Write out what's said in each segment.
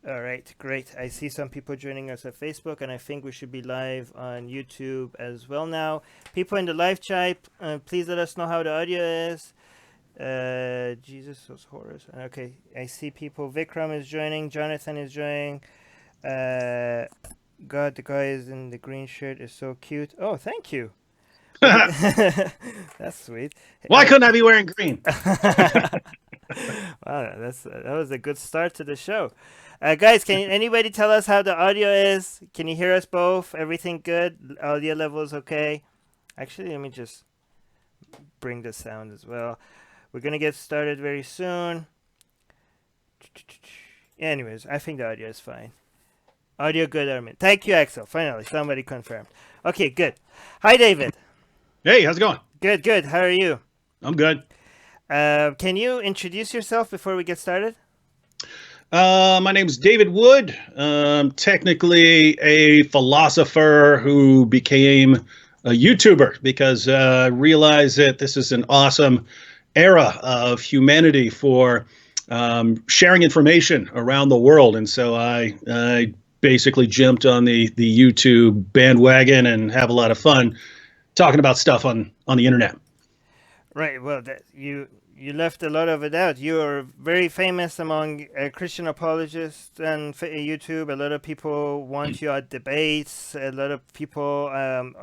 All right, great. I see some people joining us at Facebook, and I think we should be live on YouTube as well now. People in the live chat, please let us know how the audio is. Jesus was Horus. Okay, I see people. Vikram is joining. Jonathan is joining. Uh, God, the guy is in the green shirt is so cute. Oh, thank you. That's sweet. Why couldn't I be wearing green? Wow, that was a good start to the show. Guys, can anybody tell us how the audio is? Can you hear us both? Everything good? Audio levels okay? Actually, let me just bring the sound as well. We're gonna get started very soon. Anyways, I think the audio is fine. Audio good, Armin. Thank you, Axel. Finally, somebody confirmed. Okay, good. Hi, David. Hey, how's it going? Good, good. How are you? I'm good. Can you introduce yourself before we get started? My name's David Wood. Technically a philosopher who became a YouTuber because I realized that this is an awesome era of humanity for sharing information around the world. And so I basically jumped on the YouTube bandwagon and have a lot of fun talking about stuff on the internet. Right. Well, you left a lot of it out. You are very famous among Christian apologists and YouTube. A lot of people want you at debates. A lot of people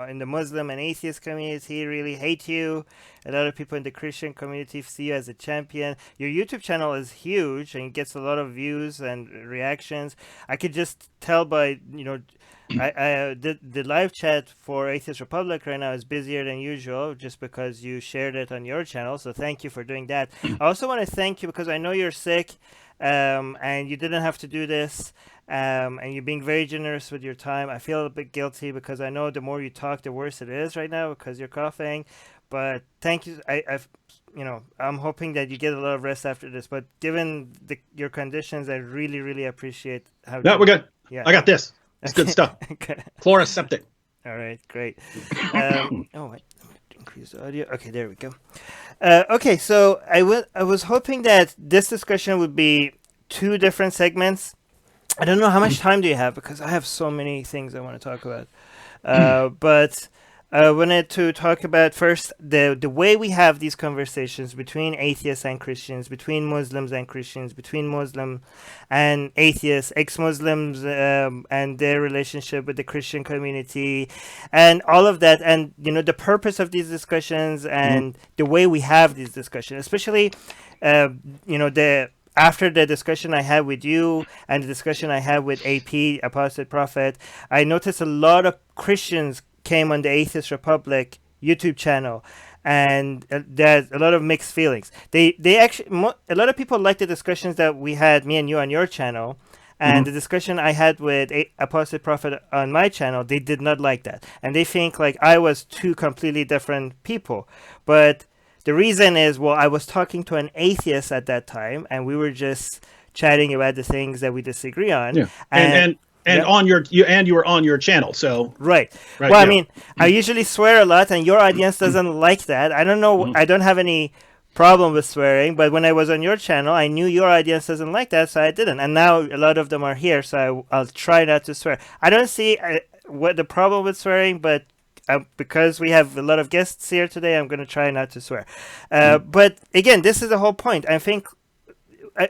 in the Muslim and atheist community really hate you. A lot of people in the Christian community see you as a champion. Your YouTube channel is huge and gets a lot of views and reactions. I could just tell by the live chat for Atheist Republic right now is busier than usual just because you shared it on your channel. So thank you for doing that. I also want to thank you because I know you're sick and you didn't have to do this. And you're being very generous with your time. I feel a bit guilty because I know the more you talk, the worse it is right now because you're coughing. But thank you. I'm hoping that you get a lot of rest after this. But given your conditions, I really, really appreciate how. No, we're good. Yeah. I got this. It's good stuff. Okay. Flora septic. All right, great. Oh, wait, let me increase the audio. Okay, there we go. Okay, so I was hoping that this discussion would be two different segments. I don't know how much time do you have because I have so many things I want to talk about. But I wanted to talk about first the way we have these conversations between atheists and Christians, between Muslims and Christians, between Muslim and atheists, ex-Muslims, and their relationship with the Christian community, and all of that, and the purpose of these discussions and the way we have these discussions, especially the after the discussion I had with you and the discussion I had with AP, Apostate Prophet, I noticed a lot of Christians came on the Atheist Republic YouTube channel, and there's a lot of mixed feelings. They actually a lot of people like the discussions that we had, me and you, on your channel, and the discussion I had with Apostate Prophet on my channel. They did not like that, and they think like I was two completely different people. But the reason is, well, I was talking to an atheist at that time, and we were just chatting about the things that we disagree on. Yeah. And And yep. on you were on your channel, so Right. right. Well, I Yeah. mean, I usually swear a lot, and your audience doesn't like that. I don't know. I don't have any problem with swearing, but when I was on your channel, I knew your audience doesn't like that, so I didn't. And now a lot of them are here, so I'll try not to swear. I don't see what the problem with swearing, but because we have a lot of guests here today, I'm going to try not to swear. But again, this is the whole point. I think.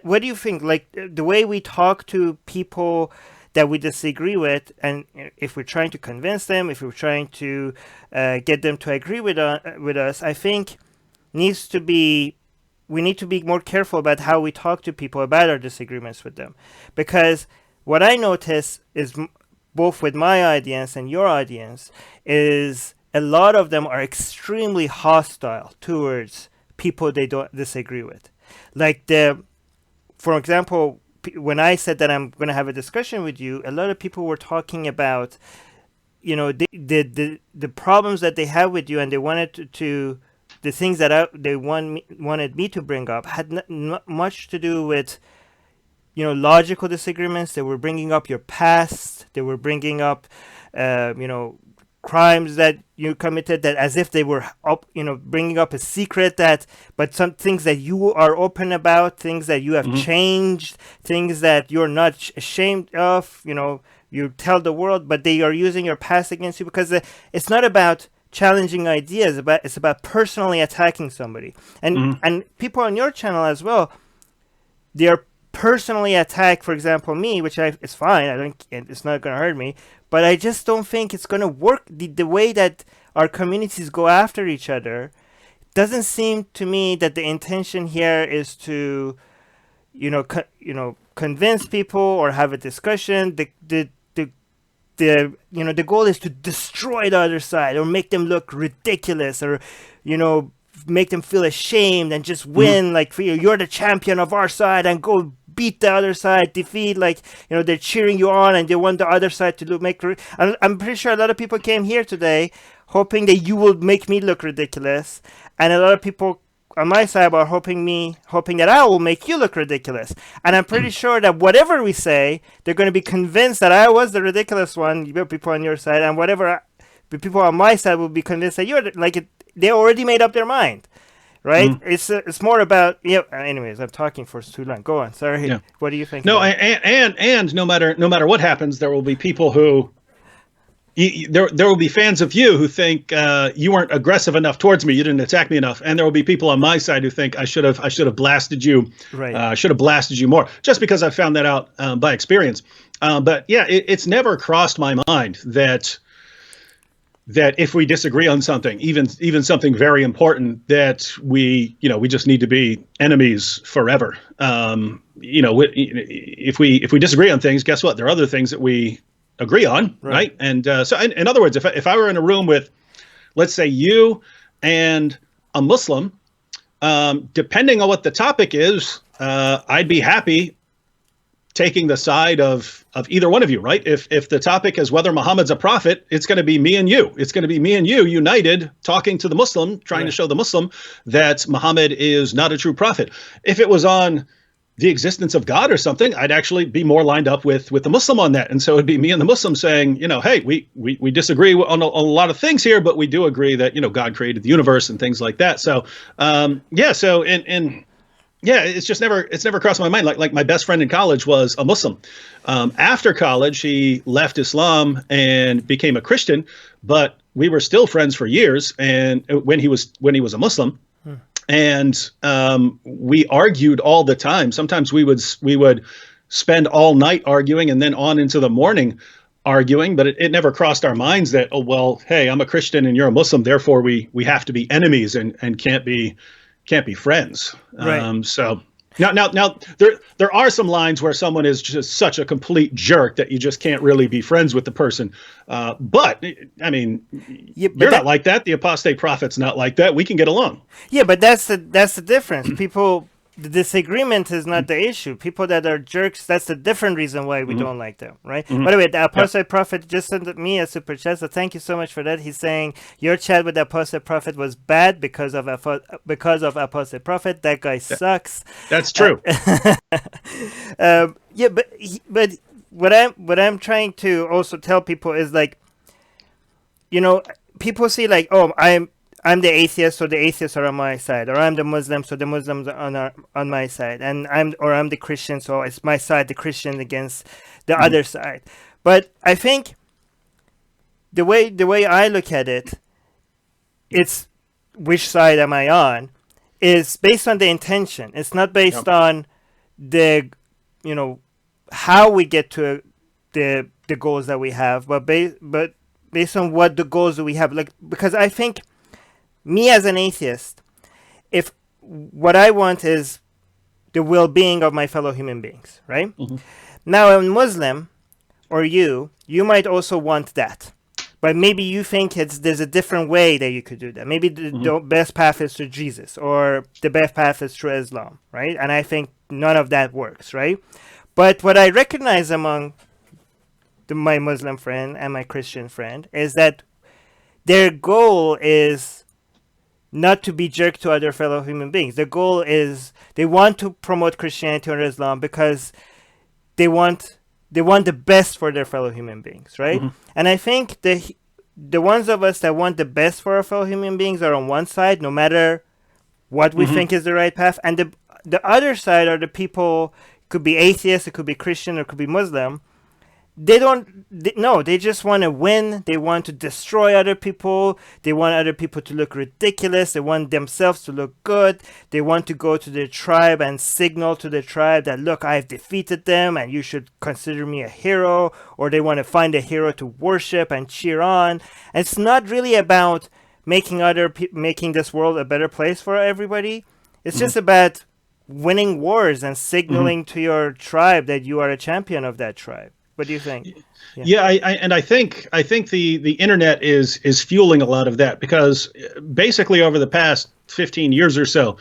What do you think? Like the way we talk to people that we disagree with, and if we're trying to convince them, if we're trying to get them to agree with us, I think needs to be we need to be more careful about how we talk to people about our disagreements with them, because what I notice is both with my audience and your audience is a lot of them are extremely hostile towards people they don't disagree with, like for example, when I said that I'm going to have a discussion with you, a lot of people were talking about, the problems that they have with you, and they wanted to the things that they wanted me to bring up had not much to do with, logical disagreements. They were bringing up your past. They were bringing up, crimes that you committed, that as if they were up, bringing up a secret, but some things that you are open about, things that you have changed, things that you're not ashamed of, you tell the world, but they are using your past against you, because it's not about challenging ideas, it's about personally attacking somebody. And people on your channel as well, they are personally attack, for example, me, which it's fine. It's not going to hurt me, but I just don't think it's going to work. The way that our communities go after each other, doesn't seem to me that the intention here is to, convince people or have a discussion. The goal is to destroy the other side, or make them look ridiculous, or, make them feel ashamed and just win. Like, you're the champion of our side, and go beat the other side, defeat, they're cheering you on, and they want the other side to I'm pretty sure a lot of people came here today hoping that you will make me look ridiculous, and a lot of people on my side are hoping that I will make you look ridiculous. And I'm pretty sure that whatever we say, they're going to be convinced that I was the ridiculous one, people on your side, and the people on my side will be convinced that you're they already made up their mind. Right? It's more about, anyways, I'm talking for too long. Go on. Sorry. Yeah. What do you think? No, and no matter what happens, there will be people who there will be fans of you who think you weren't aggressive enough towards me, you didn't attack me enough, and there will be people on my side who think I should have blasted you. Right. Should have blasted you more, just because I found that out by experience. But yeah, it's never crossed my mind that if we disagree on something, even something very important, that we just need to be enemies forever. If we disagree on things, guess what? There are other things that we agree on, right? And so, in other words, if I were in a room with, let's say, you and a Muslim, depending on what the topic is, I'd be happy taking the side of either one of you, right? If the topic is whether Muhammad's a prophet, it's going to be me and you. It's going to be me and you united, talking to the Muslim, trying to show the Muslim that Muhammad is not a true prophet. If it was on the existence of God or something, I'd actually be more lined up with the Muslim on that. And so it'd be me and the Muslim saying, hey, we disagree on a lot of things here, but we do agree that, God created the universe and things like that. So, it's just never crossed my mind. Like my best friend in college was a Muslim. After college, he left Islam and became a Christian, but we were still friends for years. And when he was a Muslim, and we argued all the time. Sometimes we would spend all night arguing and then on into the morning arguing, but it never crossed our minds that, oh, well, hey, I'm a Christian and you're a Muslim, therefore we have to be enemies and can't be friends. Right. So now there are some lines where someone is just such a complete jerk that you just can't really be friends with the person. But I mean, you're not like that. The apostate prophet's not like that. We can get along. Yeah, but that's the difference. The disagreement is not the issue. People that are jerks, that's a different reason why we don't like them, right? By the way, the Apostle Prophet just sent me a super chat, so thank you so much for that. He's saying your chat with the Apostle Prophet was bad because of Apostle Prophet. That guy sucks. That's true. But what I'm trying to also tell people is people see oh, I'm the atheist, so the atheists are on my side, or I'm the Muslim, so the Muslims are on my side, and I'm the Christian, so it's my side, the Christian against the other side. But I think the way I look at it, it's which side am I on, is based on the intention. It's not based on the how we get to the goals that we have, but based on what the goals that we have. Because I think, me as an atheist, if what I want is the well-being of my fellow human beings, right? Now, a Muslim or you might also want that, but maybe you think there's a different way that you could do that. Maybe the best path is through Jesus, or the best path is through Islam, right? And I think none of that works, right? But what I recognize among my Muslim friend and my Christian friend is that their goal is not to be jerk to other fellow human beings. The goal is they want to promote Christianity or Islam because they want the best for their fellow human beings, right? And I think the ones of us that want the best for our fellow human beings are on one side, no matter what we think is the right path, and the other side are the people. Could be atheist, it could be Christian, or it could be Muslim. They just want to win. They want to destroy other people. They want other people to look ridiculous. They want themselves to look good. They want to go to their tribe and signal to the tribe that, look, I've defeated them and you should consider me a hero. Or they want to find a hero to worship and cheer on. And it's not really about making this world a better place for everybody. It's just about winning wars and signaling to your tribe that you are a champion of that tribe. What do you think? Yeah, I think the internet is fueling a lot of that, because basically over the past 15 years or so,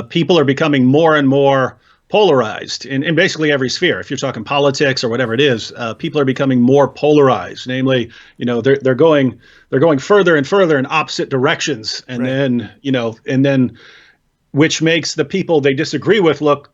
people are becoming more and more polarized in basically every sphere. If you're talking politics or whatever it is, people are becoming more polarized. Namely, they're going further and further in opposite directions, and then which makes the people they disagree with look,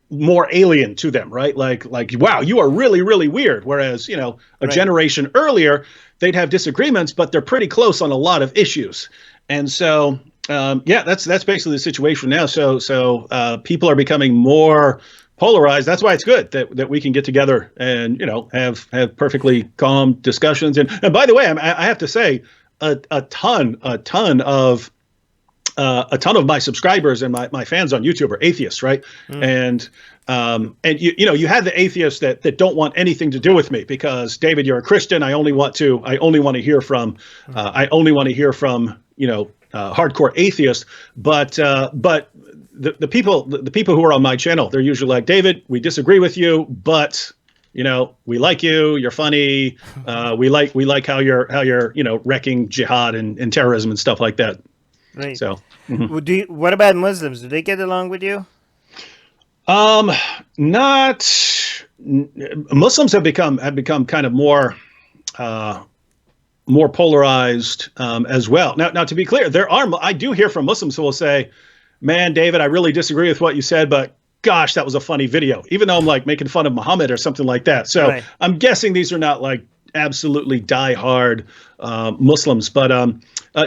more alien to them, right? Like, wow, you are really, really weird. Whereas, a generation earlier, they'd have disagreements, but they're pretty close on a lot of issues. And so, that's basically the situation now. So people are becoming more polarized. That's why it's good that we can get together and, have perfectly calm discussions. And by the way, I have to say, a ton of my subscribers and my fans on YouTube are atheists, right? And you have the atheists that don't want anything to do with me because, David, you're a Christian. I only want to hear from hardcore atheists. But the people who are on my channel, they're usually like, David, we disagree with you, but we like you. You're funny. We like how you're wrecking jihad and terrorism and stuff like that. Right. So, what about Muslims? Do they get along with you? Muslims have become kind of more polarized as well. Now, to be clear, I do hear from Muslims who will say, "Man, David, I really disagree with what you said, but gosh, that was a funny video," even though I'm like making fun of Muhammad or something like that. So I'm guessing these are not like absolutely diehard Muslims, but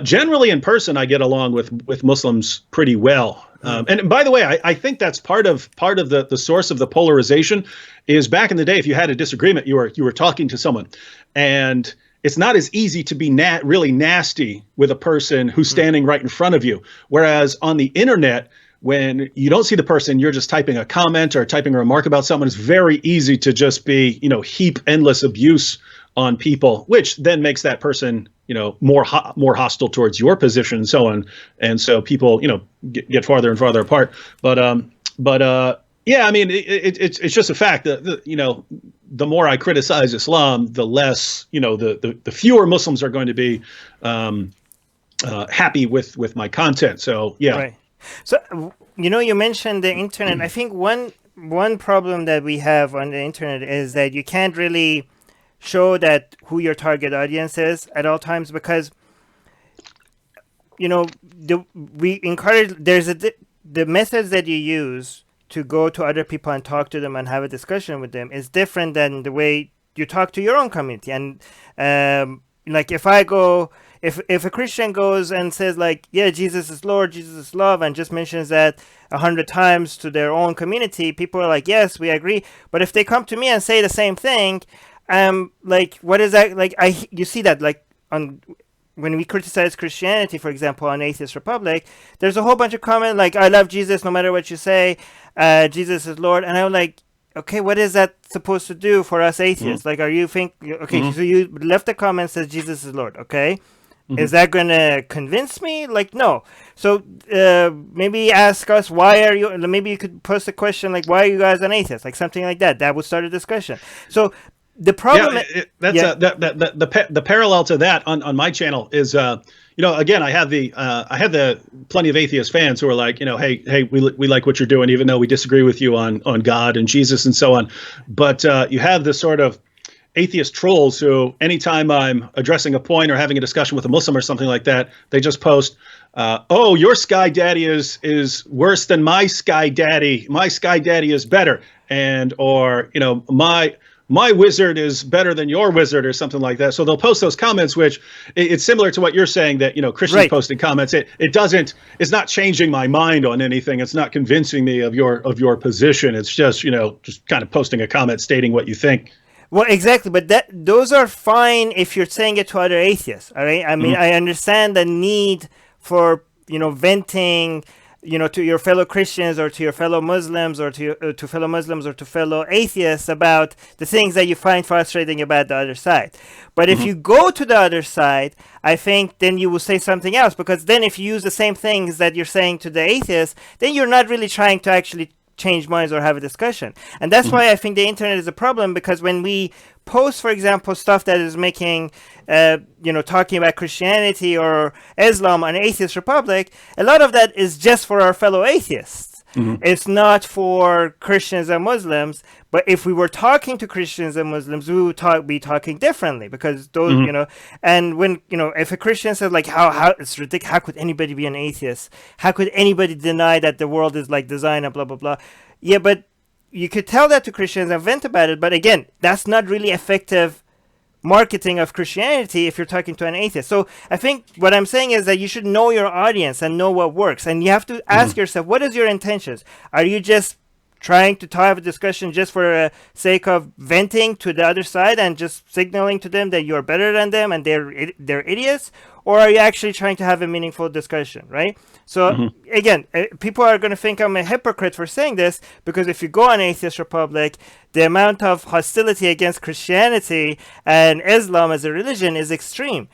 generally in person, I get along with Muslims pretty well. And by the way, I think that's part of the source of the polarization is back in the day, if you had a disagreement, you were talking to someone, and it's not as easy to be really nasty with a person who's standing right in front of you. Whereas on the internet, when you don't see the person, you're just typing a comment or typing a remark about someone, it's very easy to just be, heap endless abuse on people, which then makes that person, more hostile towards your position and so on. And so people, get farther and farther apart. But yeah, I mean, it's just a fact that, the more I criticize Islam, the less, the fewer Muslims are going to be happy with my content. So, yeah. Right. So, you mentioned the internet. I think one problem that we have on the internet is that you can't really show that who your target audience is at all times, because we encourage the methods that you use to go to other people and talk to them and have a discussion with them is different than the way you talk to your own community. And like if a Christian goes and says like, yeah, Jesus is Lord, Jesus is love, and just mentions that 100 times to their own community, people are like, yes, we agree. But if they come to me and say the same thing, like, what is that? Like, you see that, like, when we criticize Christianity, for example, on Atheist Republic, there's a whole bunch of comments like, I love Jesus no matter what you say, Jesus is Lord. And I'm like, okay, what is that supposed to do for us atheists? Like, so you left a comment that says Jesus is Lord, okay? Is that going to convince me? Like, no. So maybe ask us, maybe you could post a question like, why are you guys an atheist? Like something like that. That would start a discussion. So the problem, the parallel to that on my channel is, again, I have the plenty of atheist fans who are like, hey, we like what you're doing, even though we disagree with you on God and Jesus and so on. But you have this sort of atheist trolls who, anytime I'm addressing a point or having a discussion with a Muslim or something like that, they just post, oh, your sky daddy is worse than my sky daddy. My sky daddy is better. And, or, my wizard is better than your wizard or something like that. So they'll post those comments, which it's similar to what you're saying, that, Christians posting comments. It's not changing my mind on anything. It's not convincing me of your position. It's just, just kind of posting a comment stating what you think. Well, exactly, but those are fine if you're saying it to other atheists, all right? I mean, I understand the need for, venting, to your fellow Christians or to your fellow Muslims or to fellow Muslims or to fellow atheists about the things that you find frustrating about the other side. But if you go to the other side, I think then you will say something else, because then if you use the same things that you're saying to the atheists, then you're not really trying to actually change minds or have a discussion. And that's why I think the internet is a problem, because when we post, for example, stuff that is making, talking about Christianity or Islam on Atheist Republic, a lot of that is just for our fellow atheists. It's not for Christians and Muslims. But if we were talking to Christians and Muslims, we would be talking differently, because those, and when, if a Christian says like, how it's ridiculous, how could anybody be an atheist? How could anybody deny that the world is like designed and blah, blah, blah. Yeah, but you could tell that to Christians and vent about it. But again, that's not really effective marketing of Christianity if you're talking to an atheist. So I think what I'm saying is that you should know your audience and know what works. And you have to ask yourself, what is your intentions? Are you just trying to have a discussion just for the sake of venting to the other side and just signaling to them that you're better than them and they're idiots? Or are you actually trying to have a meaningful discussion, right? So again, people are going to think I'm a hypocrite for saying this, because if you go on Atheist Republic, the amount of hostility against Christianity and Islam as a religion is extreme.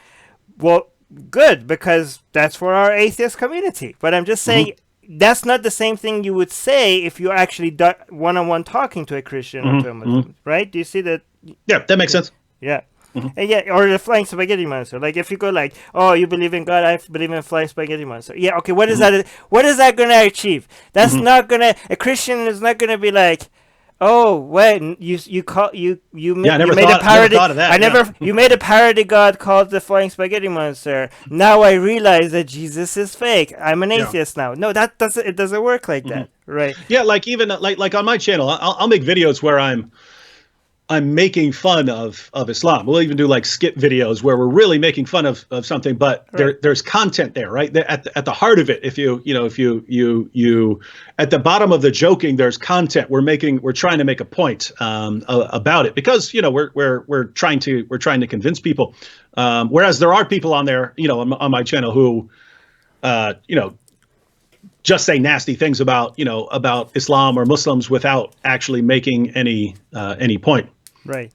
Well, good, because that's for our atheist community. But I'm just saying, that's not the same thing you would say if you're actually one-on-one talking to a Christian or to a Muslim, right? Do you see that? Yeah, that makes sense. Yeah. And yeah, or the flying spaghetti monster. Like if you go like, oh, you believe in God, I believe in flying spaghetti monster. Yeah, okay, what is that? What is that gonna achieve? That's not gonna. A Christian is not gonna be like, oh, wait, you made a parody. You made a parody god called the flying spaghetti monster. Now I realize that Jesus is fake. I'm an atheist now. No, it doesn't work like that, right? Yeah, like even like on my channel, I'll make videos where I'm making fun of Islam. We'll even do like skit videos where we're really making fun of something, but there's content there, right? At the heart of it, if you at the bottom of the joking, there's content. We're trying to make a point about it, because we're trying to convince people. Whereas there are people on there, on my channel who just say nasty things about Islam or Muslims without actually making any point. Right.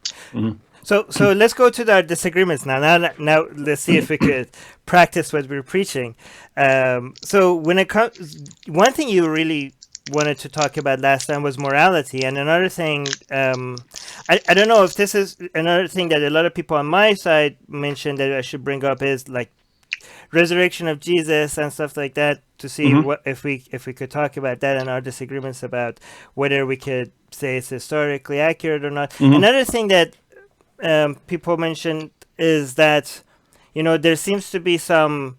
So let's go to our disagreements now. Now let's see if we could practice what we're preaching. So when it comes, one thing you really wanted to talk about last time was morality, and another thing, I don't know if this is another thing that a lot of people on my side mentioned that I should bring up, is like resurrection of Jesus and stuff like that, to see what if we could talk about that and our disagreements about whether we could say it's historically accurate or not. Another thing that people mentioned is that there seems to be some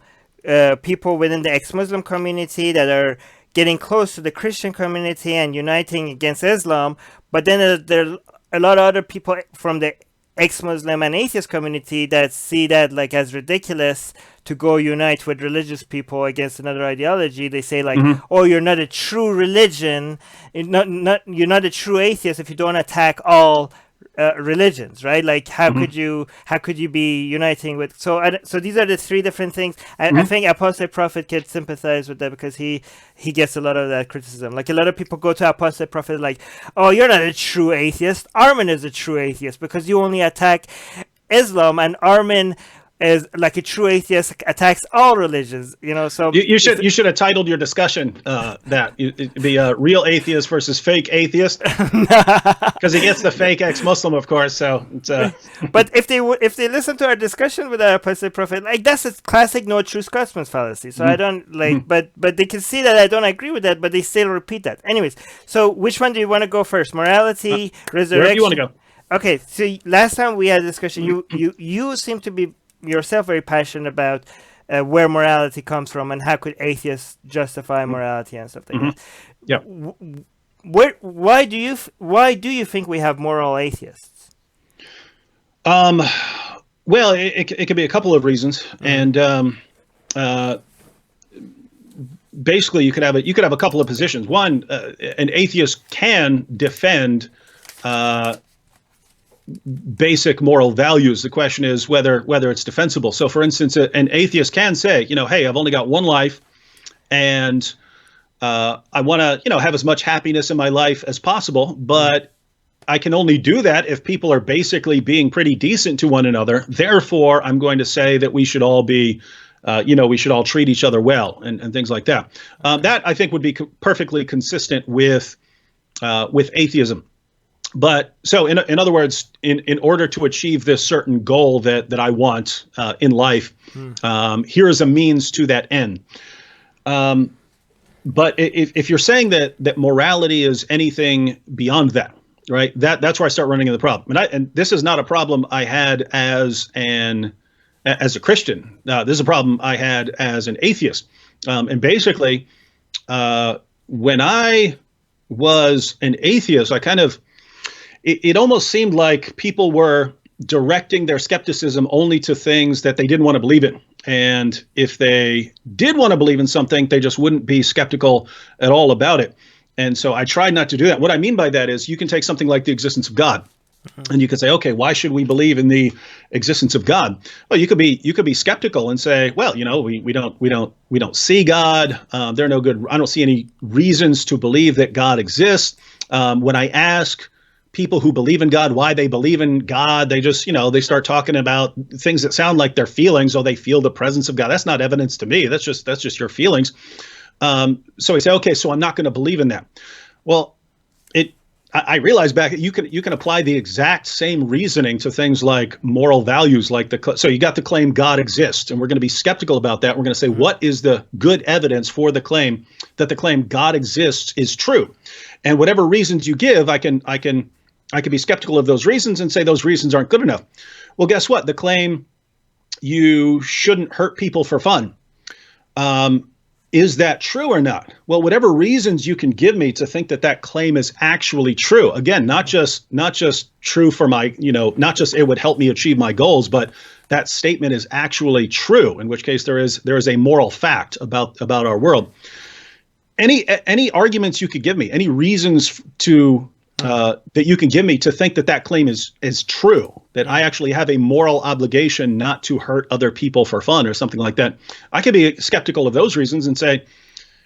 people within the ex-Muslim community that are getting close to the Christian community and uniting against Islam, but then there are a lot of other people from the ex-Muslim and atheist community that see that like as ridiculous to go unite with religious people against another ideology. They say like, oh, you're not a true religion, you're not a true atheist if you don't attack all religions, right? Like how could you be uniting with? So these are the three different things. I think Apostate Prophet can sympathize with that, because he gets a lot of that criticism. Like a lot of people go to Apostate Prophet like, oh, you're not a true atheist. Armin is a true atheist because you only attack Islam, and Armin is like a true atheist, attacks all religions, so you should have titled your discussion that it'd be a real atheist versus fake atheist, because he gets the fake ex-Muslim, of course. So it's but if they listen to our discussion with our Apostate Prophet, like that's a classic no true Scotsman fallacy. So I don't like, but they can see that I don't agree with that, but they still repeat that. Anyways, so which one do you want to go first? Morality, resurrection? Wherever you want to go. Okay, so last time we had a discussion, you seem to be yourself very passionate about where morality comes from and how could atheists justify morality and stuff like that. Yeah. Why do you think we have moral atheists? Um, well, it could be a couple of reasons, and uh, basically you could have a couple of positions. One, an atheist can defend uh, basic moral values. The question is whether it's defensible. So, for instance, an atheist can say, hey, I've only got one life, and I want to, have as much happiness in my life as possible, but I can only do that if people are basically being pretty decent to one another. Therefore, I'm going to say that we should all be, we should all treat each other well, and things like that. That I think would be perfectly consistent with atheism. But so, in other words, in order to achieve this certain goal that I want in life, here is a means to that end. But if you're saying that morality is anything beyond that, right? That's where I start running into the problem. And this is not a problem I had as a Christian. This is a problem I had as an atheist. And basically, when I was an atheist, I kind of it almost seemed like people were directing their skepticism only to things that they didn't want to believe in. And if they did want to believe in something, they just wouldn't be skeptical at all about it. And so I tried not to do that. What I mean by that is you can take something like the existence of God, and you could say, okay, why should we believe in the existence of God? Well, you could be skeptical and say, well, we don't see God. There are no good. I don't see any reasons to believe that God exists. When I ask people who believe in God why they believe in God, they just, they start talking about things that sound like their feelings. Oh, they feel the presence of God. That's not evidence to me. That's just your feelings. So we say, okay, so I'm not going to believe in that. Well, I realize back you can apply the exact same reasoning to things like moral values, so you got the claim God exists, and we're going to be skeptical about that. We're going to say, what is the good evidence for the claim that the claim God exists is true? And whatever reasons you give, I can be skeptical of those reasons and say those reasons aren't good enough. Well, guess what? The claim you shouldn't hurt people for fun. Is that true or not? Well, whatever reasons you can give me to think that claim is actually true. Again, not just true for my, not just it would help me achieve my goals, but that statement is actually true, in which case there is a moral fact about our world. Any arguments you could give me, any reasons to that you can give me to think that claim is true, that I actually have a moral obligation not to hurt other people for fun or something like that, I could be skeptical of those reasons and say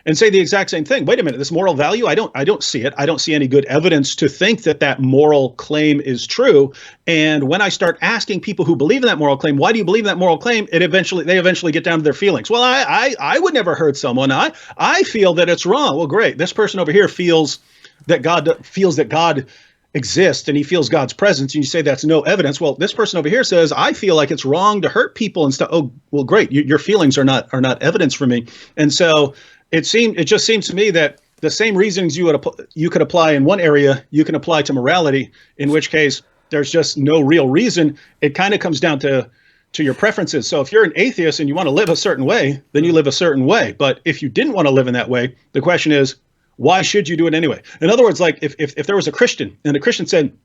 the exact same thing. Wait a minute, this moral value, I don't see it. I don't see any good evidence to think that moral claim is true. And when I start asking people who believe in that moral claim, why do you believe in that moral claim? They eventually get down to their feelings. Well, I would never hurt someone. I feel that it's wrong. Well, great. This person over here feels that God exists, and he feels God's presence, and you say that's no evidence. Well, this person over here says, I feel like it's wrong to hurt people and stuff. Oh, well, great. Your feelings are not evidence for me. And so it just seems to me that the same reasons you could apply in one area, you can apply to morality, in which case there's just no real reason. It kind of comes down to your preferences. So if you're an atheist and you want to live a certain way, then you live a certain way. But if you didn't want to live in that way, the question is, why should you do it anyway? In other words, like if there was a Christian and the Christian said,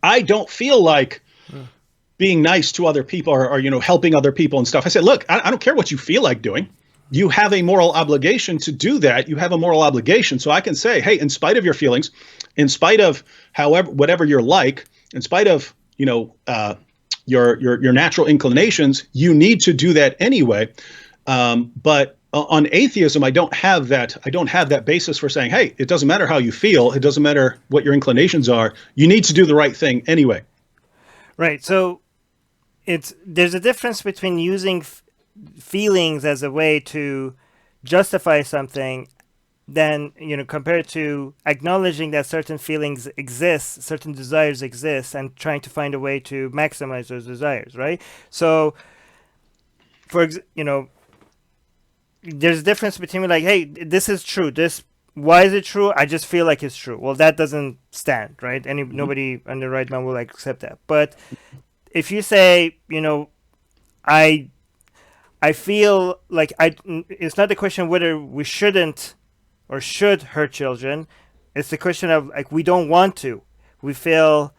I don't feel like being nice to other people or helping other people and stuff. I said, look, I don't care what you feel like doing. You have a moral obligation to do that. You have a moral obligation. So I can say, hey, in spite of your feelings, in spite of whatever you're like, in spite of, your natural inclinations, you need to do that anyway. But on atheism, I don't have that basis for saying, hey, it doesn't matter how you feel. It doesn't matter what your inclinations are. You need to do the right thing anyway. Right. So there's a difference between using feelings as a way to justify something than, compared to acknowledging that certain feelings exist, certain desires exist, and trying to find a way to maximize those desires, right? So, there's a difference between like, hey, this is true. Why is it true? I just feel like it's true. Well, that doesn't stand, right? Nobody on the right mind will accept that. But if you say, I feel like it's not the question whether we shouldn't or should hurt children. It's the question of like, we don't want to. We feel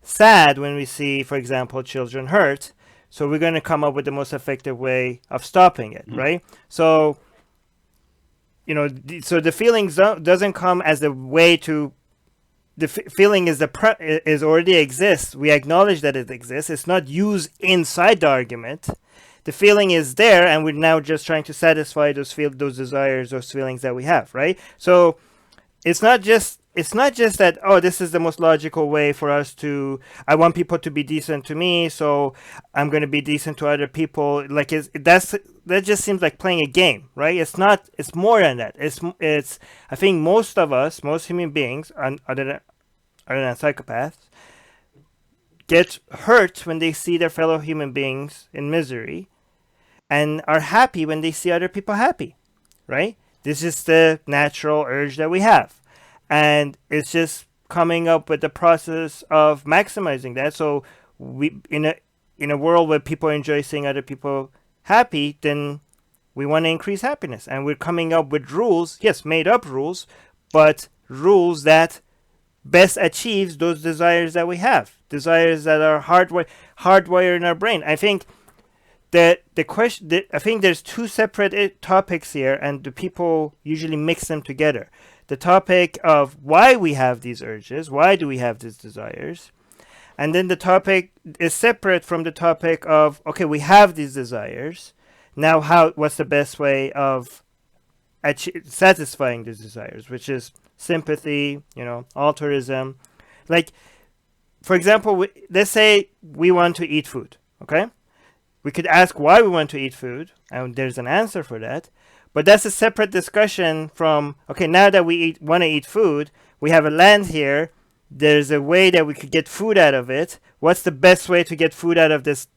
sad when we see, for example, children hurt. So we're going to come up with the most effective way of stopping it, right? So, so the feelings doesn't come as a way to. The feeling is already exists. We acknowledge that it exists. It's not used inside the argument. The feeling is there, and we're now just trying to satisfy those desires, those feelings that we have, right? So it's not just that, oh, this is the most logical way for us to. I want people to be decent to me, so I'm going to be decent to other people. Like that just seems like playing a game, right? It's not. It's more than that. It's. I think most of us, most human beings, other than psychopaths, get hurt when they see their fellow human beings in misery, and are happy when they see other people happy, right? This is the natural urge that we have. And it's just coming up with the process of maximizing that. So we in a world where people enjoy seeing other people happy, then we want to increase happiness. And we're coming up with rules, yes, made up rules, but rules that best achieves those desires that we have. Desires that are hardwired in our brain. I think I think there's two separate topics here, and the people usually mix them together. The topic of why we have these urges, why do we have these desires, and then the topic is separate from the topic of, okay, we have these desires. Now, what's the best way of satisfying these desires, which is sympathy, altruism. Like, for example, let's say we want to eat food, okay? We could ask why we want to eat food, and there's an answer for that. But that's a separate discussion from, okay, now that we want to eat food, we have a land here. There's a way that we could get food out of it. What's the best way to get food out of this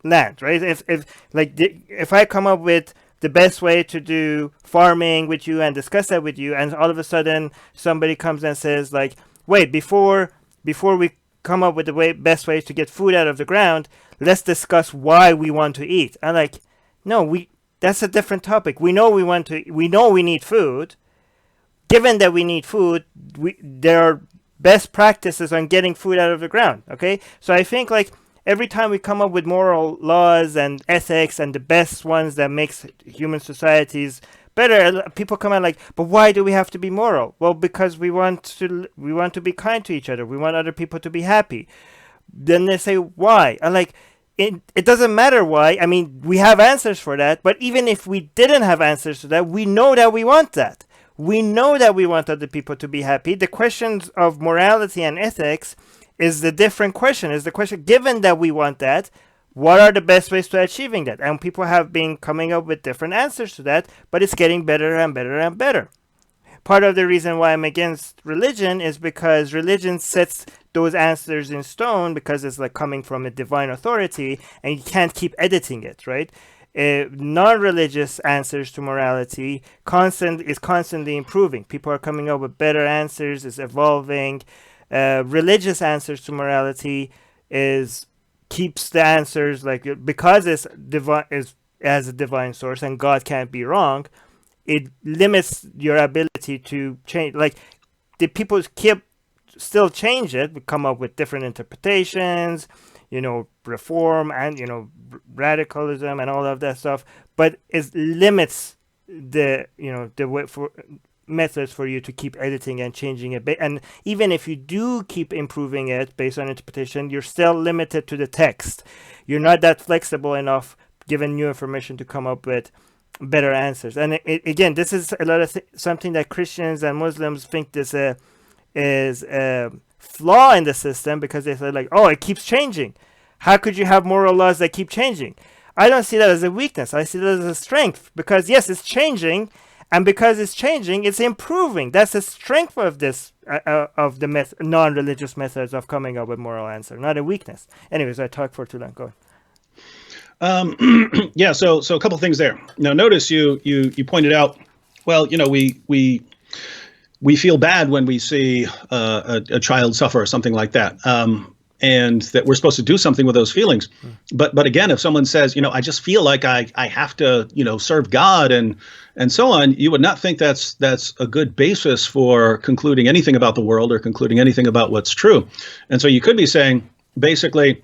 land, right? If I come up with the best way to do farming with you and discuss that with you, and all of a sudden somebody comes and says, like, wait, before we come up with the best ways to get food out of the ground, let's discuss why we want to eat. I'm like, no, that's a different topic. We know we need food. Given that we need food, there are best practices on getting food out of the ground. Okay, so I think, like, every time we come up with moral laws and ethics and the best ones that makes human societies better, people come out like, but why do we have to be moral? Well, because we want to be kind to each other. We want other people to be happy. Then they say, why? I'm like, it doesn't matter why. I mean, we have answers for that, but even if we didn't have answers to that, we know that we want that. We know that we want other people to be happy. The questions of morality and ethics is the different question. Is the question, given that we want that, what are the best ways to achieving that? And people have been coming up with different answers to that, but it's getting better and better and better. Part of the reason why I'm against religion is because religion sets those answers in stone, because it's like coming from a divine authority, and you can't keep editing it, right? Non-religious answers to morality is constantly improving. People are coming up with better answers, it's evolving. Religious answers to morality keeps the answers, like, because it's divine, as a divine source and God can't be wrong, it limits your ability to change. Like, the people still change it, come up with different interpretations, reform and radicalism and all of that stuff, but it limits the way for methods for you to keep editing and changing it. And even if you do keep improving it based on interpretation, you're still limited to the text. You're not that flexible enough, given new information, to come up with better answers. And again, this is a lot of something that Christians and Muslims think this is a flaw in the system, because they say, like, oh, it keeps changing. How could you have moral laws that keep changing? I don't see that as a weakness. I see that as a strength, because yes, it's changing. And because it's changing, it's improving. That's the strength of this, of the non-religious methods of coming up with moral answer, not a weakness. Anyways, I talked for too long. Go ahead. Yeah. So a couple things there. Now, notice you pointed out, well, we feel bad when we see a child suffer or something like that. and that we're supposed to do something with those feelings. But again, if someone says, I just feel like I have to, serve God and so on, you would not think that's a good basis for concluding anything about the world or concluding anything about what's true. And so you could be saying basically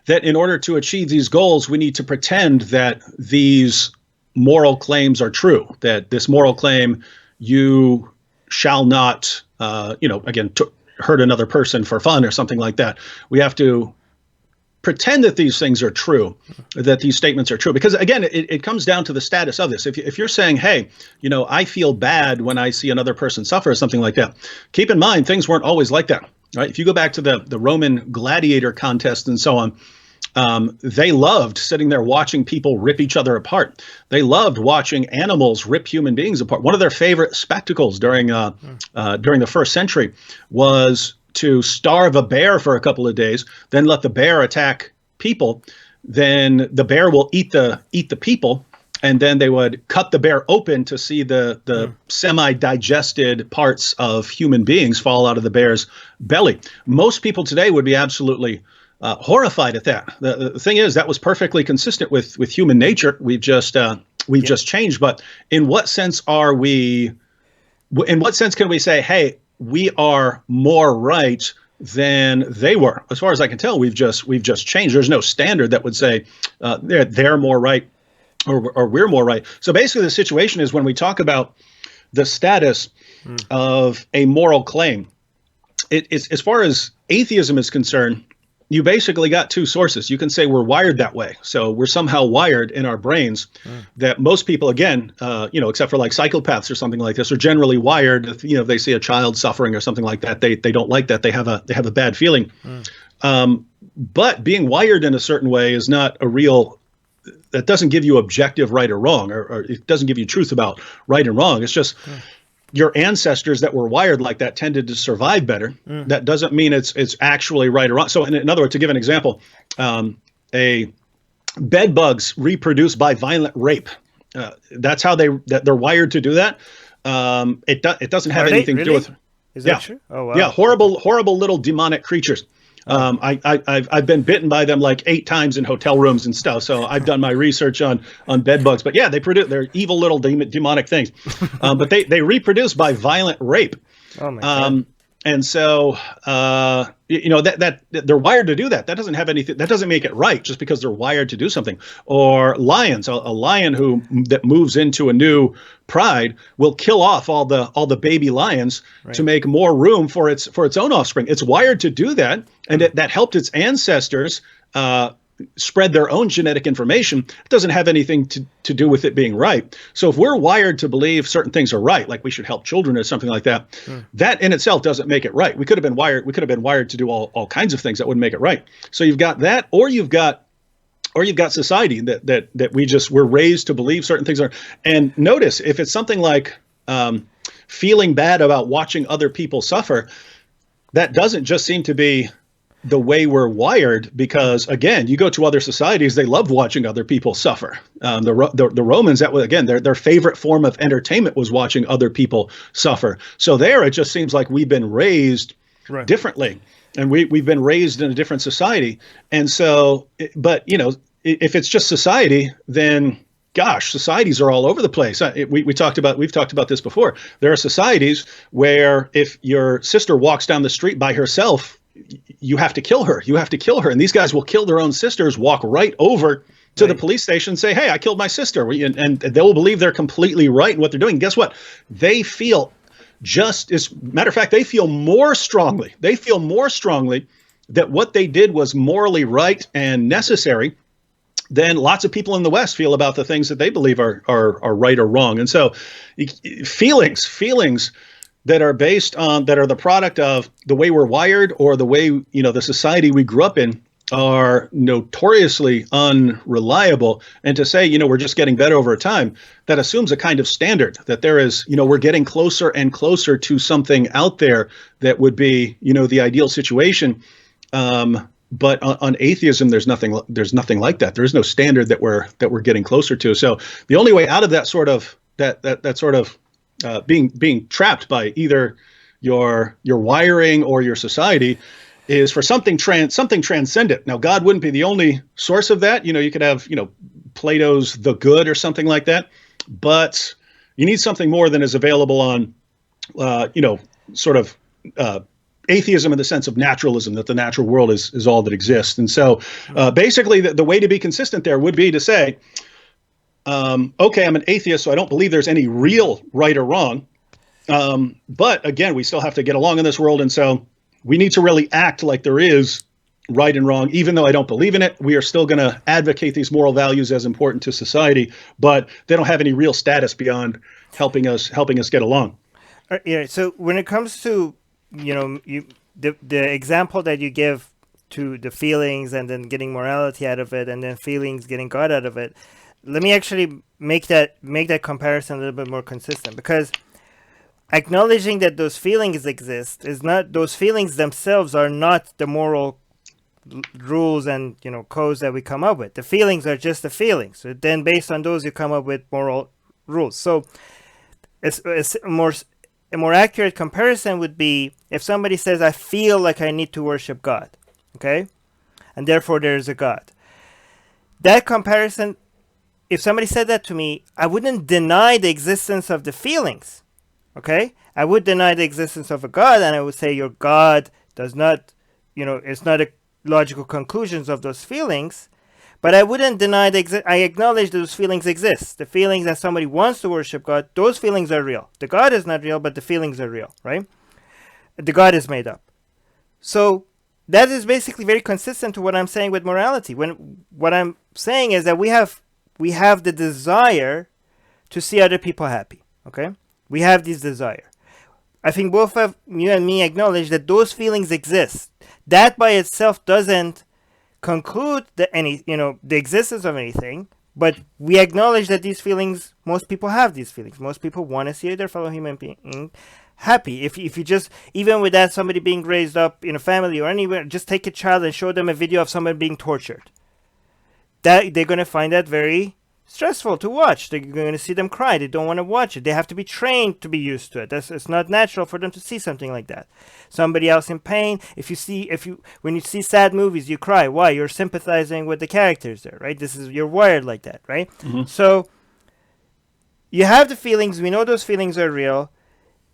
that in order to achieve these goals, we need to pretend that these moral claims are true, that this moral claim, you shall not, hurt another person for fun or something like that. We have to pretend that these things are true, that these statements are true. Because again, it comes down to the status of this. If you're saying, hey, I feel bad when I see another person suffer or something like that, keep in mind, things weren't always like that, right? If you go back to the Roman gladiator contest and so on, they loved sitting there watching people rip each other apart. They loved watching animals rip human beings apart. One of their favorite spectacles during the first century was to starve a bear for a couple of days, then let the bear attack people. Then the bear will eat the people, and then they would cut the bear open to see the semi-digested parts of human beings fall out of the bear's belly. Most people today would be absolutely horrified at that. The thing is, that was perfectly consistent with human nature. We've just changed. But in what sense can we say, hey, we are more right than they were? As far as I can tell, we've just changed. There's no standard that would say they're more right or we're more right. So basically, the situation is when we talk about the status of a moral claim, it's as far as atheism is concerned, you basically got two sources. You can say we're wired that way. So we're somehow wired in our brains that most people, again, except for like psychopaths or something like this, are generally wired. If they see a child suffering or something like that, they don't like that. They have a bad feeling. But being wired in a certain way is not that doesn't give you objective right or wrong, or it doesn't give you truth about right and wrong. It's just your ancestors that were wired like that tended to survive better. That doesn't mean it's actually right or wrong. So in other words, to give an example, bed bugs reproduce by violent rape. That's how they're wired to do that. It doesn't have anything to do with. Is that true? Oh wow. Yeah, horrible little demonic creatures. I've been bitten by them like 8 times in hotel rooms and stuff. So I've done my research on bed bugs. But yeah, they're evil little demonic things. But they reproduce by violent rape. Oh my God. And so that they're wired to do that. That doesn't have anything. That doesn't make it right just because they're wired to do something. Or lions, a lion that moves into a new pride will kill off all the baby lions to make more room for its own offspring. It's wired to do that, and that helped its ancestors spread their own genetic information. It doesn't have anything to do with it being right. So if we're wired to believe certain things are right, like we should help children or something like that, that in itself doesn't make it right. We could have been wired to do all kinds of things that wouldn't make it right. So you've got that, or you've got society that we're raised to believe certain things are. And notice, if it's something like feeling bad about watching other people suffer, that doesn't just seem to be the way we're wired, because again, you go to other societies, they love watching other people suffer. The Romans, that was, again, their favorite form of entertainment was watching other people suffer. So there, it just seems like we've been raised differently, and we've been raised in a different society. And so, but if it's just society, then gosh, societies are all over the place. We've talked about this before. There are societies where if your sister walks down the street by herself, you have to kill her. And these guys will kill their own sisters, walk right over to the police station, say, hey, I killed my sister. And they will believe they're completely right in what they're doing. Guess what? They feel matter of fact, they feel more strongly that what they did was morally right and necessary than lots of people in the West feel about the things that they believe are right or wrong. And so feelings that are based on, that are the product of the way we're wired or the way, the society we grew up in, are notoriously unreliable. And to say, we're just getting better over time, that assumes a kind of standard that there is, we're getting closer and closer to something out there that would be, the ideal situation. But on atheism, there's nothing like that. There is no standard that we're getting closer to. So the only way out of that sort of being trapped by either your wiring or your society is for something transcendent. Now, God wouldn't be the only source of that. You could have, Plato's The Good or something like that, but you need something more than is available on, sort of atheism in the sense of naturalism, that the natural world is all that exists. And so basically the way to be consistent there would be to say, okay, I'm an atheist, so I don't believe there's any real right or wrong. But again, we still have to get along in this world. And so we need to really act like there is right and wrong. Even though I don't believe in it, we are still going to advocate these moral values as important to society, but they don't have any real status beyond helping us get along. Yeah. So when it comes to, the example that you give to the feelings and then getting morality out of it and then feelings getting God out of it, let me actually make that comparison a little bit more consistent, because acknowledging that those feelings exist is not, those feelings themselves are not the moral rules and codes that we come up with. The feelings are just the feelings. So then based on those you come up with moral rules. So it's a more accurate comparison would be if somebody says, I feel like I need to worship God, okay, and therefore there is a God. That comparison, if somebody said that to me, I wouldn't deny the existence of the feelings. Okay, I would deny the existence of a God, and I would say your God does not, it's not a logical conclusions of those feelings, but I wouldn't deny I acknowledge those feelings exist. The feelings that somebody wants to worship God, those feelings are real. The God is not real, but the feelings are real, right? The God is made up. So that is basically very consistent to what I'm saying with morality. When what I'm saying is that we have the desire to see other people happy, okay? We have this desire. I think both of you and me acknowledge that those feelings exist. That by itself doesn't conclude the existence of anything, but we acknowledge that these feelings, most people have these feelings. Most people want to see their fellow human being happy. If you just, even without somebody being raised up in a family or anywhere, just take a child and show them a video of someone being tortured. That they're going to find that very stressful to watch. They're going to see them cry. They don't want to watch it. They have to be trained to be used to it. It's not natural for them to see something like that. Somebody else in pain. When you see sad movies, you cry. Why? You're sympathizing with the characters there, right? You're wired like that, right? Mm-hmm. So you have the feelings. We know those feelings are real.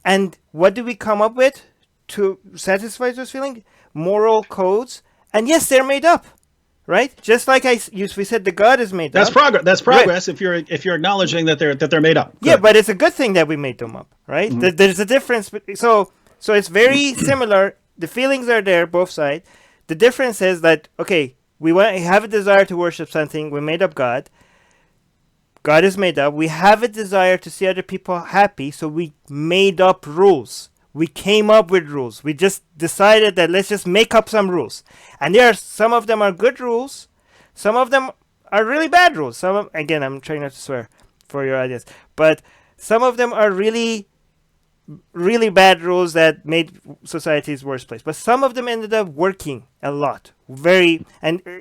And what do we come up with to satisfy those feelings? Moral codes. And yes, they're made up. Right, just like we said, the God is made up. That's progress. Right. If you're acknowledging that they're made up. Yeah, but it's a good thing that we made them up, right? Mm-hmm. There's a difference. So it's very similar. The feelings are there, both sides. The difference is that okay, we have a desire to worship something. We made up God. God is made up. We have a desire to see other people happy, so we made up rules. We came up with rules. We just decided that let's just make up some rules. And some of them are good rules. Some of them are really bad rules. Again, I'm trying not to swear for your ideas. But some of them are really, really bad rules that made society's worst place. But some of them ended up working a lot. And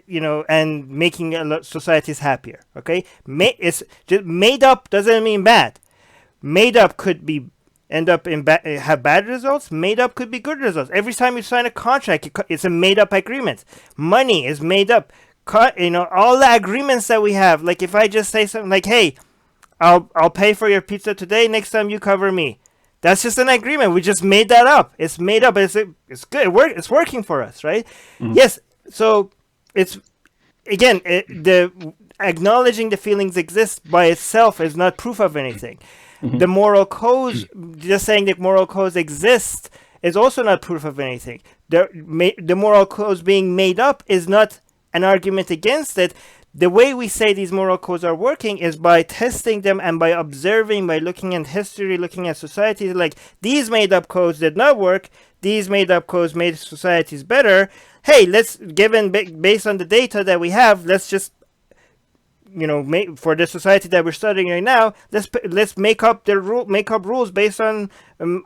making societies happier. Okay? It's just made up doesn't mean bad. Made up could be end up have bad results. Made up could be good results. Every time you sign a contract, it's a made up agreement. Money is made up. All the agreements that we have. Like if I just say something like, "Hey, I'll pay for your pizza today. Next time you cover me." That's just an agreement. We just made that up. It's made up. It's good. It's working for us, right? Mm-hmm. Yes. So it's again the acknowledging the feelings exist by itself is not proof of anything. Mm-hmm. The moral codes, just saying that moral codes exist is also not proof of anything. The moral codes being made up is not an argument against it. The way we say these moral codes are working is by testing them and by observing, by looking at history, looking at society. Like, these made up codes did not work. These made up codes made societies better. Hey, based on the data that we have, let's just for the society that we're studying right now, let's make up rules based on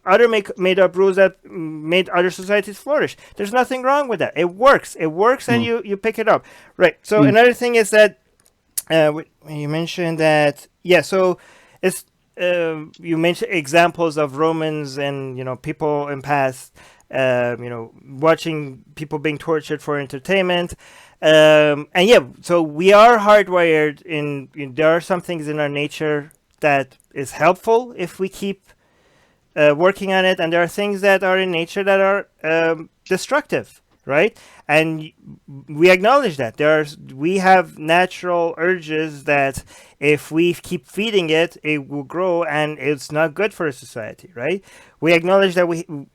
other made up rules that made other societies flourish. There's nothing wrong with that. It works, and you pick it up, right? So another thing is that you mentioned that so it's you mentioned examples of Romans and people in past. watching people being tortured for entertainment. And yeah, so we are hardwired there are some things in our nature that is helpful if we keep working on it, and there are things that are in nature that are destructive, right? And we acknowledge that we have natural urges that if we keep feeding it, it will grow, and it's not good for a society, right? We acknowledge that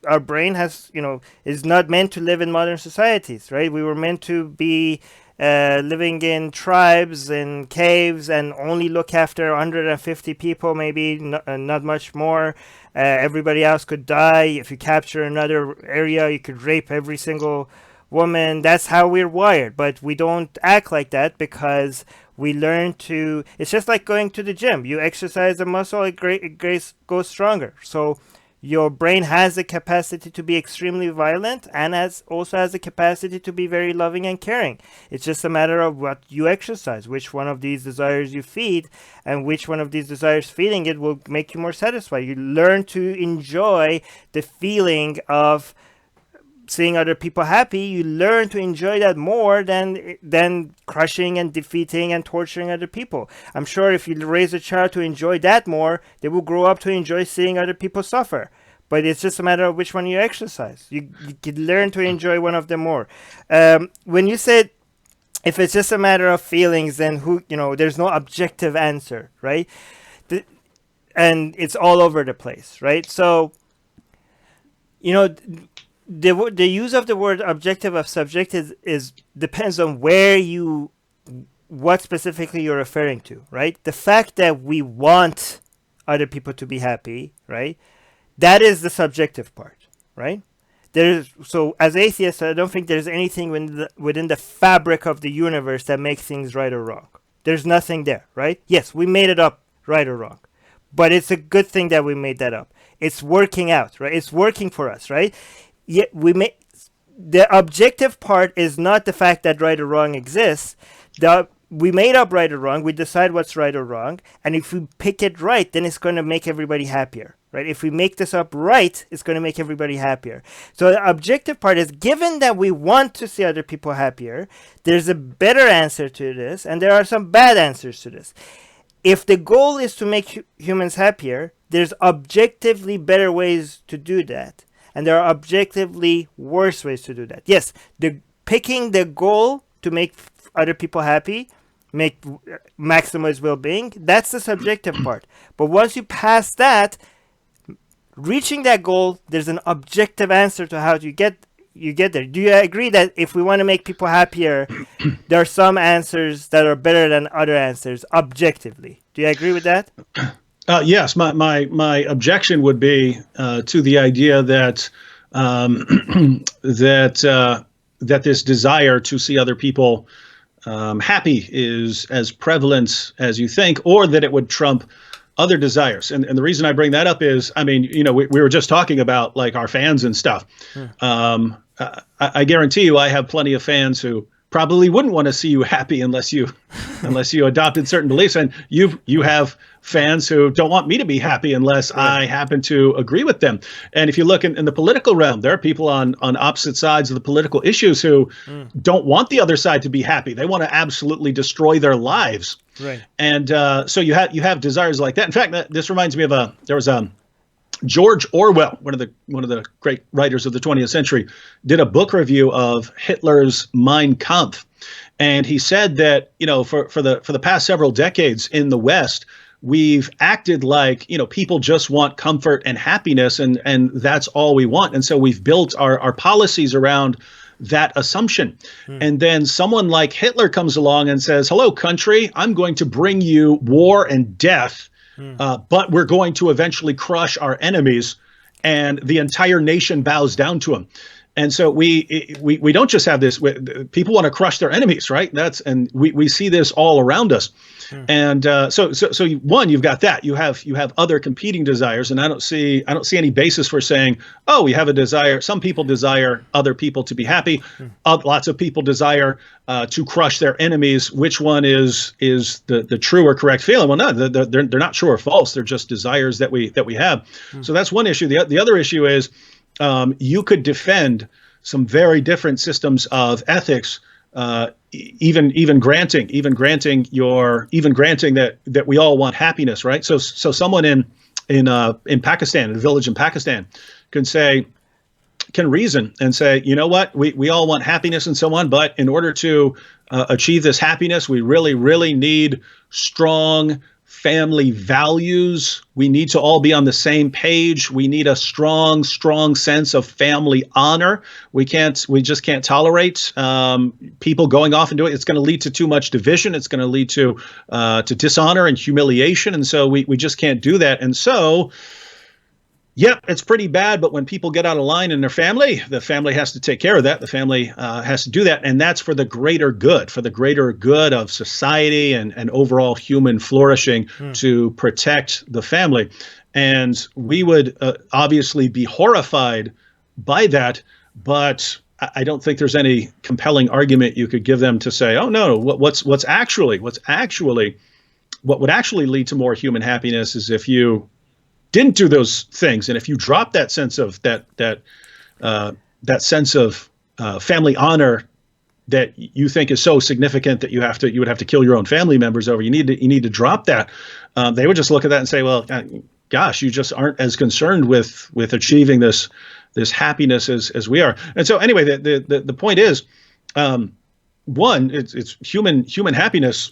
our brain is not meant to live in modern societies, right? We were meant to be living in tribes and caves and only look after 150 people, maybe not much more. Everybody else could die. If you capture another area, you could rape every single woman. That's how we're wired. But we don't act like that because we learn to. It's just like going to the gym. You exercise a muscle, it goes stronger. So your brain has the capacity to be extremely violent and also has the capacity to be very loving and caring. It's just a matter of what you exercise, which one of these desires you feed, and which one of these desires feeding it will make you more satisfied. You learn to enjoy the feeling of seeing other people happy. You learn to enjoy that more than crushing and defeating and torturing other people. I'm sure if you raise a child to enjoy that more, they will grow up to enjoy seeing other people suffer. But it's just a matter of which one you exercise. You can learn to enjoy one of them more. When you said if it's just a matter of feelings, then there's no objective answer, right? And it's all over the place, right? So, the use of the word objective of subjective is depends on what specifically you're referring to, right? The fact that we want other people to be happy, right? That is the subjective part, right? So as atheists, I don't think there's anything within the fabric of the universe that makes things right or wrong. There's nothing there, right? Yes, we made it up, right or wrong. But it's a good thing that we made that up. It's working out, right? It's working for us, right? Yet the objective part is not the fact that right or wrong exists. We made up right or wrong. We decide what's right or wrong. And if we pick it right, then it's going to make everybody happier, right? If we make this up right, it's going to make everybody happier. So the objective part is, given that we want to see other people happier, there's a better answer to this, and there are some bad answers to this. If the goal is to make humans happier, there's objectively better ways to do that. And there are objectively worse ways to do that. Yes, picking the goal to make other people happy, maximize well-being, that's the subjective part. But once you pass that, reaching that goal, there's an objective answer to how you get there. Do you agree that if we want to make people happier, there are some answers that are better than other answers objectively? Do you agree with that? Yes, my objection would be to the idea that that this desire to see other people happy is as prevalent as you think, or that it would trump other desires. And the reason I bring that up is, I mean, we were just talking about like our fans and stuff. I guarantee you, I have plenty of fans who probably wouldn't want to see you happy unless you adopted certain beliefs, and you have fans who don't want me to be happy unless I happen to agree with them. And if you look in the political realm, there are people on opposite sides of the political issues who don't want the other side to be happy. They want to absolutely destroy their lives. Right. And so you have desires like that. In fact, this reminds me of there was George Orwell, one of the great writers of the 20th century, did a book review of Hitler's Mein Kampf, and he said that for the past several decades in the West, we've acted like people just want comfort and happiness, and that's all we want, and so we've built our policies around that assumption. And then someone like Hitler comes along and says, "Hello, country, I'm going to bring you war and death. But we're going to eventually crush our enemies," and the entire nation bows down to him. And so we don't just have this. People want to crush their enemies, right? And we see this all around us. And so one, you've got that. You have other competing desires, and I don't see any basis for saying, oh, we have a desire. Some people desire other people to be happy. Lots of people desire to crush their enemies. Which one is the true or correct feeling? Well, no, they're not true or false. They're just desires that we have. So that's one issue. The other issue is, you could defend some very different systems of ethics, even granting that we all want happiness, right? So someone in Pakistan, in a village in Pakistan, can reason and say, you know what, we all want happiness and so on, but in order to achieve this happiness, we really need strong family values. We need to all be on the same page. We need a strong sense of family honor. We just can't tolerate people going off and doing it. It's going to lead to too much division. It's going to lead to dishonor and humiliation. And so we just can't do that. And so, yep, it's pretty bad, but when people get out of line in their family, the family has to take care of that. The family has to do that, and that's for the greater good of society and overall human flourishing, to protect the family. And we would obviously be horrified by that, but I don't think there's any compelling argument you could give them to say, oh no, what would actually lead to more human happiness is if you didn't do those things, and if you drop that sense of that sense of family honor that you think is so significant that you would have to kill your own family members over. You need to drop that. They would just look at that and say, well, gosh, you just aren't as concerned with achieving this happiness as we are. And so anyway, the point is, one, it's human happiness.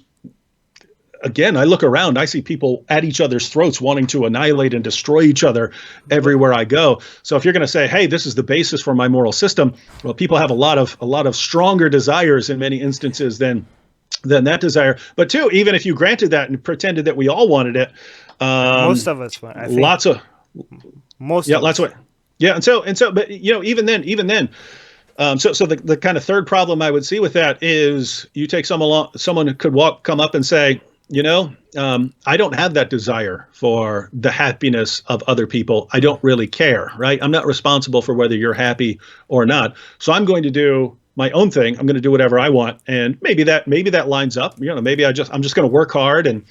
Again, I look around, I see people at each other's throats wanting to annihilate and destroy each other everywhere I go. So if you're going to say, hey, this is the basis for my moral system, well, people have a lot of stronger desires in many instances than that desire. But two, even if you granted that and pretended that we all wanted it, most of us want, I think. Lots of it. Yeah, and so, but even then. So the kind of third problem I would see with that is you take someone who could come up and say, I don't have that desire for the happiness of other people. I don't really care, right? I'm not responsible for whether you're happy or not. So I'm going to do my own thing. I'm going to do whatever I want. And maybe that lines up. Maybe I'm just going to work hard and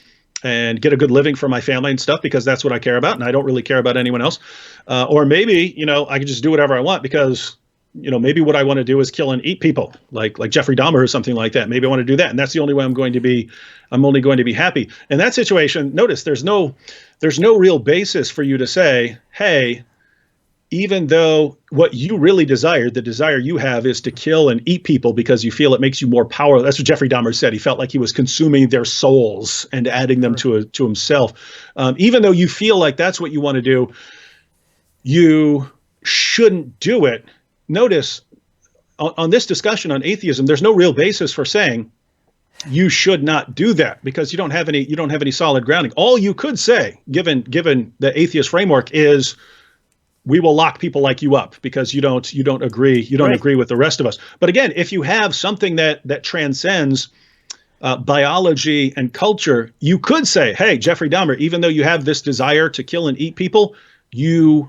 get a good living for my family and stuff because that's what I care about. And I don't really care about anyone else. Or maybe, I can just do whatever I want because maybe what I want to do is kill and eat people like Jeffrey Dahmer or something like that. Maybe I want to do that. And that's the only way I'm only going to be happy. In that situation, notice there's no real basis for you to say, hey, even though what you really desire, the desire you have is to kill and eat people because you feel it makes you more powerful. That's what Jeffrey Dahmer said. He felt like he was consuming their souls and adding them to himself. Even though you feel like that's what you want to do, you shouldn't do it. Notice on this discussion on atheism, there's no real basis for saying you should not do that because you don't have any solid grounding. All you could say, given the atheist framework, is we will lock people like you up because you don't agree with the rest of us. But again, if you have something that transcends biology and culture, you could say, hey, Jeffrey Dahmer, even though you have this desire to kill and eat people, you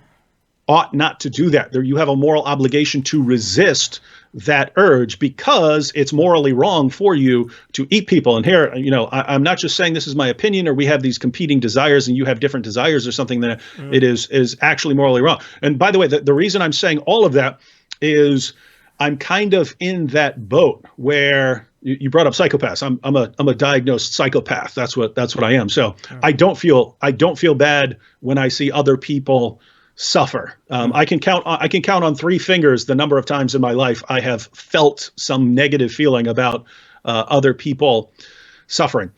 ought not to do that. You have a moral obligation to resist that urge because it's morally wrong for you to eat people. And here, I'm not just saying this is my opinion or we have these competing desires and you have different desires or something that it is actually morally wrong. And by the way, the reason I'm saying all of that is I'm kind of in that boat where you brought up psychopaths. I'm a diagnosed psychopath. That's what I am. So I don't feel bad when I see other people suffer. I can count on 3 fingers the number of times in my life I have felt some negative feeling about other people suffering.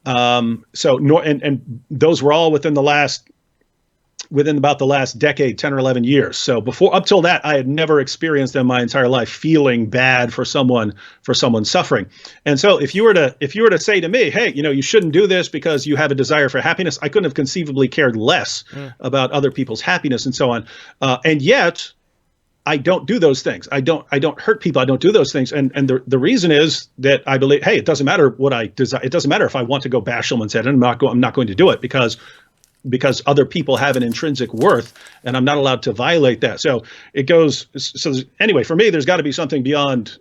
And those were all within about the last decade, 10 or 11 years. So up till that, I had never experienced in my entire life feeling bad for someone suffering. And so if you were to say to me, hey, you shouldn't do this because you have a desire for happiness, I couldn't have conceivably cared less about other people's happiness and so on. And yet I don't do those things. I don't hurt people. I don't do those things. And the reason is that I believe, hey, it doesn't matter what I desire. It doesn't matter if I want to go bash someone's head, and I'm not going to do it because other people have an intrinsic worth and I'm not allowed to violate that. So it goes. So anyway, for me, there's got to be something beyond,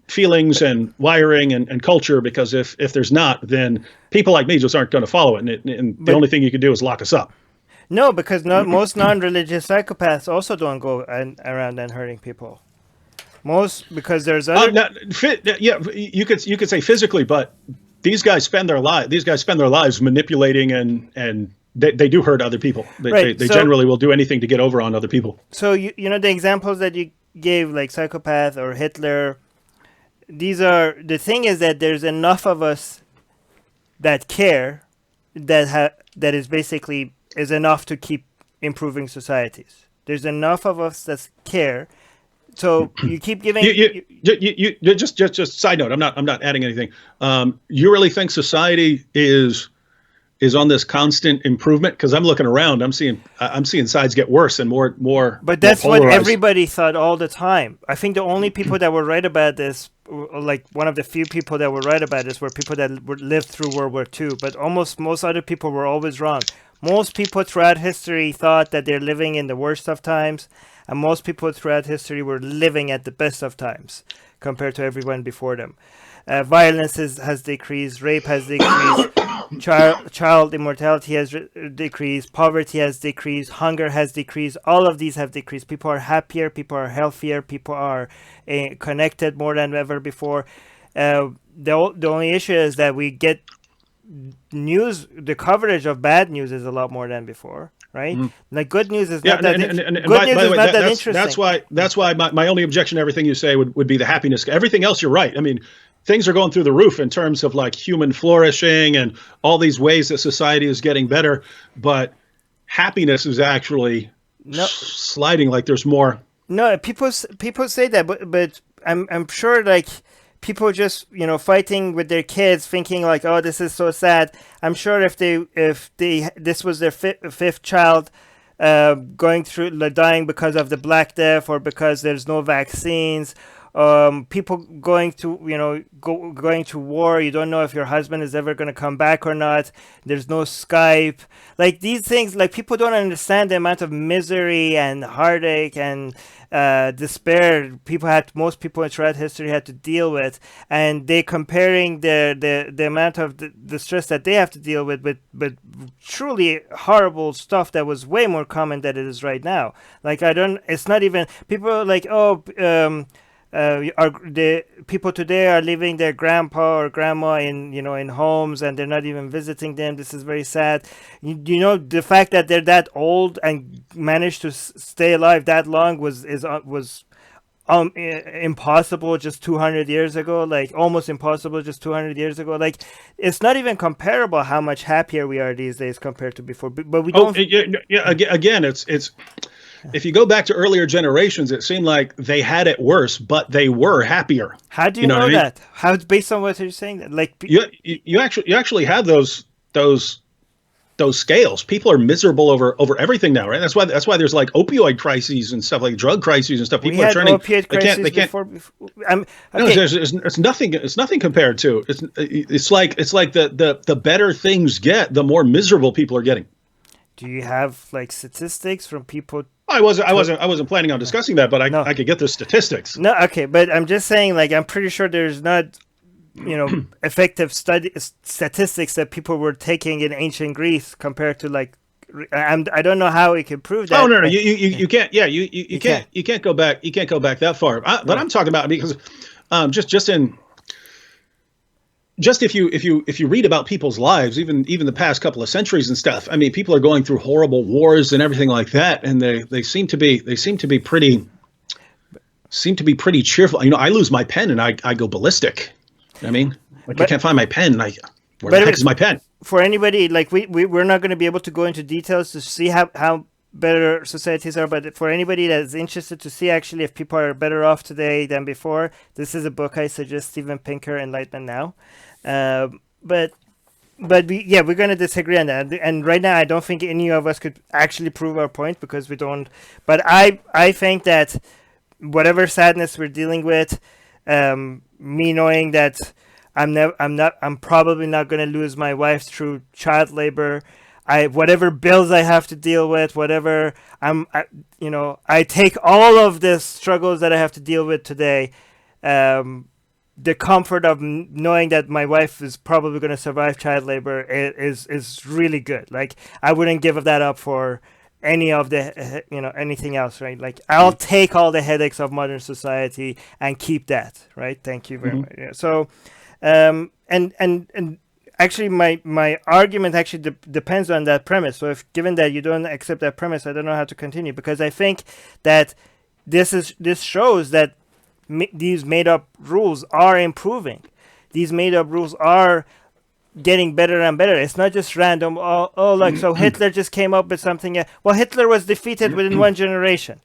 feelings and wiring and culture, because if there's not, then people like me just aren't going to follow it. And the only thing you can do is lock us up. No, because most non-religious psychopaths also don't go around and hurting people. Most, because there's other. Yeah, you could say physically, but these guys spend their lives manipulating and they do hurt other people. They generally will do anything to get over on other people. So you know the examples that you gave, like psychopath or Hitler. The thing is that there's enough of us that care that is basically is enough to keep improving societies. There's enough of us that care. So you keep giving. You just side note. I'm not adding anything. You really think society is on this constant improvement? Because I'm looking around, I'm seeing sides get worse and more. But that's more what everybody thought all the time. I think the only people that were right about this, like one of the few people that were right about this, were people that lived through World War II. But most other people were always wrong. Most people throughout history thought that they're living in the worst of times, and most people throughout history were living at the best of times compared to everyone before them. Violence has decreased, rape has decreased, child immortality has decreased, poverty has decreased, hunger has decreased. All of these have decreased. People are happier, people are healthier, people are connected more than ever before. The only issue is that we get news, the coverage of bad news is a lot more than before, right? Like good news is not that interesting. That's why my only objection to everything you say would be the happiness. Everything else, you're right. I mean, things are going through the roof in terms of like human flourishing and all these ways that society is getting better, but happiness is actually sliding. Like there's more. No, people say that, but I'm sure like people just fighting with their kids, thinking like, oh, this is so sad. I'm sure if this was their fifth child going through dying because of the Black Death or because there's no vaccines. People going to going to war. You don't know if your husband is ever going to come back or not. There's no Skype. Like these things, like people don't understand the amount of misery and heartache and despair most people throughout history had to deal with, and they comparing the amount of the stress that they have to deal with truly horrible stuff that was way more common than it is right now. Like it's not even people are like, oh. The people today are leaving their grandpa or grandma in homes, and they're not even visiting them. This is very sad. The fact that they're that old and managed to stay alive that long was impossible just 200 years ago. Like almost impossible just 200 years ago. Like it's not even comparable how much happier we are these days compared to before. But we don't. Again, it's. If you go back to earlier generations, it seemed like they had it worse, but they were happier. How do you know that? How it's based on what you're saying? That like you actually have those scales. People are miserable over everything now, right? That's why there's like opioid crises and stuff, like drug crises and stuff. People are turning. Opioid crises before. Okay. No, it's nothing. It's nothing compared to. It's like the better things get, the more miserable people are getting. Do you have like statistics from people? I wasn't planning on discussing that, but I could get the statistics. No, okay, but I'm just saying, like, I'm pretty sure there's not, effective statistics that people were taking in ancient Greece compared to like, I don't know how we can prove that. Oh no, you can't. Yeah, you can't go back. You can't go back that far. But I'm talking about because just if you read about people's lives, even the past couple of centuries and stuff, I mean, people are going through horrible wars and everything like that, and they seem to be pretty cheerful. I lose my pen and I go ballistic. I mean, like I can't find my pen. Where the heck is my pen? For anybody, like we're not going to be able to go into details to see how better societies are, but for anybody that's interested to see actually if people are better off today than before, this is a book I suggest, Steven Pinker, Enlightenment Now. But we're going to disagree on that. And right now, I don't think any of us could actually prove our point because we don't. But I think that whatever sadness we're dealing with, me knowing that I'm probably not going to lose my wife through child labor. Whatever bills I have to deal with, whatever I take all of the struggles that I have to deal with today. the comfort of knowing that my wife is probably going to survive child labor is really good. Like, I wouldn't give that up for any of the anything else, right? Like, I'll take all the headaches of modern society and keep that, right? Thank you very much. Yeah. So and actually my argument actually depends on that premise. So if given that you don't accept that premise, I don't know how to continue, because I think that this shows that these made up rules are improving. These made up rules are getting better and better. It's not just random. Like, so Hitler just came up with something. Well, Hitler was defeated within one generation.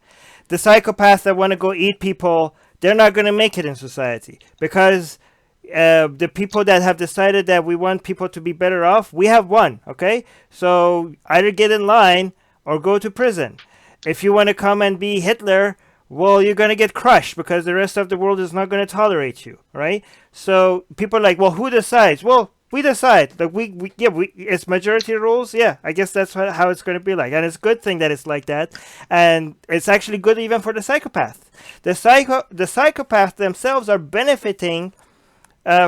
The psychopaths that want to go eat people, they're not going to make it in society, because the people that have decided that we want people to be better off, we have won. Okay, so either get in line or go to prison. If you want to come and be Hitler, well, you're going to get crushed, because the rest of the world is not going to tolerate you, right? So people are like, well, who decides? Well, we decide. Like, it's majority rules. Yeah, I guess that's how it's going to be like. And it's a good thing that it's like that. And it's actually good even for the psychopath. The psychopaths themselves are benefiting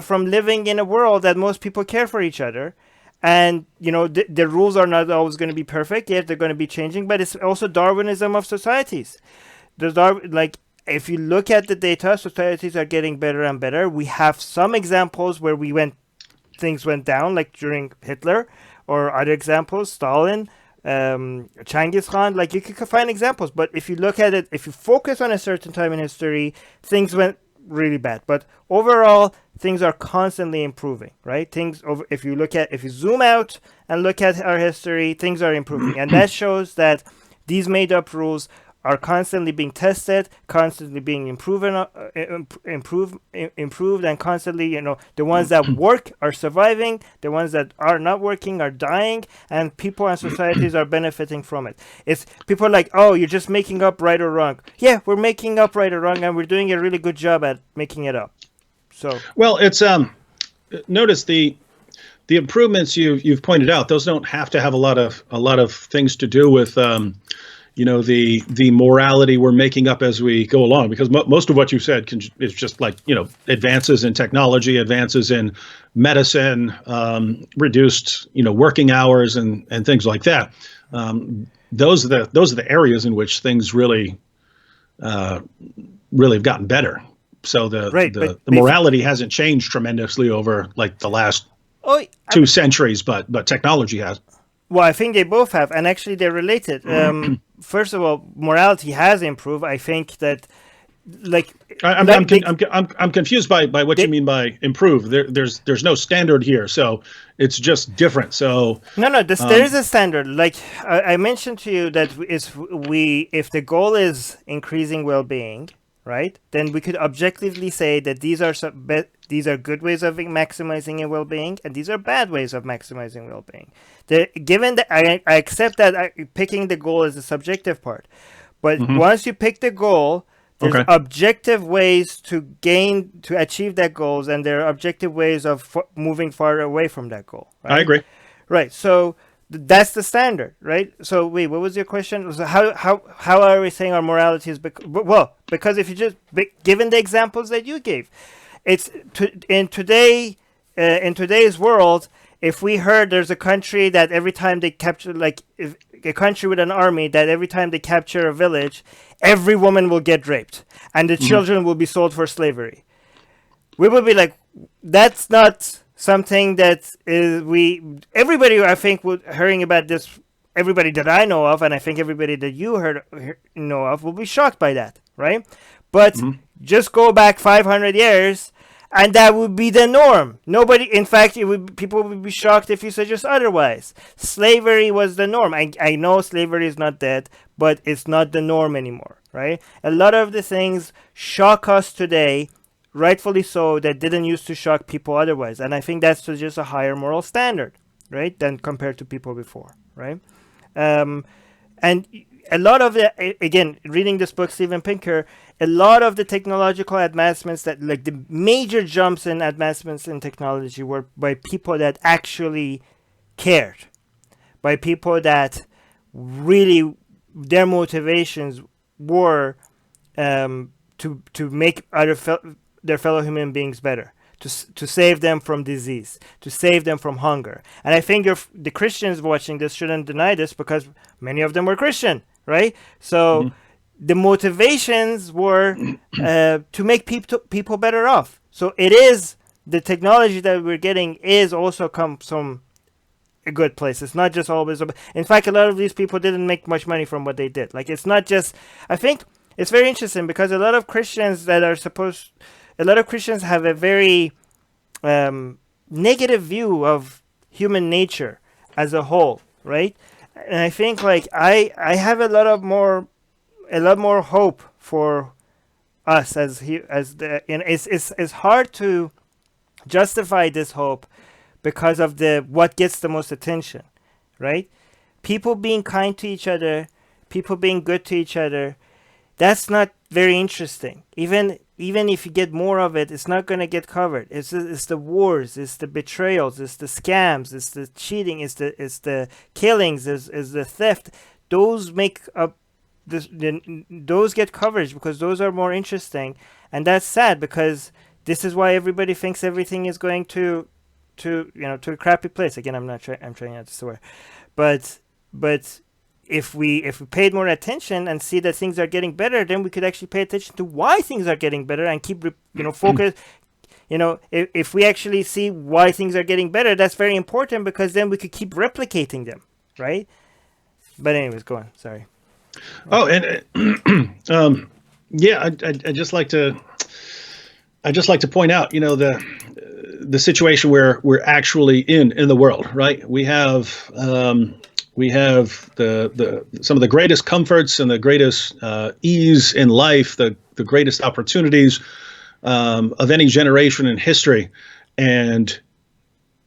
from living in a world that most people care for each other. And, the rules are not always going to be perfect. Yet they're going to be changing. But it's also Darwinism of societies. If you look at the data, societies are getting better and better. We have some examples where things went down, like during Hitler, or other examples, Stalin, Genghis Khan. Like, you could find examples, but if you look at it, if you focus on a certain time in history, things went really bad. But overall, things are constantly improving, right? If you zoom out and look at our history, things are improving, and that shows that these made-up rules are constantly being tested, constantly being improved, and constantly, the ones that work are surviving, the ones that are not working are dying, and people and societies are benefiting from it. It's people are like, oh, you're just making up right or wrong. Yeah, we're making up right or wrong, and we're doing a really good job at making it up. So, well, it's notice the improvements you've pointed out. Those don't have to have a lot of things to do with the morality we're making up as we go along, because most of what you said is just like, advances in technology, advances in medicine, reduced, working hours and things like that. Those are the areas in which things really have gotten better. So the morality hasn't changed tremendously over like the last 2 centuries, but technology has. Well, I think they both have, and actually they're related. First of all, morality has improved. I think that, I'm confused by what you mean by improve. There's no standard here, so it's just different. So there is a standard. Like I mentioned to you, that if the goal is increasing well-being, right, then we could objectively say that these are good ways of maximizing your well-being, and these are bad ways of maximizing well-being. Given that I accept that picking the goal is the subjective part, but once you pick the goal, there's objective ways to achieve that goals, and there are objective ways of moving far away from that goal. Right? I agree. Right. So that's the standard, right? So wait, what was your question? So how are we saying our morality is? Because if you just given the examples that you gave, in today's world. If we heard there's a country that every time they capture, a country with an army, that every time they capture a village, every woman will get raped and the children will be sold for slavery, we would be like, that's not something that everybody, I think, hearing about this, everybody that I know of, and I think everybody that you know of, will be shocked by that, right? But just go back 500 years, and that would be the norm. In fact, people would be shocked if you suggest otherwise. Slavery was the norm. I know slavery is not dead, but it's not the norm anymore, right? A lot of the things shock us today, rightfully so, that didn't used to shock people otherwise. And I think that's just a higher moral standard, right, than compared to people before, right? And a lot of again, reading this book, Steven Pinker, a lot of the technological advancements the major jumps in advancements in technology were by people that actually cared, by people that really their motivations were to make their fellow human beings better, to save them from disease, to save them from hunger. And I think the Christians watching this shouldn't deny this, because many of them were Christian, right? So the motivations were to make people better off. So it is, the technology that we're getting is also comes from a good place. It's not just always. In fact, a lot of these people didn't make much money from what they did. Like, it's not just. I think it's very interesting, because a lot of Christians have a very negative view of human nature as a whole, right? And I think, like, I have a lot more hope for us it's hard to justify this hope because of what gets the most attention, right? People being kind to each other, people being good to each other, that's not very interesting. Even if you get more of it, it's not going to get covered. It's the wars, it's the betrayals, it's the scams, it's the cheating, it's the killings, it's the theft. Those make up those get coverage because those are more interesting, and that's sad, because this is why everybody thinks everything is going to a crappy place. Again, I'm trying not to swear, but if we paid more attention and see that things are getting better, then we could actually pay attention to why things are getting better and keep focus. If we actually see why things are getting better, that's very important, because then we could keep replicating them, right? But anyways, go on. Sorry. Oh, and I just like to point out, the situation where we're actually in the world, right? We have some of the greatest comforts and the greatest ease in life, the greatest opportunities of any generation in history, and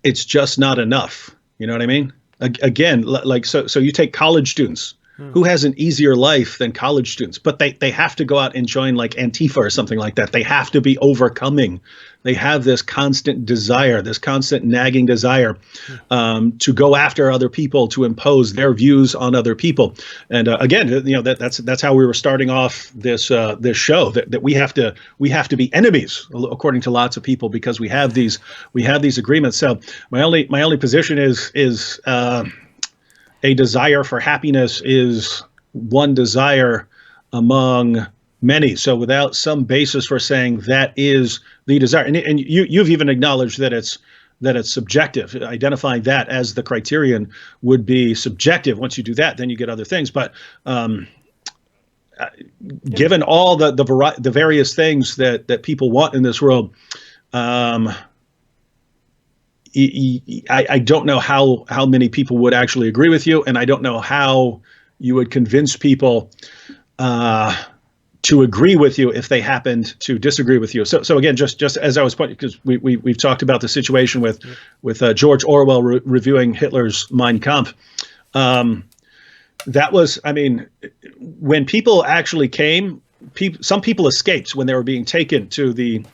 it's just not enough. You know what I mean? Again, so you take college students. Who has an easier life than college students? But they have to go out and join like Antifa or something like that. They have to be overcoming. They have this constant desire, this constant nagging desire to go after other people, to impose their views on other people. And again, that's how we were starting off this show. That we have to be enemies, according to lots of people, because we have these agreements. So my only position is. A desire for happiness is one desire among many. So without some basis for saying that is the desire, and you've even acknowledged that it's subjective. Identifying that as the criterion would be subjective. Once you do that, then you get other things. But given all the various things that people want in this world, I don't know how many people would actually agree with you, and I don't know how you would convince people to agree with you if they happened to disagree with you. So again, just as I was pointing, because we've talked about the situation with George Orwell reviewing Hitler's Mein Kampf. That was, when people actually came. Some people escaped when they were being taken to the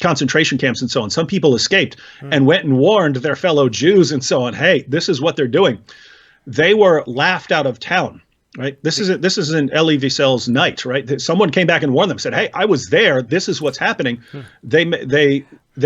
concentration camps and so on. Some people escaped and went and warned their fellow Jews and so on. Hey, this is what they're doing. They were laughed out of town. Right. This isn't Elie Wiesel's night. Right. Someone came back and warned them. Said, "Hey, I was there. This is what's happening." They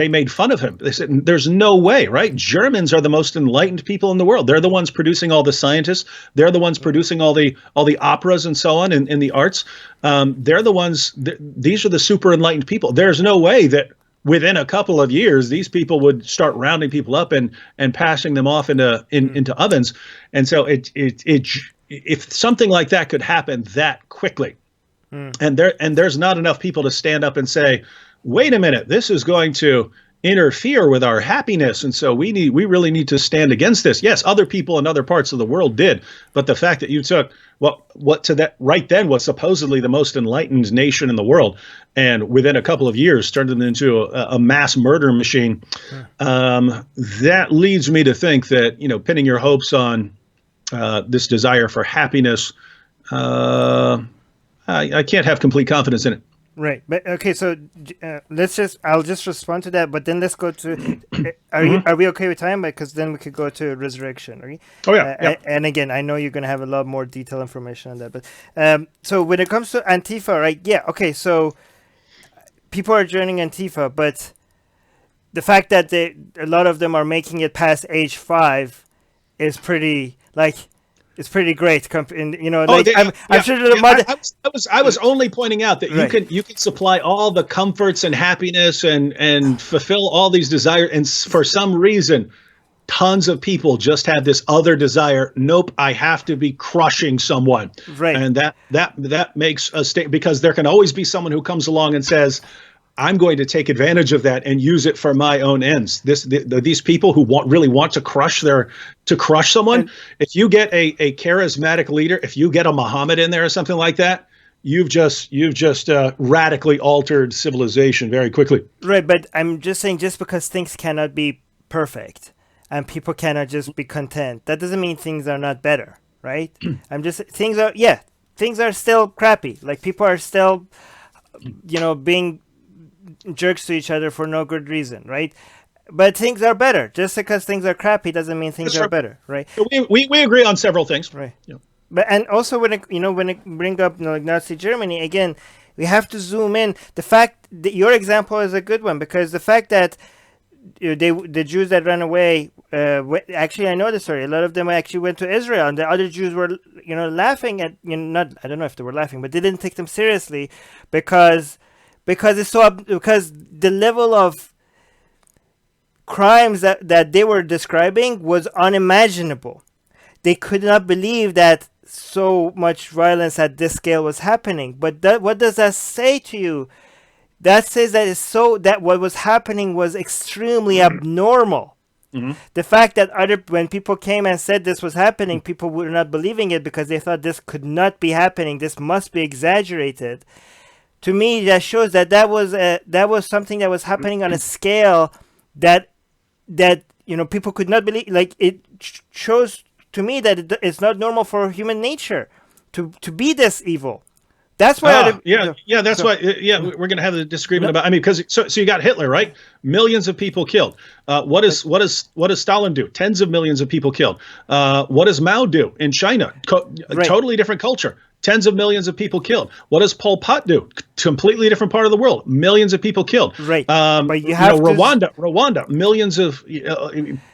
made fun of him. They said, "There's no way." Right. Germans are the most enlightened people in the world. They're the ones producing all the scientists. They're the ones producing all the operas and so on in the arts. They're the ones. These are the super enlightened people. There's no way that within a couple of years these people would start rounding people up and passing them off into ovens. And so if something like that could happen that quickly, and there's not enough people to stand up and say, wait a minute, this is going to interfere with our happiness, and so we really need to stand against this. Yes, other people in other parts of the world did, but the fact that you took what to that right then was supposedly the most enlightened nation in the world, and within a couple of years turned it into a mass murder machine, that leads me to think that pinning your hopes on this desire for happiness, I can't have complete confidence in it. Right, but okay. So I'll just respond to that, but then let's go to. Are we okay with time? Because then we could go to resurrection. Okay? Oh yeah. And again, I know you're gonna have a lot more detailed information on that, but so when it comes to Antifa, right? Yeah. Okay. So people are joining Antifa, but the fact that a lot of them are making it past age 5 is pretty it's pretty great. I'm sure the mother. I was only pointing out that you can supply all the comforts and happiness and fulfill all these desires, and for some reason, tons of people just have this other desire. Nope, I have to be crushing someone, right? And that makes a state, because there can always be someone who comes along and says, I'm going to take advantage of that and use it for my own ends. These people who really want to crush someone. If you get a charismatic leader, if you get a Muhammad in there or something like that, you've just radically altered civilization very quickly. Right, but I'm just saying, just because things cannot be perfect and people cannot just be content, that doesn't mean things are not better, right? Things are still crappy. Like, people are still, being jerks to each other for no good reason, right? But things are better. Just because things are crappy doesn't mean things are better, right? We agree on several things, right? Yeah. But and also when it bring up Nazi Germany again, we have to zoom in. The fact that your example is a good one, because the fact that the Jews that ran away, actually I know the story. A lot of them actually went to Israel, and the other Jews were laughing at I don't know if they were laughing, but they didn't take them seriously because the level of crimes that they were describing was unimaginable. They could not believe that so much violence at this scale was happening. But what does that say to you? That says that what was happening was extremely abnormal. Mm-hmm. The fact that when people came and said this was happening, people were not believing it because they thought this could not be happening. This must be exaggerated. To me, that shows that was something that was happening on a scale that people could not believe. Like, it shows to me that it's not normal for human nature to be this evil. That's why. We're going to have a disagreement about. I mean, because so you got Hitler, right? Millions of people killed. What does Stalin do? Tens of millions of people killed. What does Mao do in China? Totally different culture. Tens of millions of people killed. What does Pol Pot do? Completely different part of the world. Millions of people killed. Right. But you have Rwanda, millions of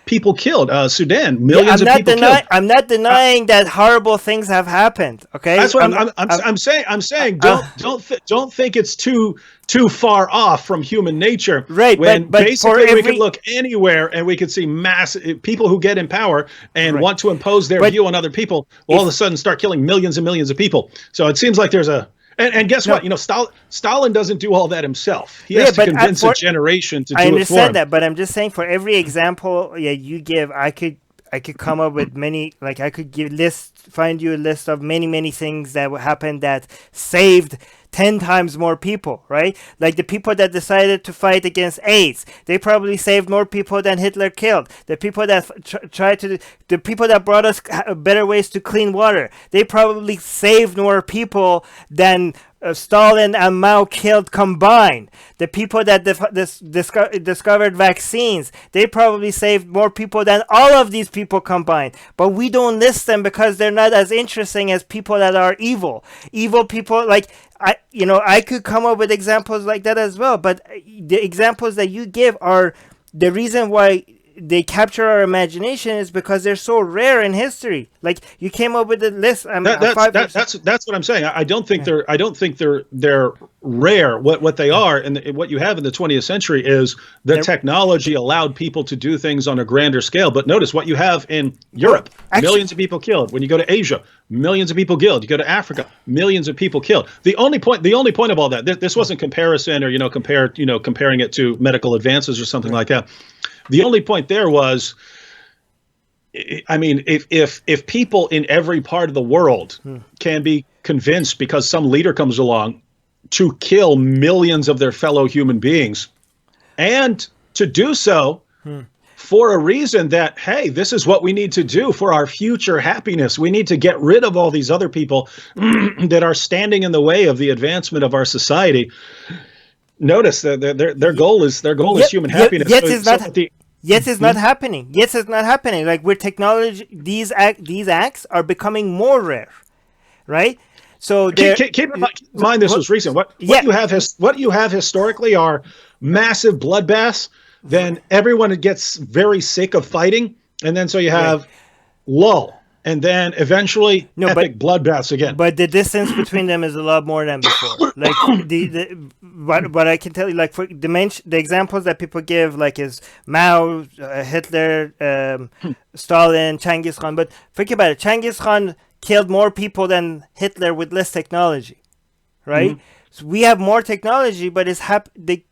people killed. Sudan, millions of people killed. I'm not denying that horrible things have happened. Okay. That's what I'm saying. I'm saying don't think it's too far off from human nature. Right. When but basically we could look anywhere and we could see massive people who get in power and want to impose their view on other people. All of a sudden start killing millions and millions of people. So it seems like there's a. And guess what? Stalin doesn't do all that himself. He has to convince a generation to do it for him. I understand that, but I'm just saying, for every example you give, I could come up with many. Like, I could find you a list of many things that happened that saved 10 times more people, right? Like the people that decided to fight against AIDS, they probably saved more people than Hitler killed. The people that the people that brought us better ways to clean water, they probably saved more people than Stalin and Mao killed combined. The people that discovered vaccines, they probably saved more people than all of these people combined. But we don't list them because they're not as interesting as people that are evil. Evil people, like, I could come up with examples like that as well. But the examples that you give are the reason why they capture our imagination is because they're so rare in history. Like, you came up with a list. That's what I'm saying. I don't think they're rare. What they are, and what you have in the 20th century is the technology allowed people to do things on a grander scale. But notice what you have in Europe: millions of people killed. When you go to Asia, millions of people killed. You go to Africa, millions of people killed. The only point of all that, this wasn't comparison or comparing it to medical advances or something like that. The only point there was, I mean, if people in every part of the world can be convinced because some leader comes along to kill millions of their fellow human beings, and to do so for a reason that, hey, this is what we need to do for our future happiness. We need to get rid of all these other people that are standing in the way of the advancement of our society. Notice that their goal is human happiness. Yes, it's not happening. Yes, it's not happening. Like, with technology, these acts are becoming more rare, right? So keep in mind this was recent. What you have historically are massive bloodbaths. Then everyone gets very sick of fighting, and then so you have lull, and then eventually epic bloodbaths again. But the distance between them is a lot more than before. Like what I can tell you, like for the examples that people give, like is Mao, Hitler, Stalin, Genghis Khan. But think about it, Genghis Khan killed more people than Hitler with less technology, right? Mm-hmm. So we have more technology, but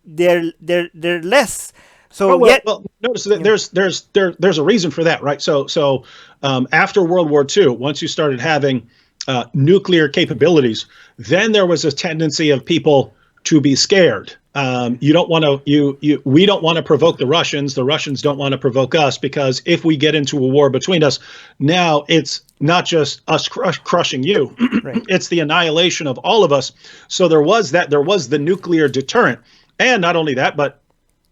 they're less. So notice that there's a reason for that, right? So after World War II, once you started having nuclear capabilities, then there was a tendency of people to be scared. We don't want to provoke the Russians. The Russians don't want to provoke us, because if we get into a war between us, now it's not just us crushing you, right. It's the annihilation of all of us. So there was the nuclear deterrent, and not only that, but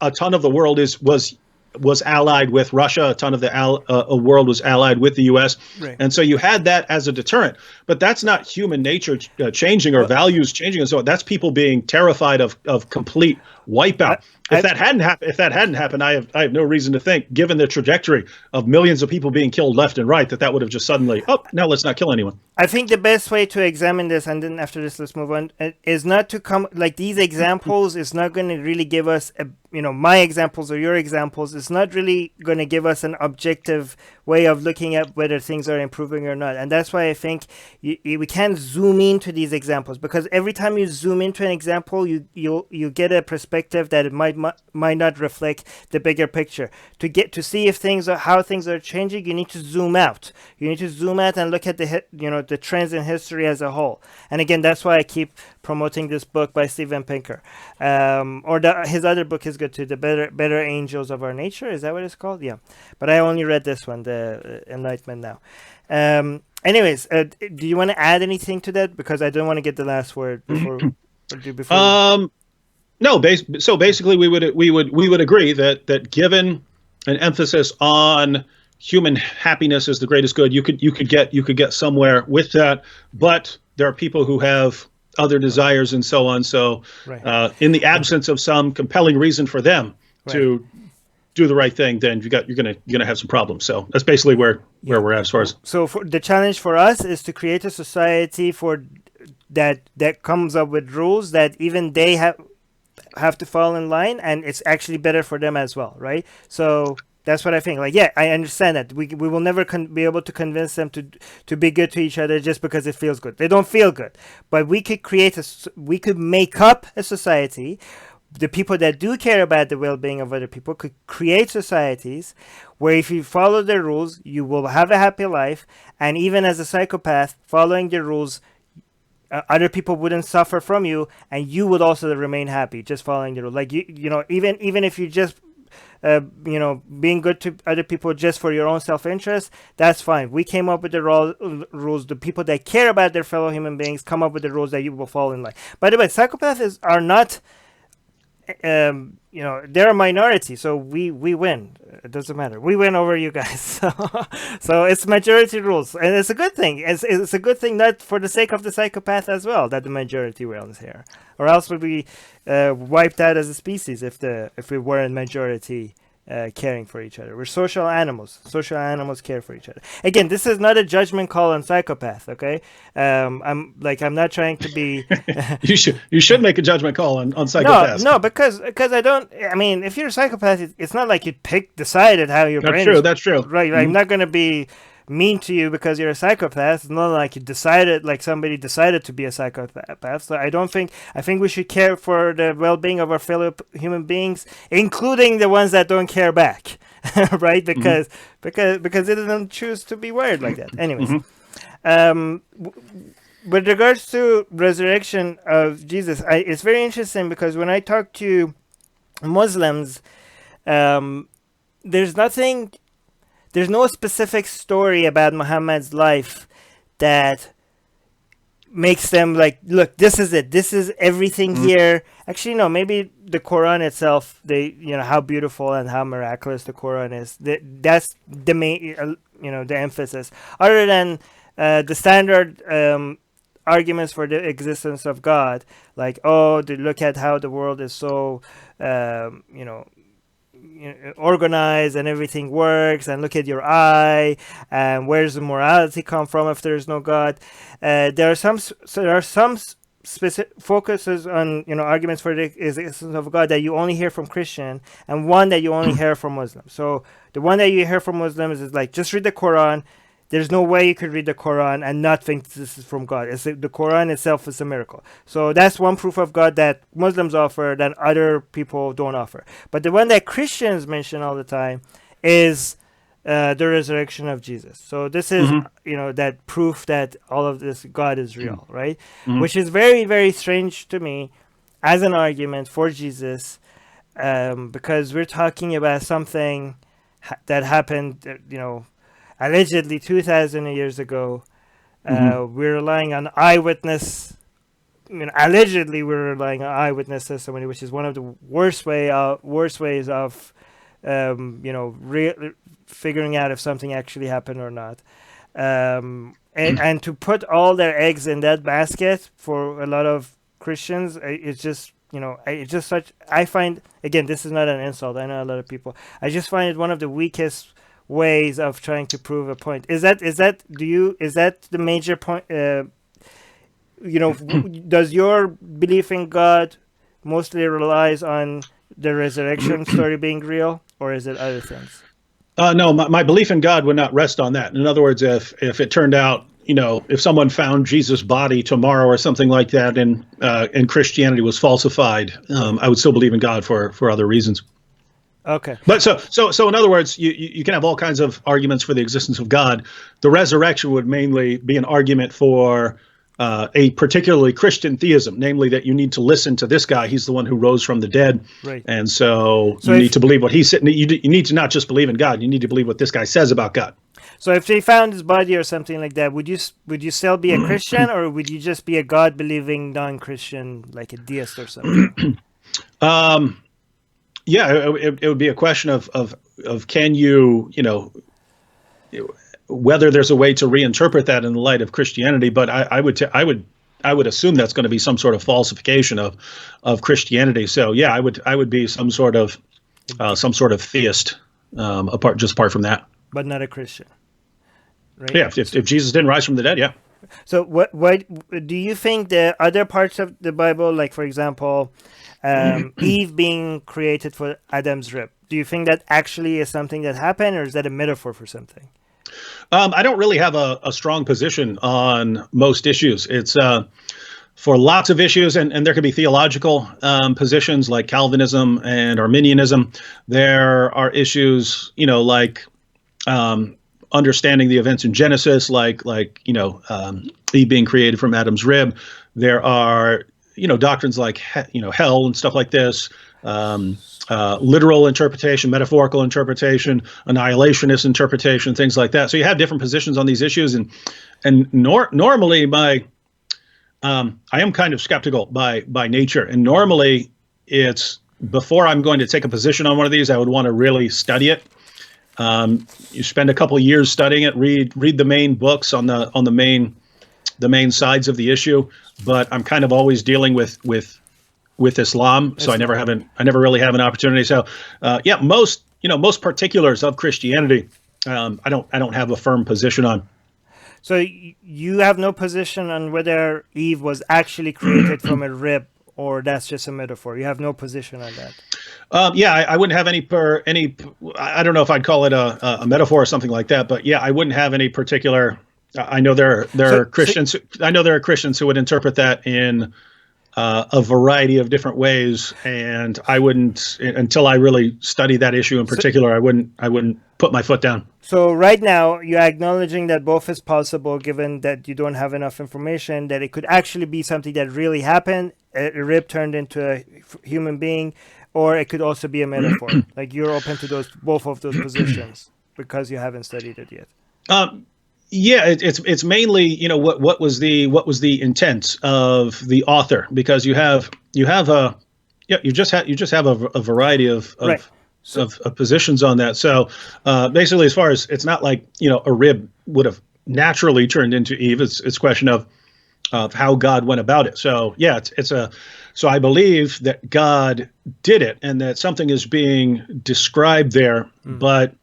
a ton of the world was allied with Russia. A ton of the world was allied with the U.S. Right. And so you had that as a deterrent. But that's not human nature changing or values changing, and so that's people being terrified of complete wipeout. If that hadn't happened, I have no reason to think, given the trajectory of millions of people being killed left and right, that would have just suddenly, now let's not kill anyone. I think the best way to examine this, and then after this, let's move on, is not to come, like these examples is not going to really give us, my examples or your examples, it's not really going to give us an objective way of looking at whether things are improving or not. And that's why I think we can't zoom into these examples, because every time you zoom into an example, you get a perspective that it might not reflect the bigger picture. To see if how things are changing, you need to zoom out. You need to zoom out and look at the trends in history as a whole. And again, that's why I keep promoting this book by Steven Pinker. His other book is good too, The Better Angels of Our Nature. Is that what it's called? Yeah. But I only read this one, The Enlightenment Now. Anyways, do you want to add anything to that? Because I don't want to get the last word before. No. So basically, we would agree that given an emphasis on human happiness as the greatest good, you could get somewhere with that. But there are people who have other desires and so on. So, right. In the absence of some compelling reason for them to do the right thing, then you're gonna have some problems. So that's basically where we're at as far as. So the challenge for us is to create a society that comes up with rules that even they have to fall in line, and it's actually better for them as well, right? So that's what I think. Like, yeah, I understand that we will never be able to convince them to be good to each other just because it feels good. They don't feel good, but we could make up a society. The people that do care about the well-being of other people could create societies where if you follow the rules, you will have a happy life. And even as a psychopath, following the rules, other people wouldn't suffer from you, and you would also remain happy just following the rules. Like even if you just being good to other people just for your own self-interest, that's fine. We came up with the rules. The people that care about their fellow human beings come up with the rules that you will fall in line. By the way, psychopaths are not. They're a minority, so we win. It doesn't matter. We win over you guys. So it's majority rules, and it's a good thing. It's a good thing, not for the sake of the psychopath as well, that the majority wins here, or else we'd be wiped out as a species if we weren't majority caring for each other. We're social animals. Social animals care for each other. Again, this is not a judgment call on psychopath. Okay, I'm not trying to be. You should make a judgment call on psychopaths. No, because I don't. I mean, if you're a psychopath, it's not like you decided how your brain. That's true. Right. Mm-hmm. I'm not going to be mean to you because you're a psychopath. It's not like somebody decided to be a psychopath. So I think we should care for the well-being of our fellow human beings, including the ones that don't care back, right? Because they didn't choose to be wired like that. Anyways, with regards to resurrection of Jesus, it's very interesting because when I talk to Muslims, there's no specific story about Muhammad's life that makes them like, look, this is it. This is everything here. Actually, no, maybe the Quran itself, how beautiful and how miraculous the Quran is. That's the main, the emphasis. Other than the standard arguments for the existence of God, like, oh, look at how the world is so, organized and everything works, and look at your eye, and where's the morality come from if there's no God? There are some specific focuses on arguments for the existence of God that you only hear from Christian, and one that you only hear from Muslims. So the one that you hear from Muslims is like, just read the Quran. There's no way you could read the Quran and not think this is from God. The Quran itself is a miracle. So that's one proof of God that Muslims offer that other people don't offer. But the one that Christians mention all the time is the resurrection of Jesus. So this is, that proof that all of this God is real, right? Which is very, very strange to me as an argument for Jesus, because we're talking about something that happened, allegedly 2,000 years ago. We're relying on eyewitness. Allegedly, we're relying on eyewitness testimony, which is one of the worst ways of, figuring out if something actually happened or not. And to put all their eggs in that basket for a lot of Christians, it's just, it's just such. I find, again, this is not an insult. I know a lot of people. I just find it one of the weakest ways of trying to prove a point. Is that the major point? Does your belief in God mostly relies on the resurrection story being real, or is it other things? No, my belief in God would not rest on that. In other words, if it turned out, if someone found Jesus' body tomorrow or something like that, and Christianity was falsified, I would still believe in God for other reasons. Okay. But so in other words, you can have all kinds of arguments for the existence of God. The resurrection would mainly be an argument for a particularly Christian theism, namely that you need to listen to this guy. He's the one who rose from the dead. Right. And so you need to believe what he said. You need to not just believe in God. You need to believe what this guy says about God. So if they found his body or something like that, would you still be a Christian, or would you just be a God-believing non-Christian, like a deist or something? Yeah, it would be a question of can you, whether there's a way to reinterpret that in the light of Christianity. But I would assume that's going to be some sort of falsification of Christianity. So yeah, I would be some sort of theist, apart from that. But not a Christian, right? Yeah, if Jesus didn't rise from the dead, yeah. So what do you think the other parts of the Bible, like for example, Eve being created for Adam's rib, do you think that actually is something that happened, or is that a metaphor for something? I don't really have a strong position on most issues. It's for lots of issues, and there could be theological positions like Calvinism and Arminianism. There are issues, like understanding the events in Genesis, like Eve being created from Adam's rib. There are doctrines like hell and stuff like this. Literal interpretation, metaphorical interpretation, annihilationist interpretation, things like that. So you have different positions on these issues, and normally I am kind of skeptical by nature, and normally it's before I'm going to take a position on one of these, I would want to really study it. You spend a couple of years studying it, read the main books on the main sides of the issue, but I'm kind of always dealing with Islam, so I never really have an opportunity. So, most particulars of Christianity, I don't have a firm position on. So you have no position on whether Eve was actually created from a rib, or that's just a metaphor. You have no position on that. I wouldn't have any. I don't know if I'd call it a metaphor or something like that, but yeah, I wouldn't have any particular. I know there are Christians. I know there are Christians who would interpret that in a variety of different ways, and I wouldn't, until I really study that issue in particular, I wouldn't put my foot down. So right now you're acknowledging that both is possible, given that you don't have enough information, that it could actually be something that really happened, a rib turned into a human being, or it could also be a metaphor. Like, you're open to both of those positions because you haven't studied it yet. Yeah, it's mainly what was the intent of the author, because you just have a variety of right. of positions on that. So basically, as far as, it's not like a rib would have naturally turned into Eve. It's a question of of how God went about it. So yeah, so I believe that God did it and that something is being described there, but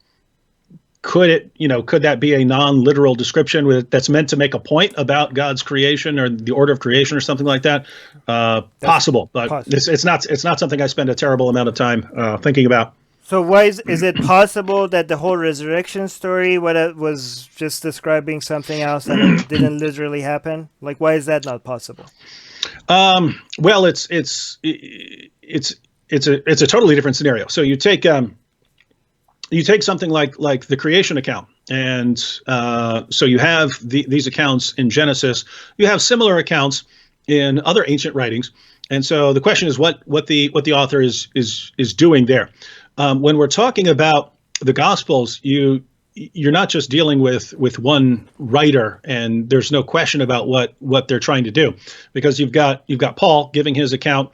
could that be a non-literal description that's meant to make a point about God's creation or the order of creation or something like that? Possible, but possible. It's not something I spend a terrible amount of time thinking about. So why is it possible that the whole resurrection story was just describing something else and it didn't literally happen? Like, why is that not possible? Well, it's a totally different scenario. So you take something like the creation account, and so you have these accounts in Genesis. You have similar accounts in other ancient writings, and so the question is what the author is doing there. When we're talking about the Gospels, you're not just dealing with one writer, and there's no question about what they're trying to do, because you've got Paul giving his account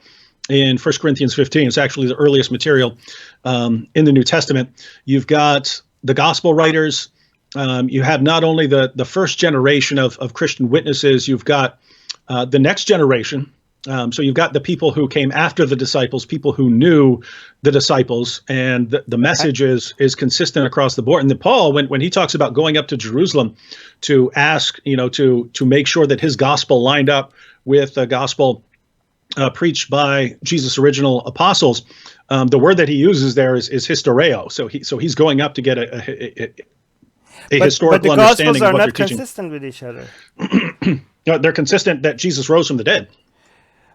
in 1 Corinthians 15. It's actually the earliest material in the New Testament. You've got the gospel writers. You have not only the first generation of Christian witnesses, you've got the next generation. So you've got the people who came after the disciples, people who knew the disciples, and the message is consistent across the board. And then Paul, when he talks about going up to Jerusalem to ask, to make sure that his gospel lined up with the gospel preached by Jesus' original apostles, the word that he uses there is historeo. So he's going up to get a historical understanding of what they're teaching. But the Gospels are not consistent with each other. They're consistent that Jesus rose from the dead.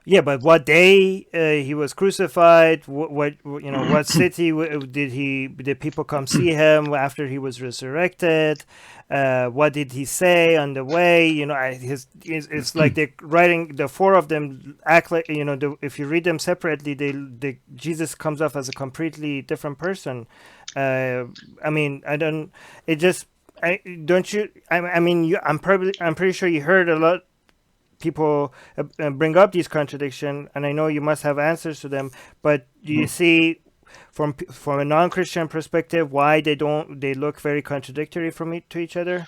Yeah, but what day he was crucified? What city did people come see him after he was resurrected? What did he say on the way? It's like they're writing, the four of them act like, if you read them separately, Jesus comes off as a completely different person. I'm pretty sure you heard a lot people bring up these contradictions, and I know you must have answers to them, but do you see from a non-Christian perspective why they look very contradictory to each other?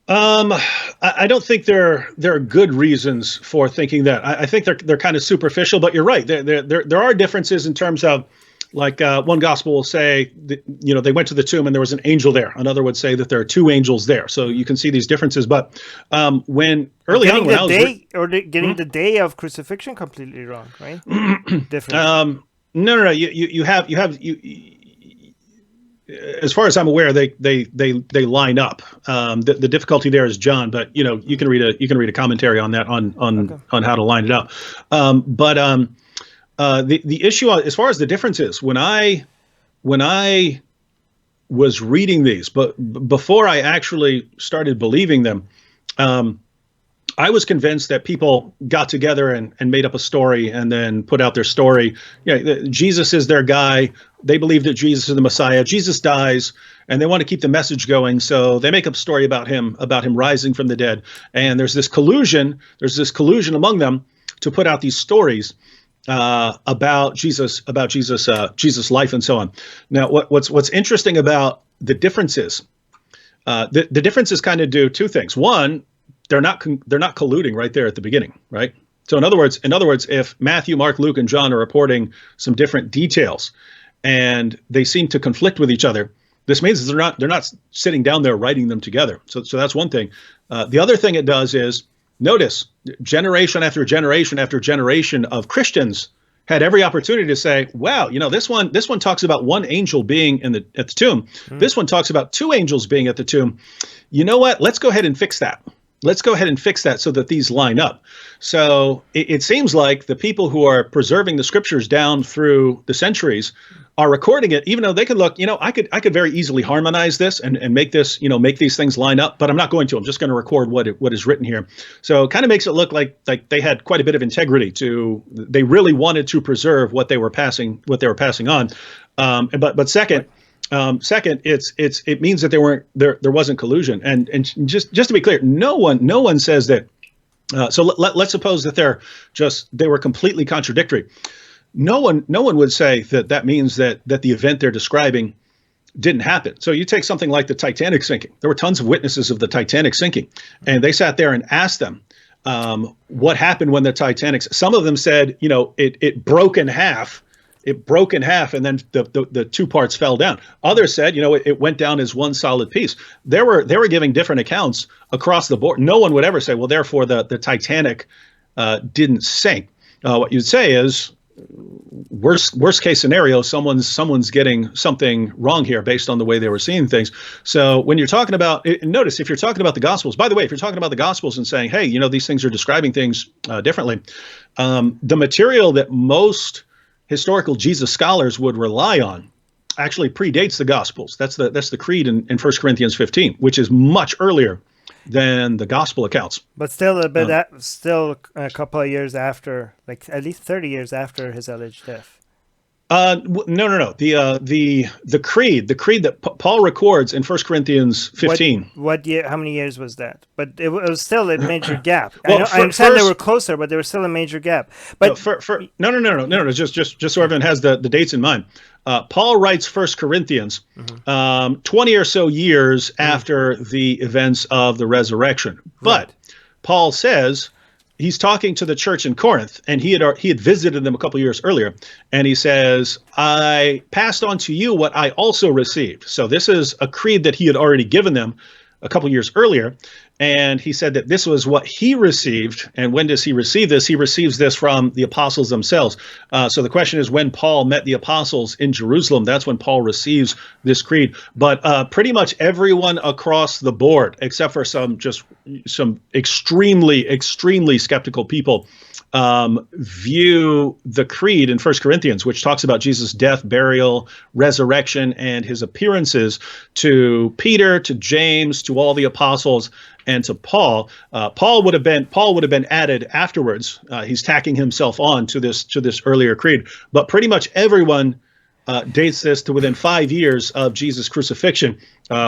I don't think there are good reasons for thinking that. I think they're kind of superficial, but you're right. There are differences in terms of, like, one gospel will say that, they went to the tomb and there was an angel there. Another would say that there are two angels there. So you can see these differences. But getting the day of crucifixion completely wrong, right? Different. No. You have as far as I'm aware, they line up. The difficulty there is John, but you can read a commentary on that on how to line it up. The issue as far as the differences, when I was reading these, but before I actually started believing them, I was convinced that people got together and made up a story and then put out their story. Jesus is their guy. They believe that Jesus is the Messiah. Jesus dies, and they want to keep the message going, so they make up a story about him rising from the dead. And there's this collusion among them to put out these stories about Jesus' life and so on. Now, what's interesting about the differences, the differences kind of do two things. One, they're not colluding right there at the beginning, right? So in other words, if Matthew, Mark, Luke, and John are reporting some different details, and they seem to conflict with each other, this means they're not sitting down there writing them together. So that's one thing. The other thing it does is, notice, generation after generation after generation of Christians had every opportunity to say, wow, this one talks about one angel being at the tomb. Mm-hmm. This one talks about two angels being at the tomb. You know what? Let's go ahead and fix that. Let's go ahead and fix that so that these line up. So it seems like the people who are preserving the scriptures down through the centuries are recording it, even though they could look, I could very easily harmonize this and make this, make these things line up, but I'm not going to. I'm just going to record what is written here. So it kind of makes it look like they had quite a bit of integrity they really wanted to preserve what they were passing on. But second, it means that there wasn't collusion. And just to be clear, no one says that. So let's suppose that they were completely contradictory. No one would say that means that the event they're describing didn't happen. So you take something like the Titanic sinking. There were tons of witnesses of the Titanic sinking, and they sat there and asked them, what happened when the Titanic. Some of them said, it broke in half. It broke in half, and then the two parts fell down. Others said, it went down as one solid piece. They were giving different accounts across the board. No one would ever say, well, therefore the Titanic didn't sink. What you'd say is, worst case scenario, someone's getting something wrong here based on the way they were seeing things. So when you're talking about, notice if you're talking about the Gospels, by the way, if you're talking about the Gospels and saying, hey, these things are describing things differently, the material that most historical Jesus scholars would rely on actually predates the Gospels. That's the creed in 1 Corinthians 15, which is much earlier than the Gospel accounts. But still still a couple of years after, like at least 30 years after his alleged death. No. The creed that Paul records in 1 Corinthians 15. What year? How many years was that? But it was still a major gap. Well, I understand they were closer, but there was still a major gap. But no. Just so everyone has the dates in mind. Paul writes 1 Corinthians 20 or so years after the events of the resurrection. But Paul says, he's talking to the church in Corinth, and he had visited them a couple years earlier, and he says, I passed on to you what I also received. So this is a creed that he had already given them a couple years earlier, and he said that this was what he received. And when does he receive this? He receives this from the apostles themselves. So the question is, when Paul met the apostles in Jerusalem, that's when Paul receives this creed. But pretty much everyone across the board, except for some extremely skeptical people, view the creed in 1 Corinthians, which talks about Jesus' death, burial, resurrection, and his appearances to Peter, to James, to all the apostles, and to Paul. Paul would have been added afterwards. He's tacking himself on to this earlier creed. But pretty much everyone dates this to within 5 years of Jesus' crucifixion,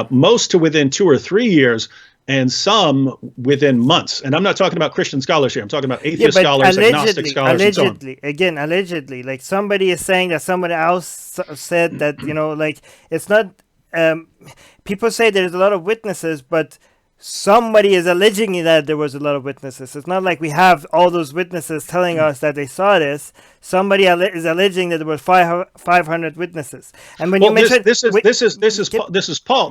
most to within 2 or 3 years, and some within months. And I'm not talking about Christian scholars here. I'm talking about atheist scholars, agnostic scholars, and so on. Allegedly, like somebody is saying that somebody else said that, like it's not, people say there's a lot of witnesses, but somebody is alleging that there was a lot of witnesses. It's not like we have all those witnesses telling us that they saw this. Somebody is alleging that there were 500 witnesses. And when you mention this is Paul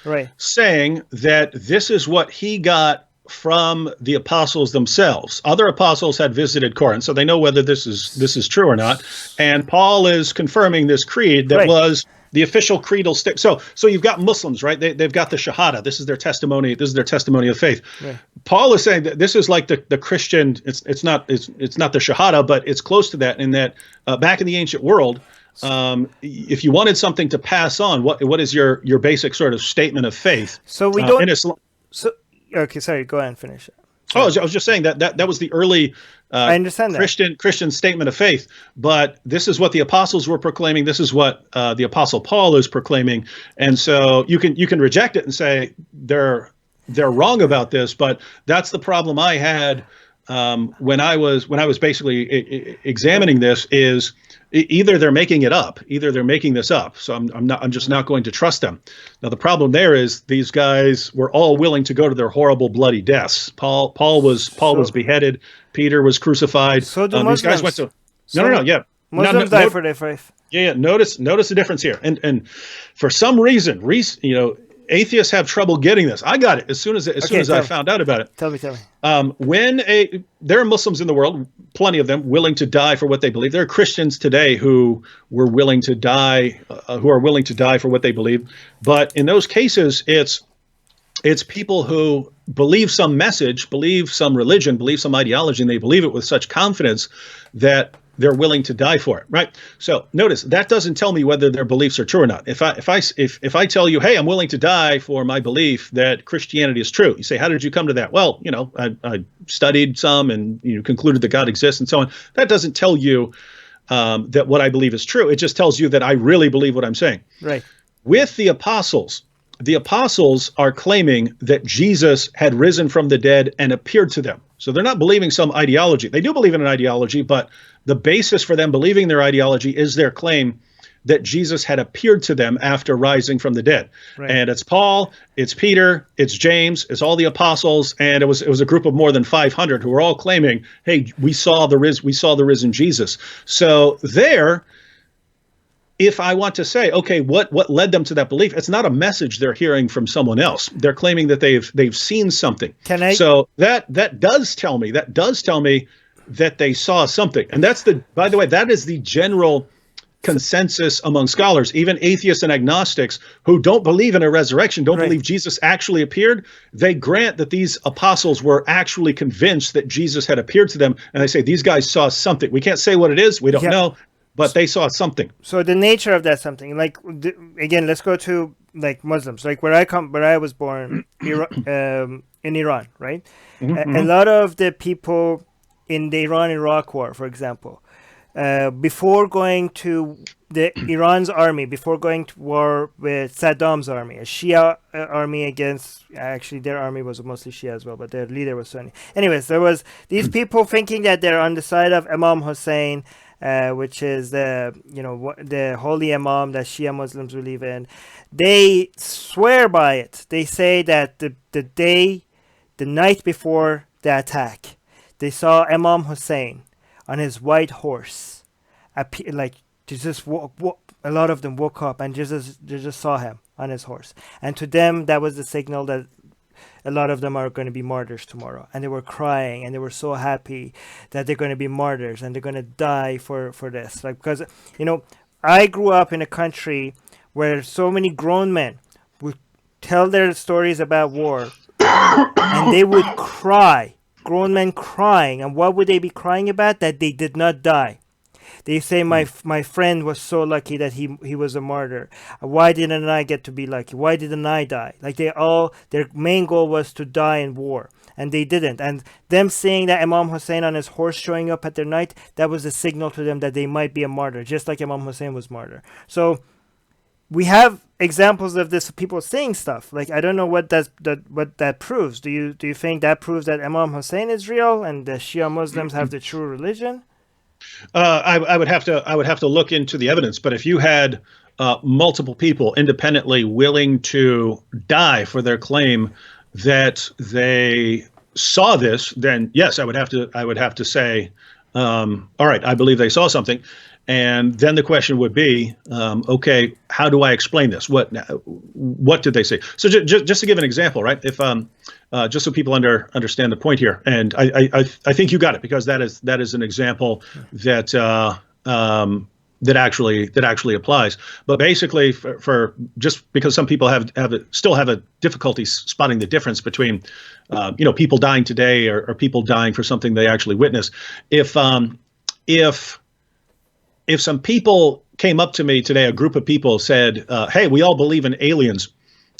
right, saying that this is what he got from the apostles themselves. Other apostles had visited Corinth, so they know whether this is true or not. And Paul is confirming this creed that was the official creedal stick. So you've got Muslims, right? They've got the Shahada. This is their testimony. This is their testimony of faith. Right. Paul is saying that this is like the Christian. It's not the Shahada, but it's close to that. In that back in the ancient world, if you wanted something to pass on, what is your basic sort of statement of faith? So we don't. In Islam, okay, sorry. Go ahead and finish it. Oh, I was just saying that was the early I understand Christian statement of faith. But this is what the apostles were proclaiming. This is what the apostle Paul is proclaiming. And so you can reject it and say they're wrong about this. But that's the problem I had when I was basically examining this. Is either they're making it up, either they're making this up. So I'm just not going to trust them. Now the problem there is these guys were all willing to go to their horrible bloody deaths. Paul was beheaded. Peter was crucified. So do Muslims. These guys went to yeah. Muslims die for their faith. Yeah. Notice the difference here. And for some reason, atheists have trouble getting this. I got it as soon as I found out about it. Tell me. There are Muslims in the world, plenty of them, willing to die for what they believe. There are Christians today who are willing to die for what they believe. But in those cases, it's people who believe some message, believe some religion, believe some ideology, and they believe it with such confidence that they're willing to die for it, right? So notice that doesn't tell me whether their beliefs are true or not. If I tell you, hey, I'm willing to die for my belief that Christianity is true, you say, how did you come to that? Well, I studied some and concluded that God exists and so on. That doesn't tell you that what I believe is true. It just tells you that I really believe what I'm saying. Right. With the apostles are claiming that Jesus had risen from the dead and appeared to them. So they're not believing some ideology. They do believe in an ideology, but the basis for them believing their ideology is their claim that Jesus had appeared to them after rising from the dead. Right. And it's Paul, it's Peter, it's James, it's all the apostles, and it was a group of more than 500 who were all claiming, "Hey, we saw the risen Jesus." So there, if I want to say, okay, what led them to that belief? It's not a message they're hearing from someone else. They're claiming that they've seen something. So that does tell me that they saw something. And by the way, that is the general consensus among scholars, even atheists and agnostics who don't believe in a resurrection, don't believe Jesus actually appeared. They grant that these apostles were actually convinced that Jesus had appeared to them. And they say these guys saw something. We can't say what it is. We don't know. But they saw something. So the nature of that something, like, again, let's go to like Muslims, like where I was born, in Iran, right? Mm-hmm. A lot of the people in the Iran-Iraq war, for example, before going to Iran's army, before going to war with Saddam's army, a Shia army against, actually their army was mostly Shia as well, but their leader was Sunni. Anyways, there was these people thinking that they're on the side of Imam Hussein, which is the holy Imam that Shia Muslims believe in. They swear by it. They say that the night before the attack, they saw Imam Hussein on his white horse. Like, just a lot of them woke up and just saw him on his horse. And to them, that was the signal that a lot of them are going to be martyrs tomorrow. And they were crying and they were so happy that they're going to be martyrs and they're going to die for this. Like, because, I grew up in a country where so many grown men would tell their stories about war and they would cry, grown men crying. And what would they be crying about? That they did not die. They say, my friend was so lucky that he was a martyr. Why didn't I get to be lucky? Why didn't I die? Like, their main goal was to die in war, and they didn't. And them seeing that Imam Hussein on his horse showing up at their night, that was a signal to them that they might be a martyr, just like Imam Hussein was martyr. So we have examples of this, people saying stuff. Like, I don't know what that proves. Do you think that proves that Imam Hussein is real and the Shia Muslims have the true religion? I would have to look into the evidence, but if you had multiple people independently willing to die for their claim that they saw this, then yes, I would have to say, all right, I believe they saw something. And then the question would be, okay, how do I explain this? What did they say? So just to give an example, right? If just so people understand the point here, and I think you got it, because that is an example that actually applies. But basically, for just because some people still have a difficulty spotting the difference between people dying today or people dying for something they actually witnessed. If some people came up to me today, a group of people said, hey, we all believe in aliens.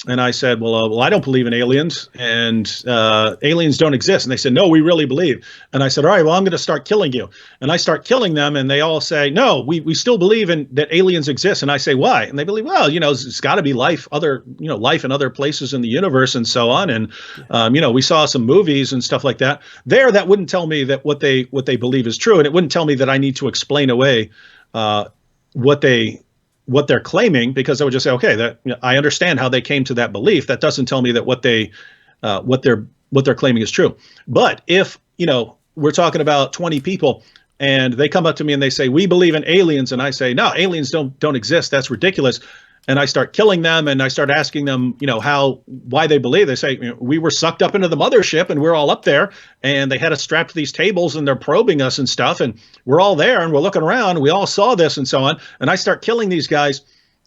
And I said, well, I don't believe in aliens, and aliens don't exist. And they said, no, we really believe. And I said, all right, well, I'm going to start killing you. And I start killing them, and they all say, no, we still believe that aliens exist. And I say, why? And they believe, well, it's got to be life in other places in the universe and so on. And, we saw some movies and stuff like that. That wouldn't tell me that what they believe is true. And it wouldn't tell me that I need to explain away what they're claiming, because I would just say, okay, I understand how they came to that belief. That doesn't tell me that what they're claiming is true. But if we're talking about 20 people and they come up to me and they say, we believe in aliens, and I say, no, aliens don't exist, that's ridiculous, and I start killing them and I start asking them, why they believe. They say, we were sucked up into the mothership and we're all up there and they had us strapped to these tables and they're probing us and stuff. And we're all there and we're looking around. We all saw this and so on. And I start killing these guys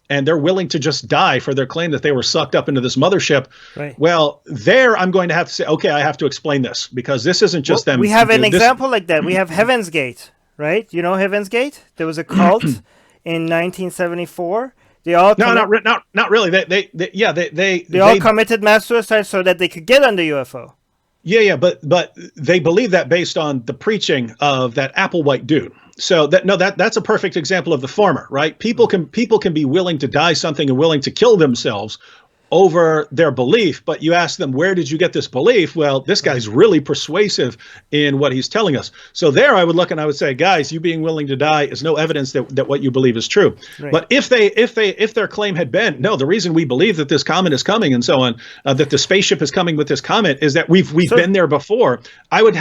and they're willing to just die for their claim that they were sucked up into this mothership. Right. Well, I'm going to have to say, okay, I have to explain this, because this isn't just them. We have an example like that. We have Heaven's Gate, right? You know Heaven's Gate? There was a cult in 1974. They all not really. They all committed mass suicide so that they could get on the UFO. Yeah, but they believe that based on the preaching of that Applewhite dude. So that's a perfect example of the former, right? People can be willing to die something and willing to kill themselves over their belief, but you ask them, where did you get this belief? Well, this guy's really persuasive in what he's telling us. So there I would look and I would say, guys, you being willing to die is no evidence that what you believe is true. Right. But if their claim had been, no, the reason we believe that this comet is coming and so on, that the spaceship is coming with this comet is that we've been there before, I would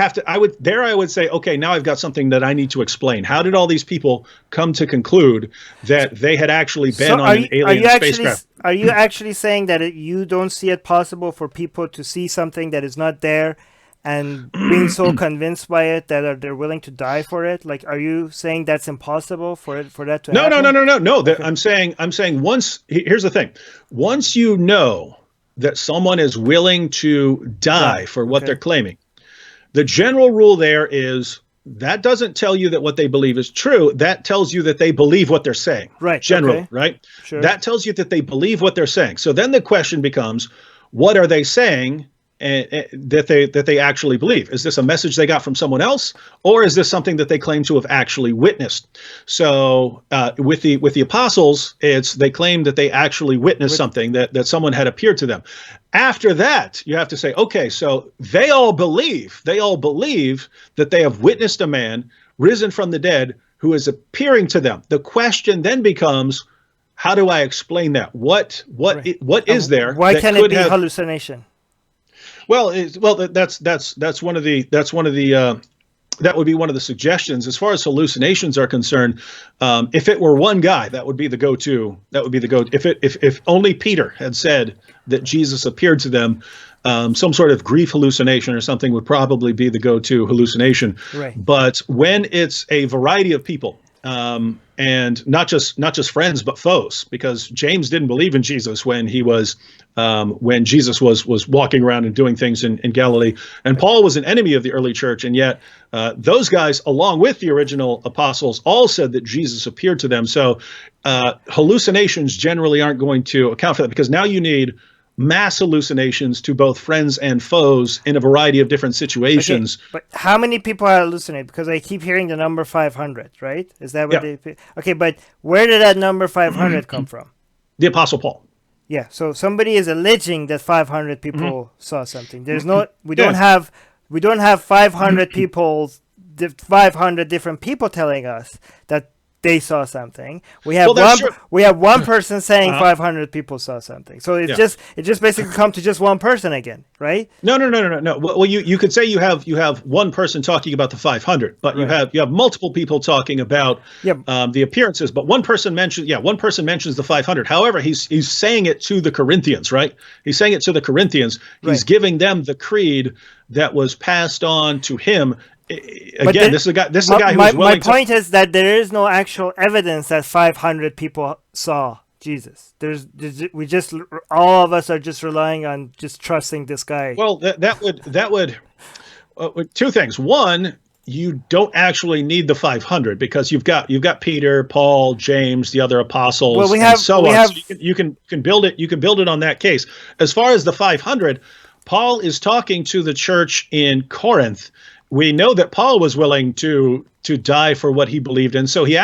say, okay, now I've got something that I need to explain. How did all these people come to conclude that they had actually been on an alien spacecraft? Are you actually saying that you don't see it possible for people to see something that is not there and being so convinced by it that they're willing to die for it? Like, are you saying that's impossible for that to happen? No. Okay. I'm saying once, here's the thing. Once you know that someone is willing to die for what they're claiming, the general rule there is that doesn't tell you that what they believe is true. That tells you that they believe what they're saying. Right. Generally, right? Sure. That tells you that they believe what they're saying. So then the question becomes, what are they saying that they actually believe? Is this a message they got from someone else, or is this something that they claim to have actually witnessed? So with the apostles, they claim that they actually witnessed something, that someone had appeared to them. After that, you have to say, okay, so they all believe that they have witnessed a man risen from the dead who is appearing to them. The question then becomes, how do I explain that? What is there? Why can't it be hallucination? Well, that's one of the that would be one of the suggestions. As far as hallucinations are concerned, if it were one guy, that would be the go-to. That would be the go-to. If only Peter had said that Jesus appeared to them, some sort of grief hallucination or something would probably be the go-to hallucination. Right. But when it's a variety of people, and not just friends but foes, because James didn't believe in Jesus when Jesus was walking around and doing things in Galilee, and Paul was an enemy of the early church, and yet those guys, along with the original apostles, all said that Jesus appeared to them. So hallucinations generally aren't going to account for that, because now you need mass hallucinations to both friends and foes in a variety of different situations. Okay, but how many people hallucinate? Because I keep hearing the number 500, right? Is that what they... Okay, but where did that number 500 come from? The Apostle Paul. Yeah, so somebody is alleging that 500 people saw something. There's no... We don't have 500 people, 500 different people telling us that they saw something. We have one person saying 500 people saw something. So it just basically come to just one person again, right? No. Well, you could say you have one person talking about the 500, but you have multiple people talking about the appearances. But one person mentions the 500. However, he's saying it to the Corinthians, right? He's saying it to the Corinthians. He's giving them the creed that was passed on to him. Again, this is a guy who was willing to... My point is that there is no actual evidence that 500 people saw Jesus. All of us are just relying on just trusting this guy. Well, that would two things. One, you don't actually need the 500, because you've got Peter, Paul, James, the other apostles, and so on. So you can build it. You can build it on that case. As far as the 500, Paul is talking to the church in Corinth. We know that Paul was willing to die for what he believed in. So he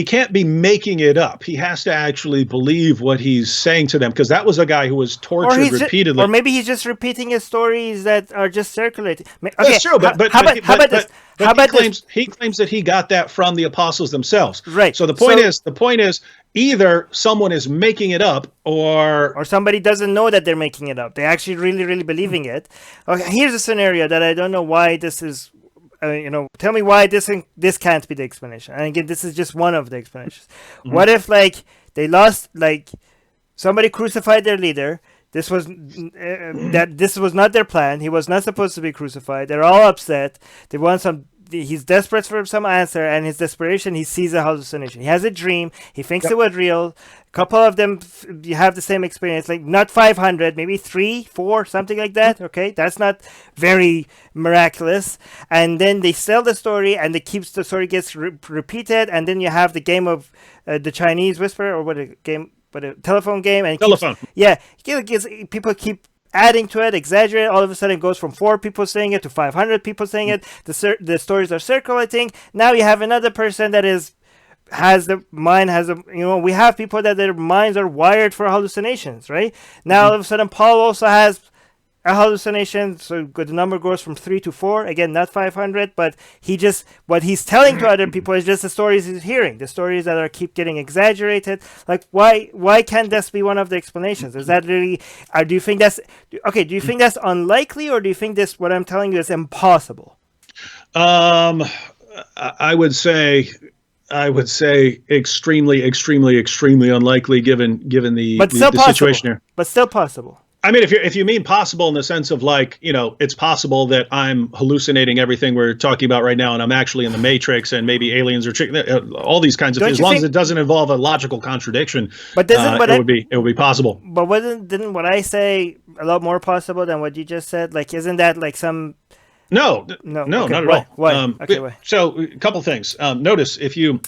can't be making it up. He has to actually believe what he's saying to them, because that was a guy who was tortured repeatedly. Or maybe he's just repeating his stories that are just circulating. Okay, that's true, but he claims that he got that from the apostles themselves. Right. So the point is either someone is making it up, or somebody doesn't know that they're making it up. They're actually really, really believing it. Okay, here's a scenario that I don't know why this is. Tell me why this can't be the explanation. And again, this is just one of the explanations. Mm-hmm. What if they lost, somebody crucified their leader? This was this was not their plan. He was not supposed to be crucified. They're all upset. They want some. He's desperate for some answer, and his desperation, he sees a hallucination. He has a dream. He thinks it was real. A couple of them you have the same experience, not 500, maybe 3, 4, something like that. Okay, that's not very miraculous. And then they sell the story, and the story gets repeated, and then you have the game of the Chinese Whisperer, or a telephone game, and people keep adding to it, exaggerate. All of a sudden it goes from 4 people saying it to 500 people saying it. The stories are circulating. Now you have another person that is we have people that their minds are wired for hallucinations, right? Now all of a sudden Paul also has a hallucination, so the number goes from 3 to 4, again not 500, but what he's telling to other people is just the stories he's hearing, the stories that are keep getting exaggerated. Like, why can't this be one of the explanations? Is that really, do you think that's unlikely, or do you think what I'm telling you is impossible? I would say extremely, extremely, extremely unlikely given the situation here. But still possible. I mean, if you mean possible in the sense of like, it's possible that I'm hallucinating everything we're talking about right now, and I'm actually in the Matrix, and maybe aliens are all these kinds of things. As long as it doesn't involve a logical contradiction, but it would be possible. But didn't what I say a lot more possible than what you just said? Like, isn't that like some? No, okay, not at all. Why? Why? So, a couple things. Notice if you.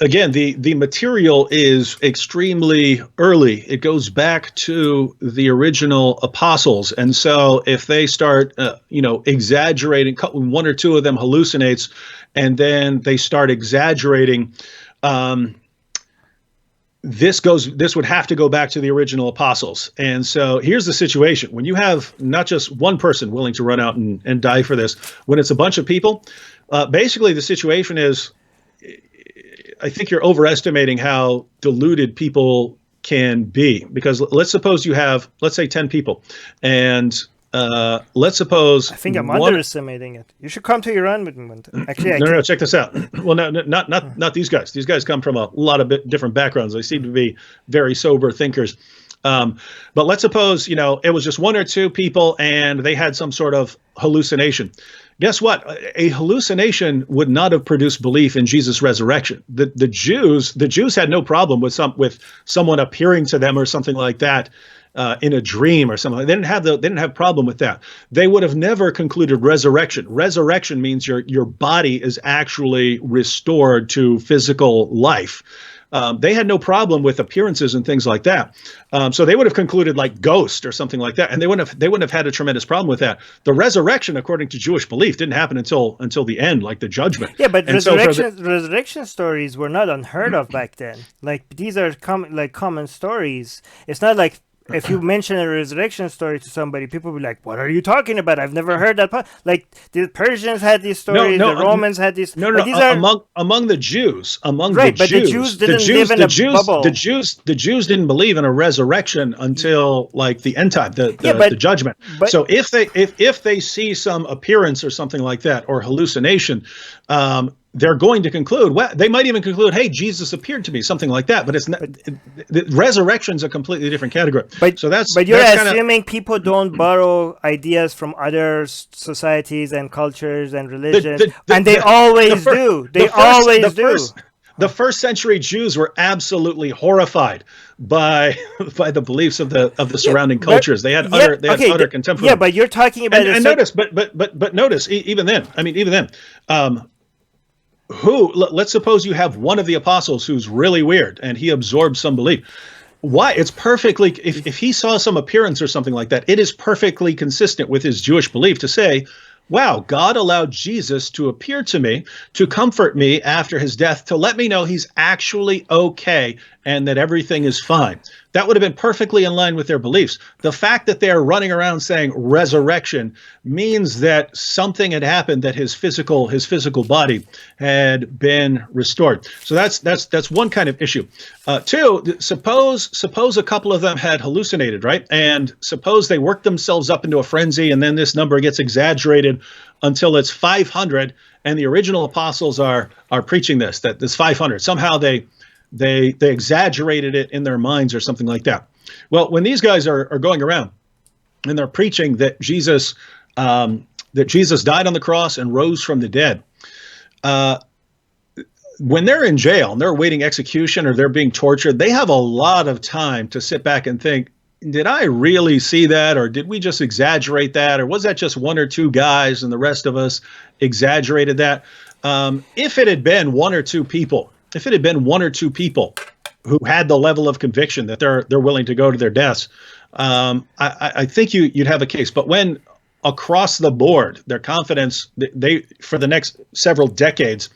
Again, the material is extremely early. It goes back to the original apostles, and so if they start, exaggerating, one or two of them hallucinates, and then they start exaggerating, this would have to go back to the original apostles. And so here's the situation: when you have not just one person willing to run out and die for this, when it's a bunch of people, basically the situation is, I think you're overestimating how deluded people can be, because let's suppose you have, let's say 10 people, and let's suppose I think I'm underestimating it. You should come to Iran with me. Actually, no, check this out. Well, no, not these guys. These guys come from a lot of different backgrounds. They seem to be very sober thinkers. But let's suppose, it was just one or two people and they had some sort of hallucination. Guess what? A hallucination would not have produced belief in Jesus' resurrection. The Jews had no problem with someone appearing to them or something like that in a dream or something. They didn't have problem with that. They would have never concluded resurrection. Resurrection means your body is actually restored to physical life. They had no problem with appearances and things like that. So they would have concluded like ghost or something like that, and they wouldn't have had a tremendous problem with that. The resurrection, according to Jewish belief, didn't happen until the end, like the judgment. Yeah, but resurrection stories were not unheard of back then. Like, these are common stories. It's not like, if you mention a resurrection story to somebody, people will be like, "What are you talking about? I've never heard that." Like, the Persians had these stories, the Romans had these. Among the Jews, but the Jews didn't live in a bubble. The Jews didn't believe in a resurrection until like the end time, the judgment. So if they see some appearance or something like that, or hallucination, they're going to conclude, well, they might even conclude, hey, Jesus appeared to me, something like that. But it's not. The resurrection's a completely different category. But you're assuming people don't borrow ideas from other societies and cultures and religions, and they always do. They always do. The first century Jews were absolutely horrified by the beliefs of the surrounding cultures. They had utter contempt for them. Yeah, but you're talking about notice, even then. Let's suppose you have one of the apostles who's really weird and he absorbs some belief. Why? It's perfectly, if he saw some appearance or something like that, it is perfectly consistent with his Jewish belief to say, wow, God allowed Jesus to appear to me, to comfort me after his death, to let me know he's actually okay and that everything is fine. That would have been perfectly in line with their beliefs. The fact that they're running around saying resurrection means that something had happened, that his physical body had been restored. So that's one kind of issue. Two, suppose a couple of them had hallucinated, right? And suppose they worked themselves up into a frenzy, and then this number gets exaggerated until it's 500, and the original apostles are preaching that this 500. Somehow they exaggerated it in their minds or something like that. Well, when these guys are going around and they're preaching that Jesus died on the cross and rose from the dead, when they're in jail and they're awaiting execution or they're being tortured, they have a lot of time to sit back and think, did I really see that, or did we just exaggerate that, or was that just one or two guys and the rest of us exaggerated that? If it had been one or two people who had the level of conviction that they're willing to go to their deaths, I think you'd have a case. But when across the board, their confidence, they for the next several decades,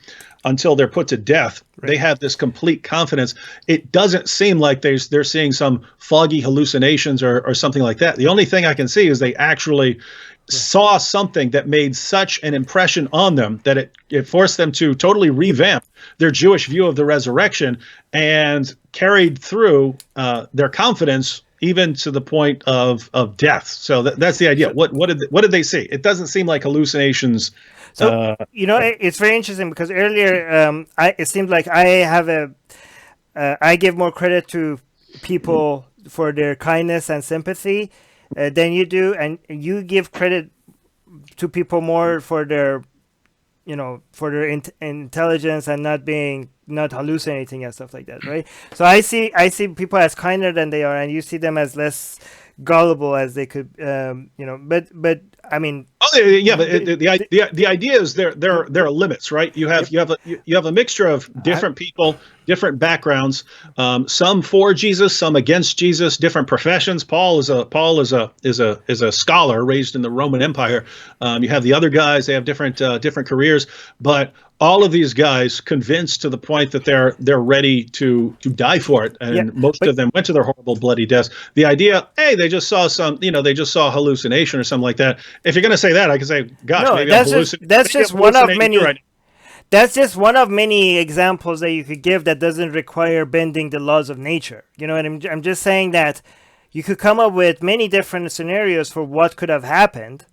until they're put to death. Right. They have this complete confidence. It doesn't seem like they're seeing some foggy hallucinations or something like that. The only thing I can see is they actually saw something that made such an impression on them that it forced them to totally revamp their Jewish view of the resurrection and carried through their confidence even to the point of death. So that's the idea. What did they see? It doesn't seem like hallucinations. So it's very interesting because earlier it seemed like I give more credit to people for their kindness and sympathy than you do, and you give credit to people more for their intelligence and not hallucinating and stuff like that, right? So I see people as kinder than they are, and you see them as less gullible as they could, but I mean, but the idea is there are limits, right? You have a mixture of different people, different backgrounds, some for Jesus, some against Jesus, different professions. Paul is a scholar raised in the Roman Empire. You have the other guys; they have different careers, but all of these guys convinced to the point that they're ready to die for it, and most of them went to their horrible bloody deaths. The idea, hey, they just saw a hallucination or something like that. If you're going to say that, I can say, gosh, no, maybe that's just one of many. That's just one of many examples that you could give that doesn't require bending the laws of nature. You know what I'm just saying that you could come up with many different scenarios for what could have happened.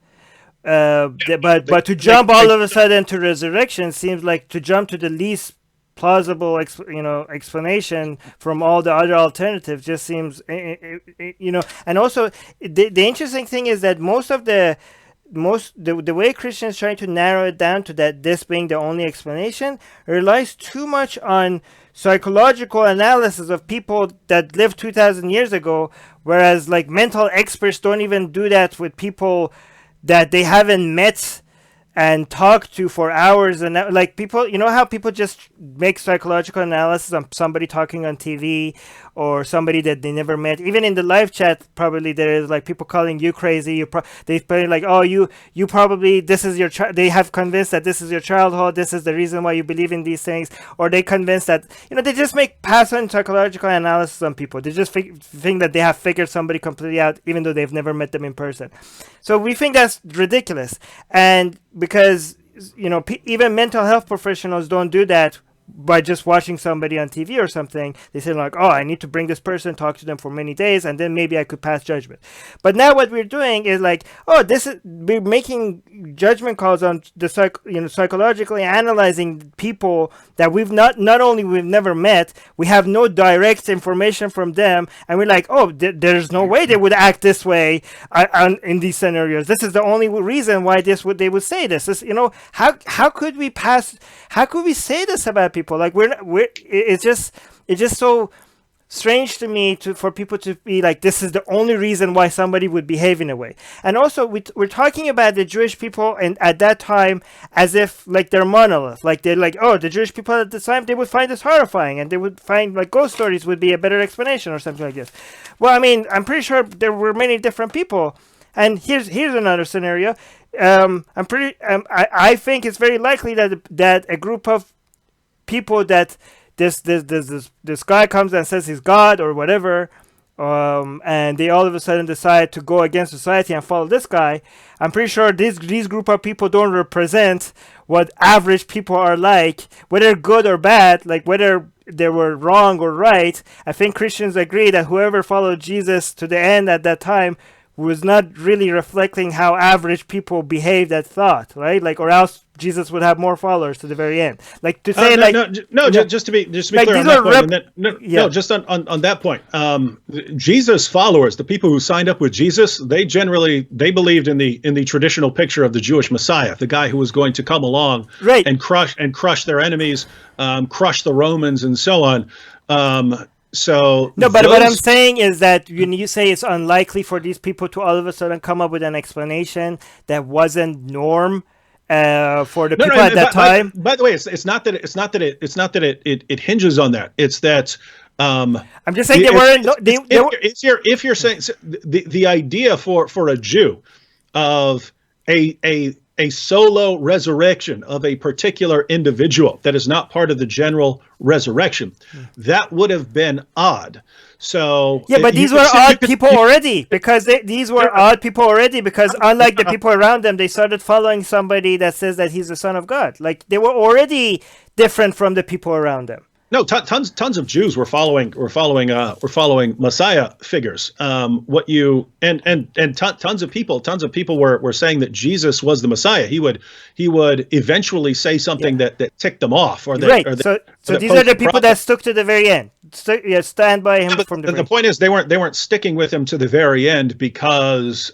But to jump all of a sudden to resurrection seems like to jump to the least plausible explanation from all the other alternatives. Just seems and also the interesting thing is that the way Christians trying to narrow it down to that this being the only explanation relies too much on psychological analysis of people that lived 2,000 years ago, whereas like mental experts don't even do that with people that they haven't met and talked to for hours. And like people, how people just make psychological analysis on somebody talking on TV or somebody that they never met. Even in the live chat, probably there is like people calling you crazy. They probably like, oh, you probably, this is your they have convinced that this is your childhood. This is the reason why you believe in these things. Or they convinced that, they just make pass on psychological analysis on people. They just think that they have figured somebody completely out, even though they've never met them in person. So we think that's ridiculous. And because, even mental health professionals don't do that by just watching somebody on TV or something. They say like, oh, I need to bring this person, talk to them for many days, and then maybe I could pass judgment. But now what we're doing is like, we're making judgment calls on the psychologically analyzing people that we've we've never met. We have no direct information from them, and we're like, oh, there's no way they would act this way in these scenarios. This is the only reason why they would say this. How could we say this about people? Like it's just so strange to me for people to be like, this is the only reason why somebody would behave in a way. And also we're talking about the Jewish people and at that time as if like they're monolith, like they're like, oh, the Jewish people at the time, they would find this horrifying and they would find like ghost stories would be a better explanation or something like this. Well, I mean, I'm pretty sure there were many different people. And here's another scenario. I think it's very likely that a group of people that this guy comes and says he's God or whatever, and they all of a sudden decide to go against society and follow this guy. I'm pretty sure these group of people don't represent what average people are like, whether good or bad, like whether they were wrong or right. I think Christians agree that whoever followed Jesus to the end at that time was not really reflecting how average people behaved at thought, right? Like, or else Jesus would have more followers to the very end. Like to say, just to be like, clear on that point. Just on that point, Jesus followers, the people who signed up with Jesus, they believed in the traditional picture of the Jewish Messiah, the guy who was going to come along, right, and crush their enemies, crush the Romans, and so on. But what I'm saying is that when you say it's unlikely for these people to all of a sudden come up with an explanation that wasn't norm for the people at that time. By the way, it's not that it hinges on that. It's that I'm just saying if you're saying the idea for a Jew of a a solo resurrection of a particular individual that is not part of the general resurrection. That would have been odd. So yeah, but these were odd people already, because these were odd people already, because unlike the people around them, they started following somebody that says that he's the Son of God. Like, they were already different from the people around them. No, tons of Jews were following Messiah figures. Tons of people were saying that Jesus was the Messiah. He would eventually say something that ticked them off, or that, right. Or that, so these are the people that stuck to the very end. Stand by him from the. The point is, they weren't sticking with him to the very end because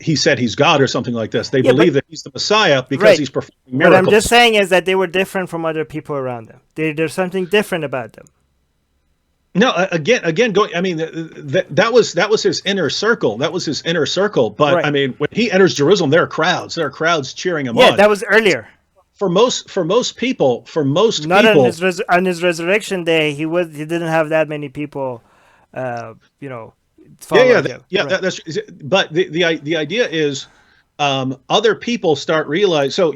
he said he's God or something like this. They believe that he's the Messiah because he's performing miracles. What I'm just saying is that they were different from other people around them. There's something different about them. No, again, going. I mean, that was his inner circle. That was his inner circle. But I mean, when he enters Jerusalem, there are crowds. There are crowds cheering him on. Yeah, that was earlier. For most people, not on his resurrection day, he didn't have that many people, following him. Yeah. Right. But the idea is, other people start realizing. So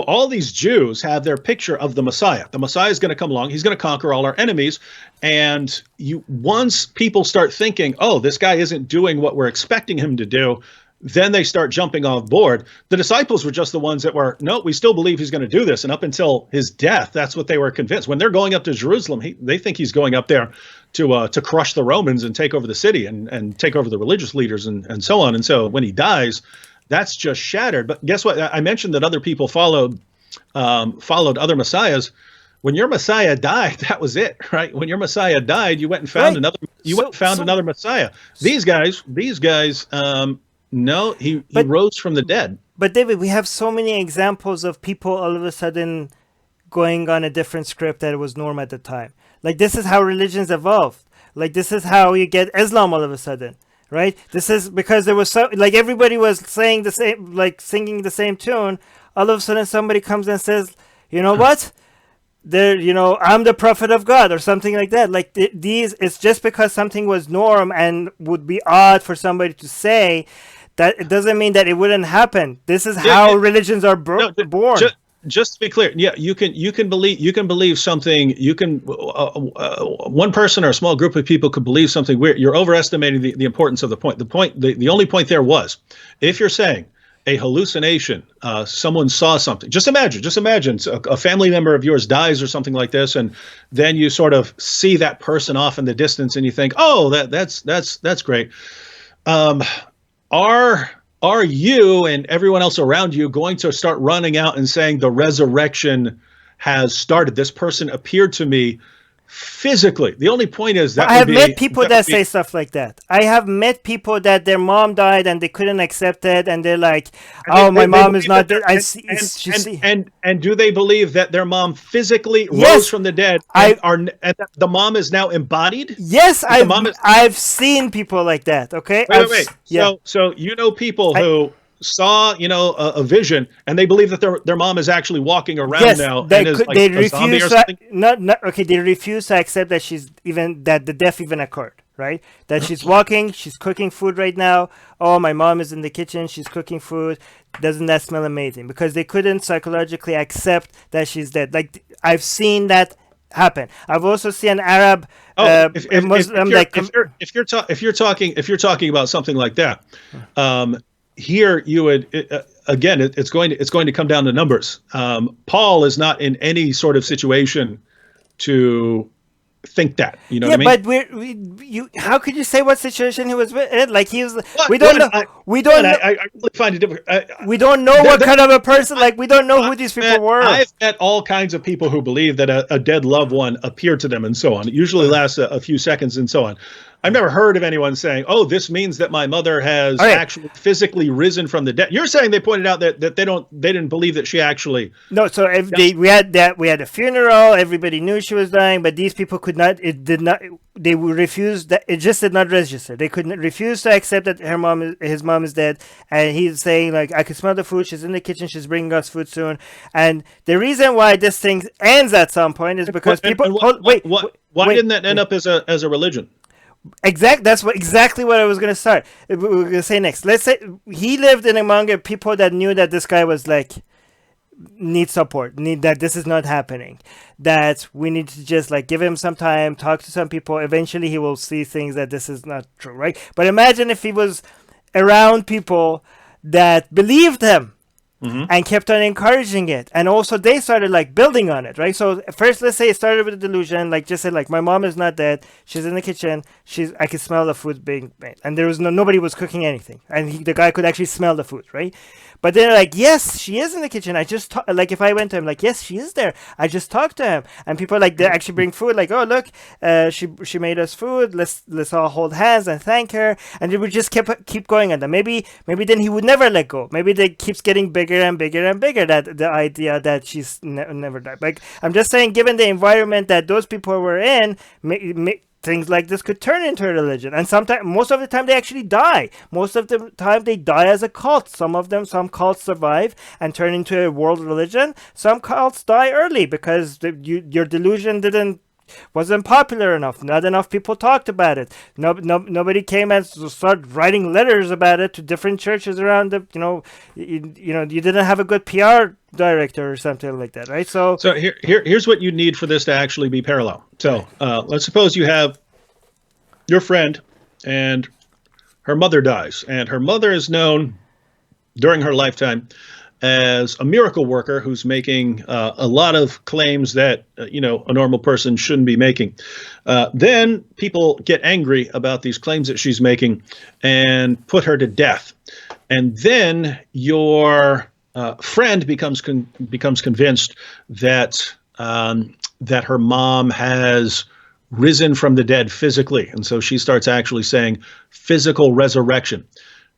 all these Jews have their picture of the Messiah. The Messiah is going to come along. He's going to conquer all our enemies. And once people start thinking, oh, this guy isn't doing what we're expecting him to do, then they start jumping off board. The disciples were just the ones that were, no, we still believe he's going to do this. And up until his death, that's what they were convinced. When they're going up to Jerusalem, they think he's going up there to crush the Romans and take over the city and take over the religious leaders and so on. And so when he dies, that's just shattered. But guess what? I mentioned that other people followed other messiahs. When your Messiah died, that was it, right? When your Messiah died, you went and found another. Another Messiah. These guys. No, he rose from the dead. But David, we have so many examples of people all of a sudden going on a different script that was norm at the time. Like, this is how religions evolved. Like, this is how you get Islam all of a sudden, right? This is because there was everybody was saying the same, like singing the same tune. All of a sudden, somebody comes and says, you know what? I'm the prophet of God or something like that. Like, it's just because something was norm and would be odd for somebody to say, that it doesn't mean that it wouldn't happen. This is how religions are born. Just to be clear, you can believe something. You can one person or a small group of people could believe something weird. You're overestimating the importance of the point. The only point there was, if you're saying a hallucination, someone saw something. Just imagine a family member of yours dies or something like this, and then you sort of see that person off in the distance, and you think, oh, that's great. Are you and everyone else around you going to start running out and saying the resurrection has started? This person appeared to me physically. The only point is that I have met people that say stuff like that. I have met people that their mom died and they couldn't accept it, and they're like, "Oh, my mom is not dead." And do they believe that their mom physically rose from the dead? And the mom is now embodied? Yes, I've seen people like that. Okay, wait. Yeah. So people who saw a vision and they believe that their mom is actually walking around now and is like a zombie or something? They refuse to accept that the death even occurred, right? That she's walking, she's cooking food right now. Oh, my mom is in the kitchen, she's cooking food. Doesn't that smell amazing? Because they couldn't psychologically accept that she's dead. Like, I've seen that happen. I've also seen an Arab Muslim if you're talking about something like that, here you would again. It's going to come down to numbers. Paul is not in any sort of situation to think that. You know what I mean? But how could you say what situation he was in? Like, he was. We don't know. I really find it difficult. We don't know what kind of a person. Like, we don't know who these people were. I've met all kinds of people who believe that a dead loved one appeared to them and so on. It usually lasts a few seconds and so on. I've never heard of anyone saying, "Oh, this means that my mother has actually physically risen from the dead." You're saying they pointed out that they didn't believe that she actually. No, so we had a funeral. Everybody knew she was dying, but these people could not. It did not. They refused that. It just did not register. They couldn't refuse to accept that his mom is dead, and he's saying, like, I can smell the food. She's in the kitchen. She's bringing us food soon. And the reason why this thing ends at some point is because people. Why didn't that end up as a religion? Exactly what I was gonna start. We were gonna say next. Let's say he lived in among people that knew that this guy was like need support, need that this is not happening, that we need to just like give him some time, talk to some people. Eventually, he will see things that this is not true, right? But imagine if he was around people that believed him and kept on encouraging it, and also they started like building on it, right? So first, let's say it started with a delusion, like just said like my mom is not dead, she's in the kitchen, I could smell the food being made, and there was nobody was cooking anything, and the guy could actually smell the food, right? But then like, yes, she is in the kitchen. I just like if I went to him, like, yes, she is there. I just talked to him, and people like they actually bring food. Like, oh look, she made us food. Let's all hold hands and thank her. And it would just keep going. And then maybe then he would never let go. Maybe it keeps getting bigger and bigger and bigger. That the idea that she's never died. Like I'm just saying, given the environment that those people were in, things like this could turn into a religion, and most of the time they actually die. Most of the time they die as a cult. Some cults survive and turn into a world religion. Some cults die early because your delusion wasn't popular enough. Not enough people talked about it. Nobody came and started writing letters about it to different churches around the. You didn't have a good PR director or something like that, right? So here's what you need for this to actually be parallel. So let's suppose you have your friend and her mother dies, and her mother is known during her lifetime as a miracle worker who's making a lot of claims that a normal person shouldn't be making. Then people get angry about these claims that she's making and put her to death, and then your friend becomes convinced that that her mom has risen from the dead physically, and so she starts actually saying physical resurrection.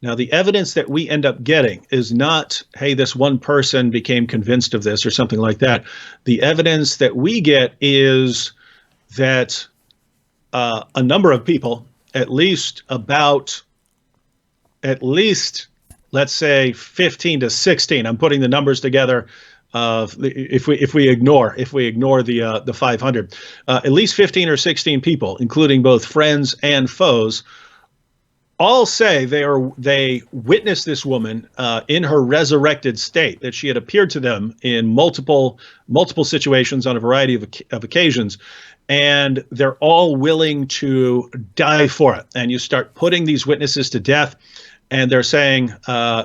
Now, the evidence that we end up getting is not, hey, this one person became convinced of this or something like that. The evidence that we get is that a number of people, at least, let's say 15 to 16. I'm putting the numbers together. If we ignore the 500, at least 15 or 16 people, including both friends and foes, all say they witnessed this woman in her resurrected state, that she had appeared to them in multiple situations on a variety of occasions, and they're all willing to die for it. And you start putting these witnesses to death, and they're saying,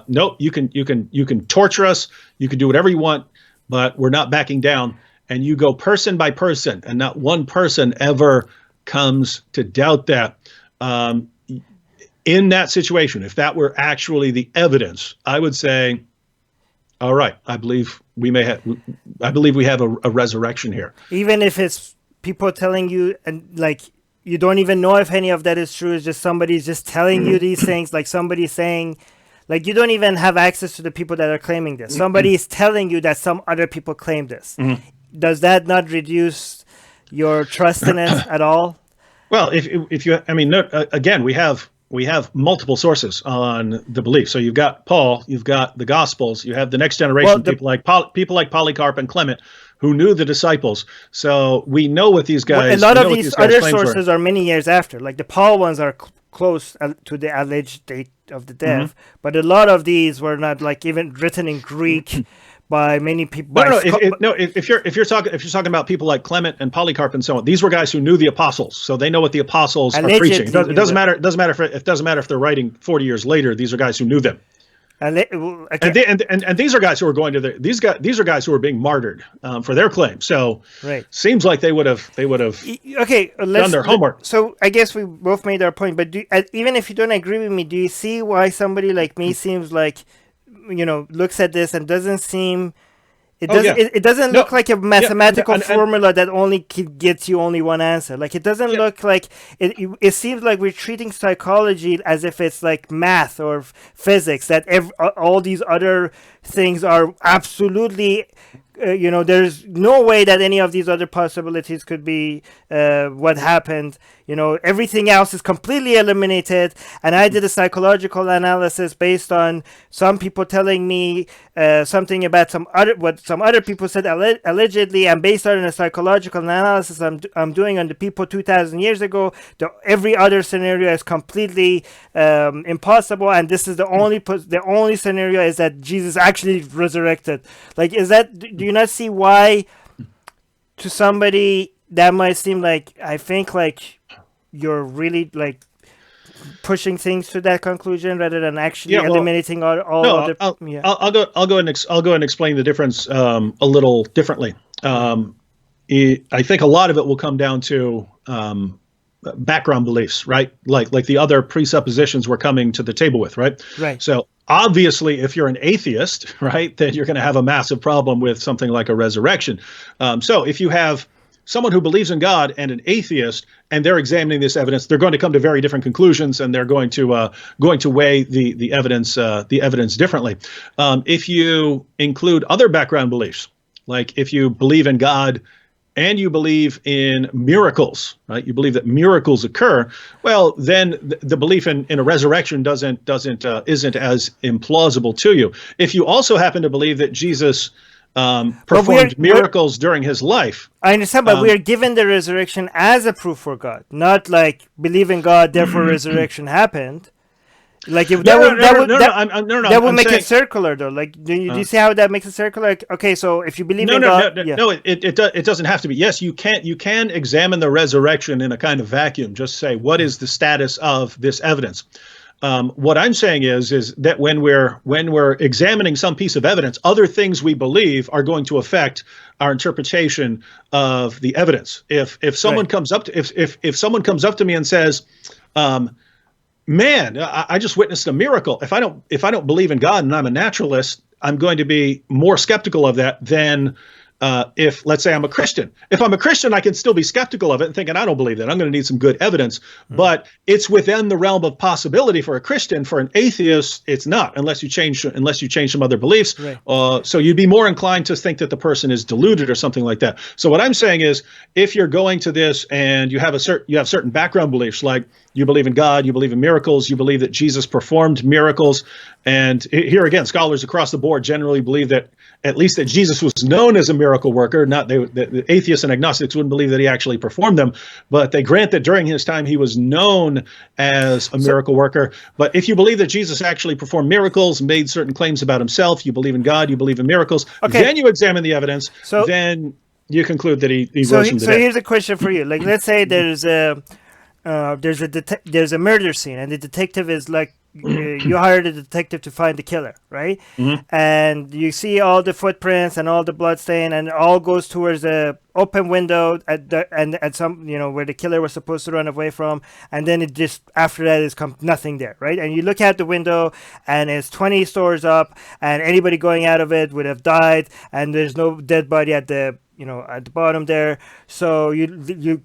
nope, you can torture us, you can do whatever you want, but we're not backing down. And you go person by person, and not one person ever comes to doubt that. In that situation, if that were actually the evidence, I would say, all right, I believe we have a resurrection here. Even if it's people telling you, and like you don't even know if any of that is true, it's just somebody's just telling you these things, like somebody saying, like you don't even have access to the people that are claiming this. Somebody is telling you that some other people claim this. Does that not reduce your trust in it at all? Well, if you, I mean, again, we have multiple sources on the belief. So you've got Paul, you've got the Gospels, you have the next generation, people like Polycarp and Clement, who knew the disciples. So we know what these guys. A lot of these other sources are many years after. Like the Paul ones are close to the alleged date of the death, but a lot of these were not like even written in Greek. By many people. If you're talking about people like Clement and Polycarp and so on, these were guys who knew the apostles, so they know what the apostles are preaching. It doesn't matter. It doesn't matter if they're writing 40 years later. These are guys who knew them. And these are guys who are going to these are guys who are being martyred for their claims. So seems like they would have done their homework. So I guess we both made our point. But even if you don't agree with me, do you see why somebody like me seems like, looks at this and doesn't seem, it doesn't look like a mathematical formula that only gets you only one answer. Like it doesn't look like it seems like we're treating psychology as if it's like math or physics, that all these other things are absolutely there's no way that any of these other possibilities could be what happened. Everything else is completely eliminated. And I did a psychological analysis based on some people telling me something about what some other people said allegedly, and based on a psychological analysis I'm doing on the people 2,000 years ago, every other scenario is completely impossible, and this is the only scenario is that Jesus actually resurrected. Like, do you not see why to somebody that might seem like, I think, like you're really like pushing things to that conclusion rather than actually eliminating all no, other. I'll go and explain the difference a little differently. I think a lot of it will come down to background beliefs, right? Like the other presuppositions we're coming to the table with, right? Right. So obviously, if you're an atheist, right, then you're going to have a massive problem with something like a resurrection. So if you have someone who believes in God and an atheist, and they're examining this evidence, they're going to come to very different conclusions, and they're going to weigh the evidence differently. If you include other background beliefs, like if you believe in God and you believe in miracles, right? You believe that miracles occur. Well, then the belief in a resurrection isn't as implausible to you. If you also happen to believe that Jesus performed miracles during his life. I understand, but we are given the resurrection as a proof for God, not like believe in God, therefore resurrection happened. Like if that would make it circular, though. Like, do you see how that makes it circular? Like, okay, so if you believe in God, it doesn't have to be. Yes, you can examine the resurrection in a kind of vacuum. Just say, what is the status of this evidence? What I'm saying is that when we're examining some piece of evidence, other things we believe are going to affect our interpretation of the evidence. If someone comes up to if someone comes up to me and says, man, I just witnessed a miracle. If I don't believe in God and I'm a naturalist, I'm going to be more skeptical of that than if, let's say, I'm a Christian. If I'm a Christian, I can still be skeptical of it and thinking, I don't believe that. I'm going to need some good evidence. But it's within the realm of possibility for a Christian. For an atheist, it's not, unless you change some other beliefs. Right. So you'd be more inclined to think that the person is deluded or something like that. So what I'm saying is, if you're going to this and you have certain background beliefs, like you believe in God, you believe in miracles, you believe that Jesus performed miracles, and here again, scholars across the board generally believe that at least that Jesus was known as a miracle worker. Not the atheists and agnostics wouldn't believe that he actually performed them, but they grant that during his time he was known as a miracle worker. But if you believe that Jesus actually performed miracles, made certain claims about himself, you believe in God, you believe in miracles, then you examine the evidence, then you conclude that he rose from the dead. So here's a question for you. Like, let's say there's a murder scene, and the detective is like, you hired a detective to find the killer, right? Mm-hmm. And you see all the footprints and all the blood stain, and it all goes towards the open window at some, where the killer was supposed to run away from, and then it just, after that, is nothing there, right? And you look out the window, and it's 20 stories up, and anybody going out of it would have died, and there's no dead body at the bottom there. So you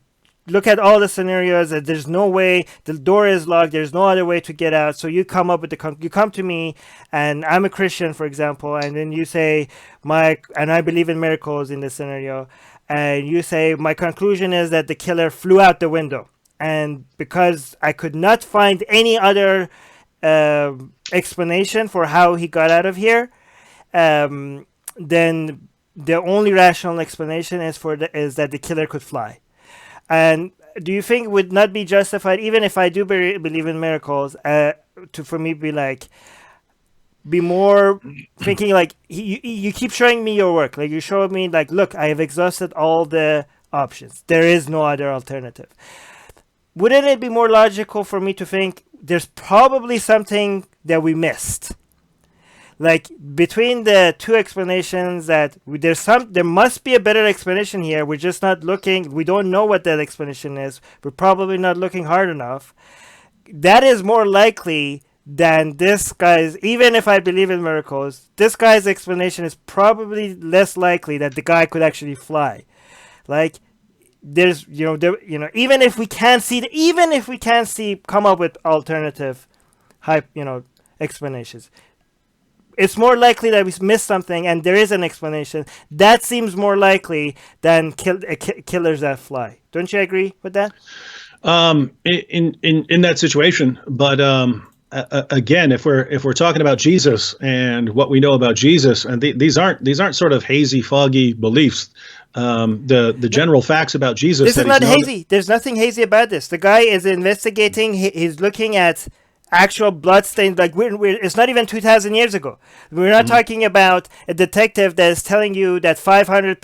look at all the scenarios, and there's no way, the door is locked, there's no other way to get out. So you come up with you come to me, and I'm a Christian, for example, and then you say, and I believe in miracles in this scenario, and you say, my conclusion is that the killer flew out the window. And because I could not find any other explanation for how he got out of here, then the only rational explanation is that the killer could fly. And do you think it would not be justified, even if I do believe in miracles, for me be more thinking like, you keep showing me your work, like you showed me, like, look, I have exhausted all the options, there is no other alternative. Wouldn't it be more logical for me to think there's probably something that we missed? Like, between the two explanations, that there must be a better explanation here. We're just not looking. We don't know what that explanation is. We're probably not looking hard enough. That is more likely than this guy's. Even if I believe in miracles, this guy's explanation is probably less likely that the guy could actually fly. Like, there's, even if we can't come up with alternative explanations. it's more likely that we missed something and there is an explanation. That seems more likely than killers that fly. Don't you agree with that? In that situation, but again, if we're talking about Jesus and what we know about Jesus, and these aren't sort of hazy, foggy beliefs. The general facts about Jesus. This is not hazy. There's nothing hazy about this. The guy is investigating. He's looking at actual blood stains. Like it's not even 2,000 years ago. We're not talking about a detective that is telling you that 500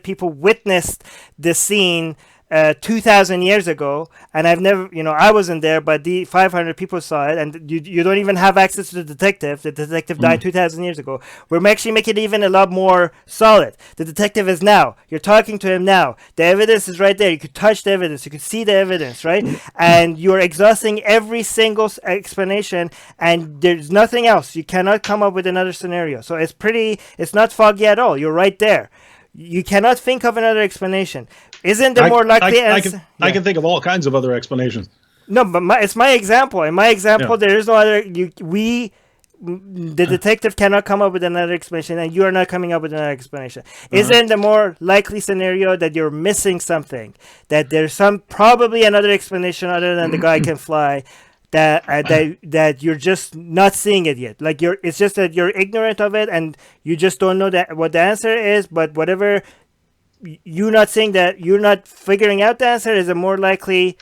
people witnessed the scene 2,000 years ago, and I've never, I wasn't there, but the 500 people saw it, and you don't even have access to the detective. The detective died 2,000 years ago. We're actually making it even a lot more solid. The detective is now. You're talking to him now. The evidence is right there. You could touch the evidence. You could see the evidence, right? And you're exhausting every single explanation, and there's nothing else. You cannot come up with another scenario. So it's not foggy at all. You're right there. You cannot think of another explanation. Isn't there more likely answer? I can think of all kinds of other explanations. No, but it's my example. In my example, there is no other. The detective cannot come up with another explanation, and you are not coming up with another explanation. Isn't the more likely scenario that you're missing something? That there's probably another explanation other than the guy can fly. That you're just not seeing it yet. Like it's just that you're ignorant of it and you just don't know what the answer is. But whatever you're not seeing, that you're not figuring out the answer is a more likely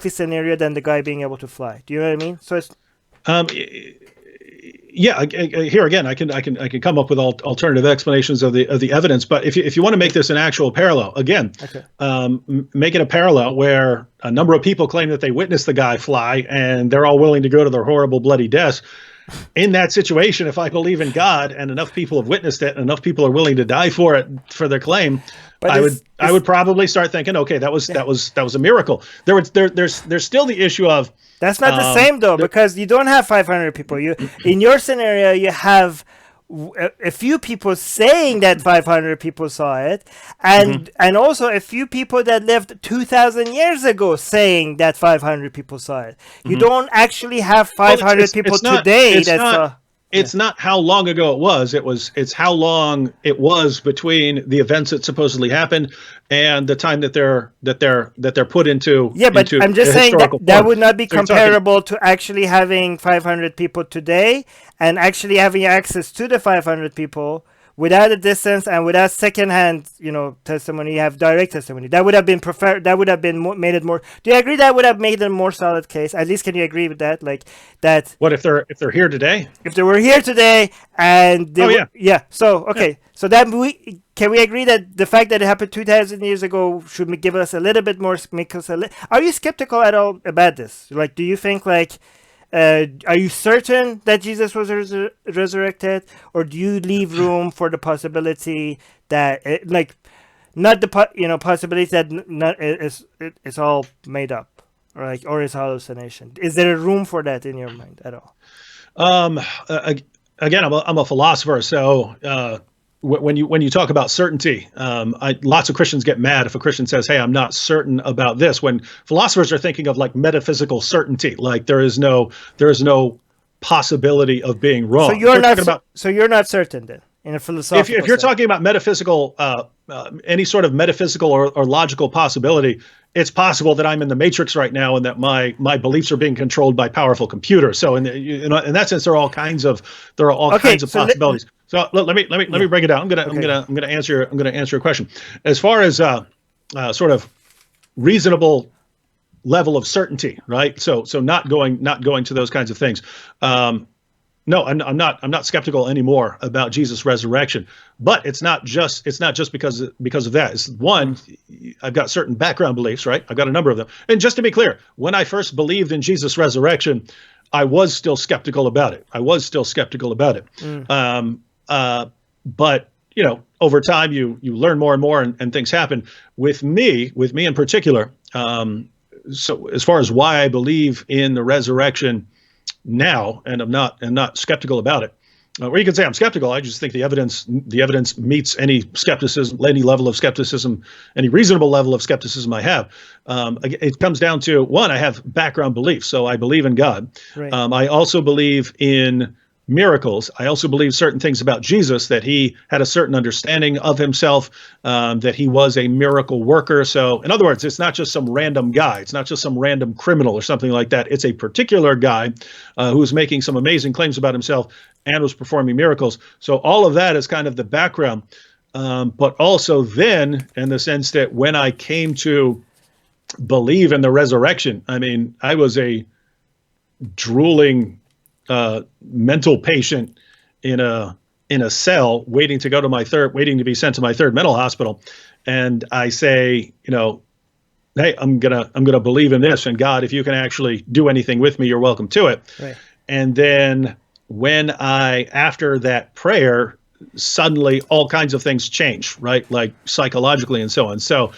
scenario than the guy being able to fly. Do you know what I mean? So it's here again, I can come up with alternative explanations of the evidence. But if you want to make this an actual parallel, again, make it a parallel where a number of people claim that they witnessed the guy fly, and they're all willing to go to their horrible, bloody deaths. In that situation, if I believe in God and enough people have witnessed it, and enough people are willing to die for their claim, I would probably start thinking, okay, that was a miracle. There's still the issue of. That's not the same though, because you don't have 500 people. In your scenario, you have a few people saying that 500 people saw it, and also a few people that lived 2,000 years ago saying that 500 people saw it. You don't actually have 500 people today that saw. It's not how long ago it was. It's how long it was between the events that supposedly happened and the time that they're put into. Yeah, but I'm just saying that would not be comparable to actually having 500 people today and actually having access to the 500 people without a distance and without secondhand, testimony. You have direct testimony. That would have been preferred. That would have been made it more. Do you agree that would have made it a more solid case? At least, can you agree with that? Like that. What if they're here today? If they were here today and they So okay, so that can we agree that the fact that it happened 2,000 years ago should give us a little bit more? Are you skeptical at all about this? Like, do you think are you certain that Jesus was resurrected, or do you leave room for the possibility that, possibility that it's all made up, or it's hallucination? Is there a room for that in your mind at all? Again, I'm a philosopher, so when you talk about certainty, lots of Christians get mad if a Christian says, "Hey, I'm not certain about this." When philosophers are thinking of like metaphysical certainty, like there is no possibility of being wrong. So you're not certain then in a philosophical. If you're talking about metaphysical, any sort of metaphysical or logical possibility, it's possible that I'm in the matrix right now and that my beliefs are being controlled by powerful computers. So in that sense, there are all kinds of possibilities. So let me break it down. I'm gonna answer your question. As far as sort of reasonable level of certainty, right? So not going to those kinds of things. No, I'm not skeptical anymore about Jesus' resurrection. But it's not just because of that. It's one, I've got certain background beliefs, right? I've got a number of them. And just to be clear, when I first believed in Jesus' resurrection, I was still skeptical about it. But over time, you learn more and more, and things happen. With me in particular. So as far as why I believe in the resurrection now, and I'm not skeptical about it, Or you could say I'm skeptical. I just think the evidence meets any skepticism, any level of skepticism, any reasonable level of skepticism I have. It comes down to, one, I have background beliefs, so I believe in God. Right. I also believe in miracles. I also believe certain things about Jesus, that he had a certain understanding of himself, that he was a miracle worker. So in other words, it's not just some random guy. It's not just some random criminal or something like that. It's a particular guy who was making some amazing claims about himself and was performing miracles. So all of that is kind of the background. But also then, in the sense that when I came to believe in the resurrection, I mean, I was a drooling mental patient in a cell waiting to be sent to my third mental hospital. And I say, hey, I'm gonna believe in this, and God, if you can actually do anything with me, you're welcome to it. Right. And then after that prayer, suddenly all kinds of things change, right? Like psychologically and so on. So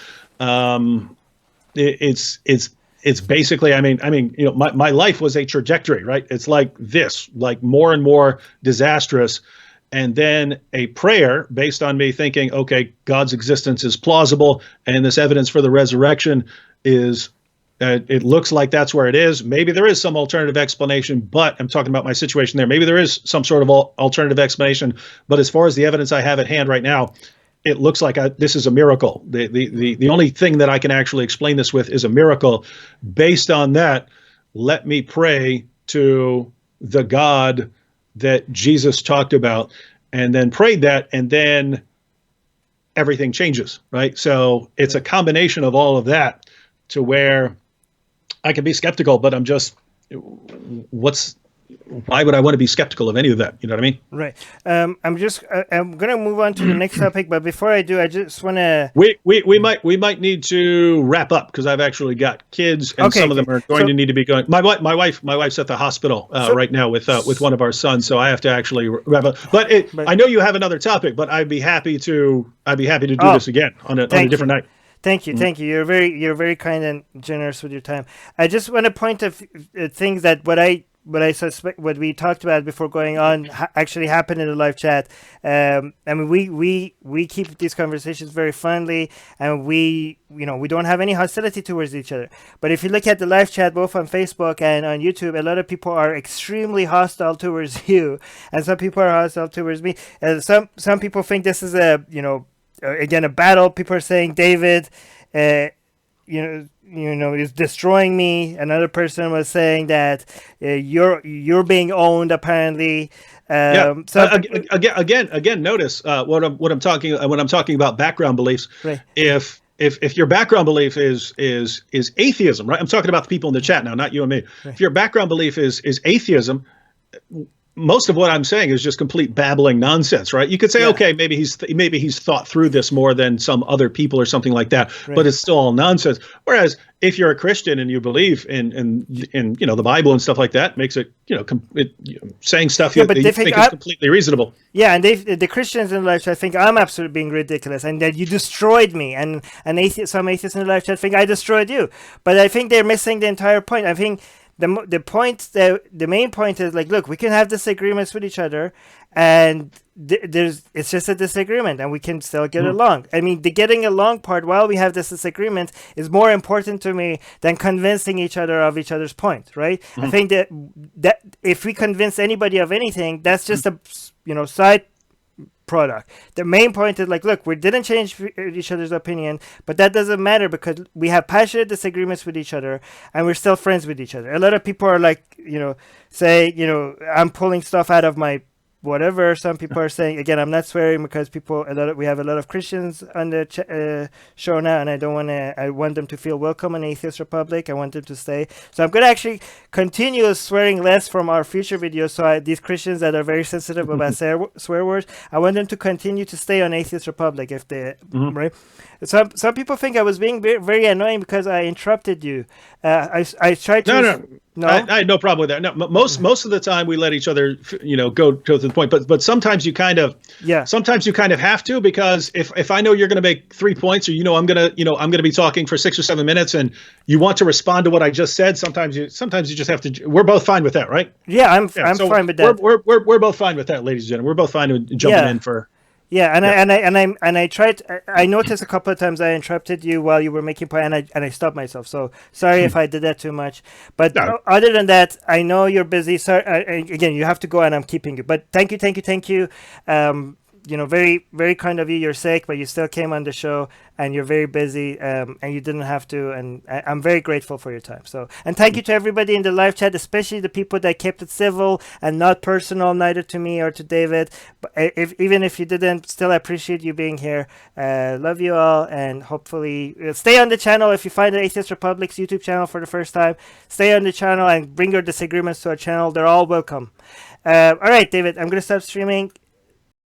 it's basically, I mean, my life was a trajectory, right? It's like this, like more and more disastrous. And then a prayer based on me thinking, okay, God's existence is plausible, and this evidence for the resurrection is, it looks like that's where it is. Maybe there is some alternative explanation, but I'm talking about my situation there. Maybe there is some sort of alternative explanation, but as far as the evidence I have at hand right now, it looks like this is a miracle. The only thing that I can actually explain this with is a miracle. Based on that, let me pray to the God that Jesus talked about, and then prayed that, and then everything changes, right? So it's a combination of all of that to where I can be skeptical, but I'm just, why would I want to be skeptical of any of that? You know what I mean? Right. I'm going to move on to the next topic, but before I do, I just want to... We might need to wrap up, because I've actually got kids, and some of them are going to need to be going. My wife's at the hospital right now with one of our sons, so I have to actually wrap up. But I know you have another topic, but I'd be happy to do this again on a different night. Thank you, thank you. You're very kind and generous with your time. I just want to point to things that what I suspect, what we talked about before going on, actually happened in the live chat. I mean, we keep these conversations very friendly, and we don't have any hostility towards each other. But if you look at the live chat, both on Facebook and on YouTube, a lot of people are extremely hostile towards you, and some people are hostile towards me. Some people think this is again a battle. People are saying David, is destroying me. Another person was saying that you're being owned, apparently. So again, notice what I'm talking about background beliefs. Right. If your background belief is atheism, right? I'm talking about the people in the chat now, not you and me. Right. If your background belief is atheism, most of what I'm saying is just complete babbling nonsense, right? You could say, okay, maybe he's thought through this more than some other people or something like that, right, but it's still all nonsense. Whereas if you're a Christian and you believe in the Bible and stuff like that, makes it saying stuff that you think is completely reasonable. Yeah, and the Christians in the live chat think I'm absolutely being ridiculous, and that you destroyed me, and some atheists in the live chat think I destroyed you. But I think they're missing the entire point. I think the main point is, like, look, we can have disagreements with each other, and it's just a disagreement, and we can still get along. I mean, the getting along part while we have this disagreement is more important to me than convincing each other of each other's point, right? I think that if we convince anybody of anything, that's just a side product. The main point is, like, look, we didn't change each other's opinion, but that doesn't matter, because we have passionate disagreements with each other, and we're still friends with each other. A lot of people are like, say, I'm pulling stuff out of my whatever. Some people are saying, again, I'm not swearing, because we have a lot of Christians on the show now, and I want them to feel welcome in Atheist Republic. I want them to stay. So I'm going to actually continue swearing less from our future videos. So these Christians that are very sensitive about swear words, I want them to continue to stay on Atheist Republic if they, right? Some people think I was being very, very annoying because I interrupted you. I tried to... No, I had no problem with that. No, most of the time we let each other, go to the point. But sometimes you kind of have to, because if I know you're going to make 3 points, or I'm gonna be talking for 6 or 7 minutes, and you want to respond to what I just said, sometimes you just have to. We're both fine with that, right? Yeah, I'm fine with that. We're both fine with that, ladies and gentlemen. We're both fine with jumping in for. Yeah, I tried. I noticed a couple of times I interrupted you while you were making point, and I stopped myself. So sorry if I did that too much. But other than that, I know you're busy. Sorry, again, you have to go, and I'm keeping you. But thank you. Very, very kind of you. You're sick, but you still came on the show, and you're very busy, and you didn't have to. And I'm very grateful for your time. So, and thank you to everybody in the live chat, especially the people that kept it civil and not personal, neither to me or to David. But even if you didn't, still appreciate you being here. Love you all, and hopefully stay on the channel. If you find the Atheist Republic's YouTube channel for the first time, stay on the channel and bring your disagreements to our channel. They're all welcome. All right, David, I'm going to stop streaming.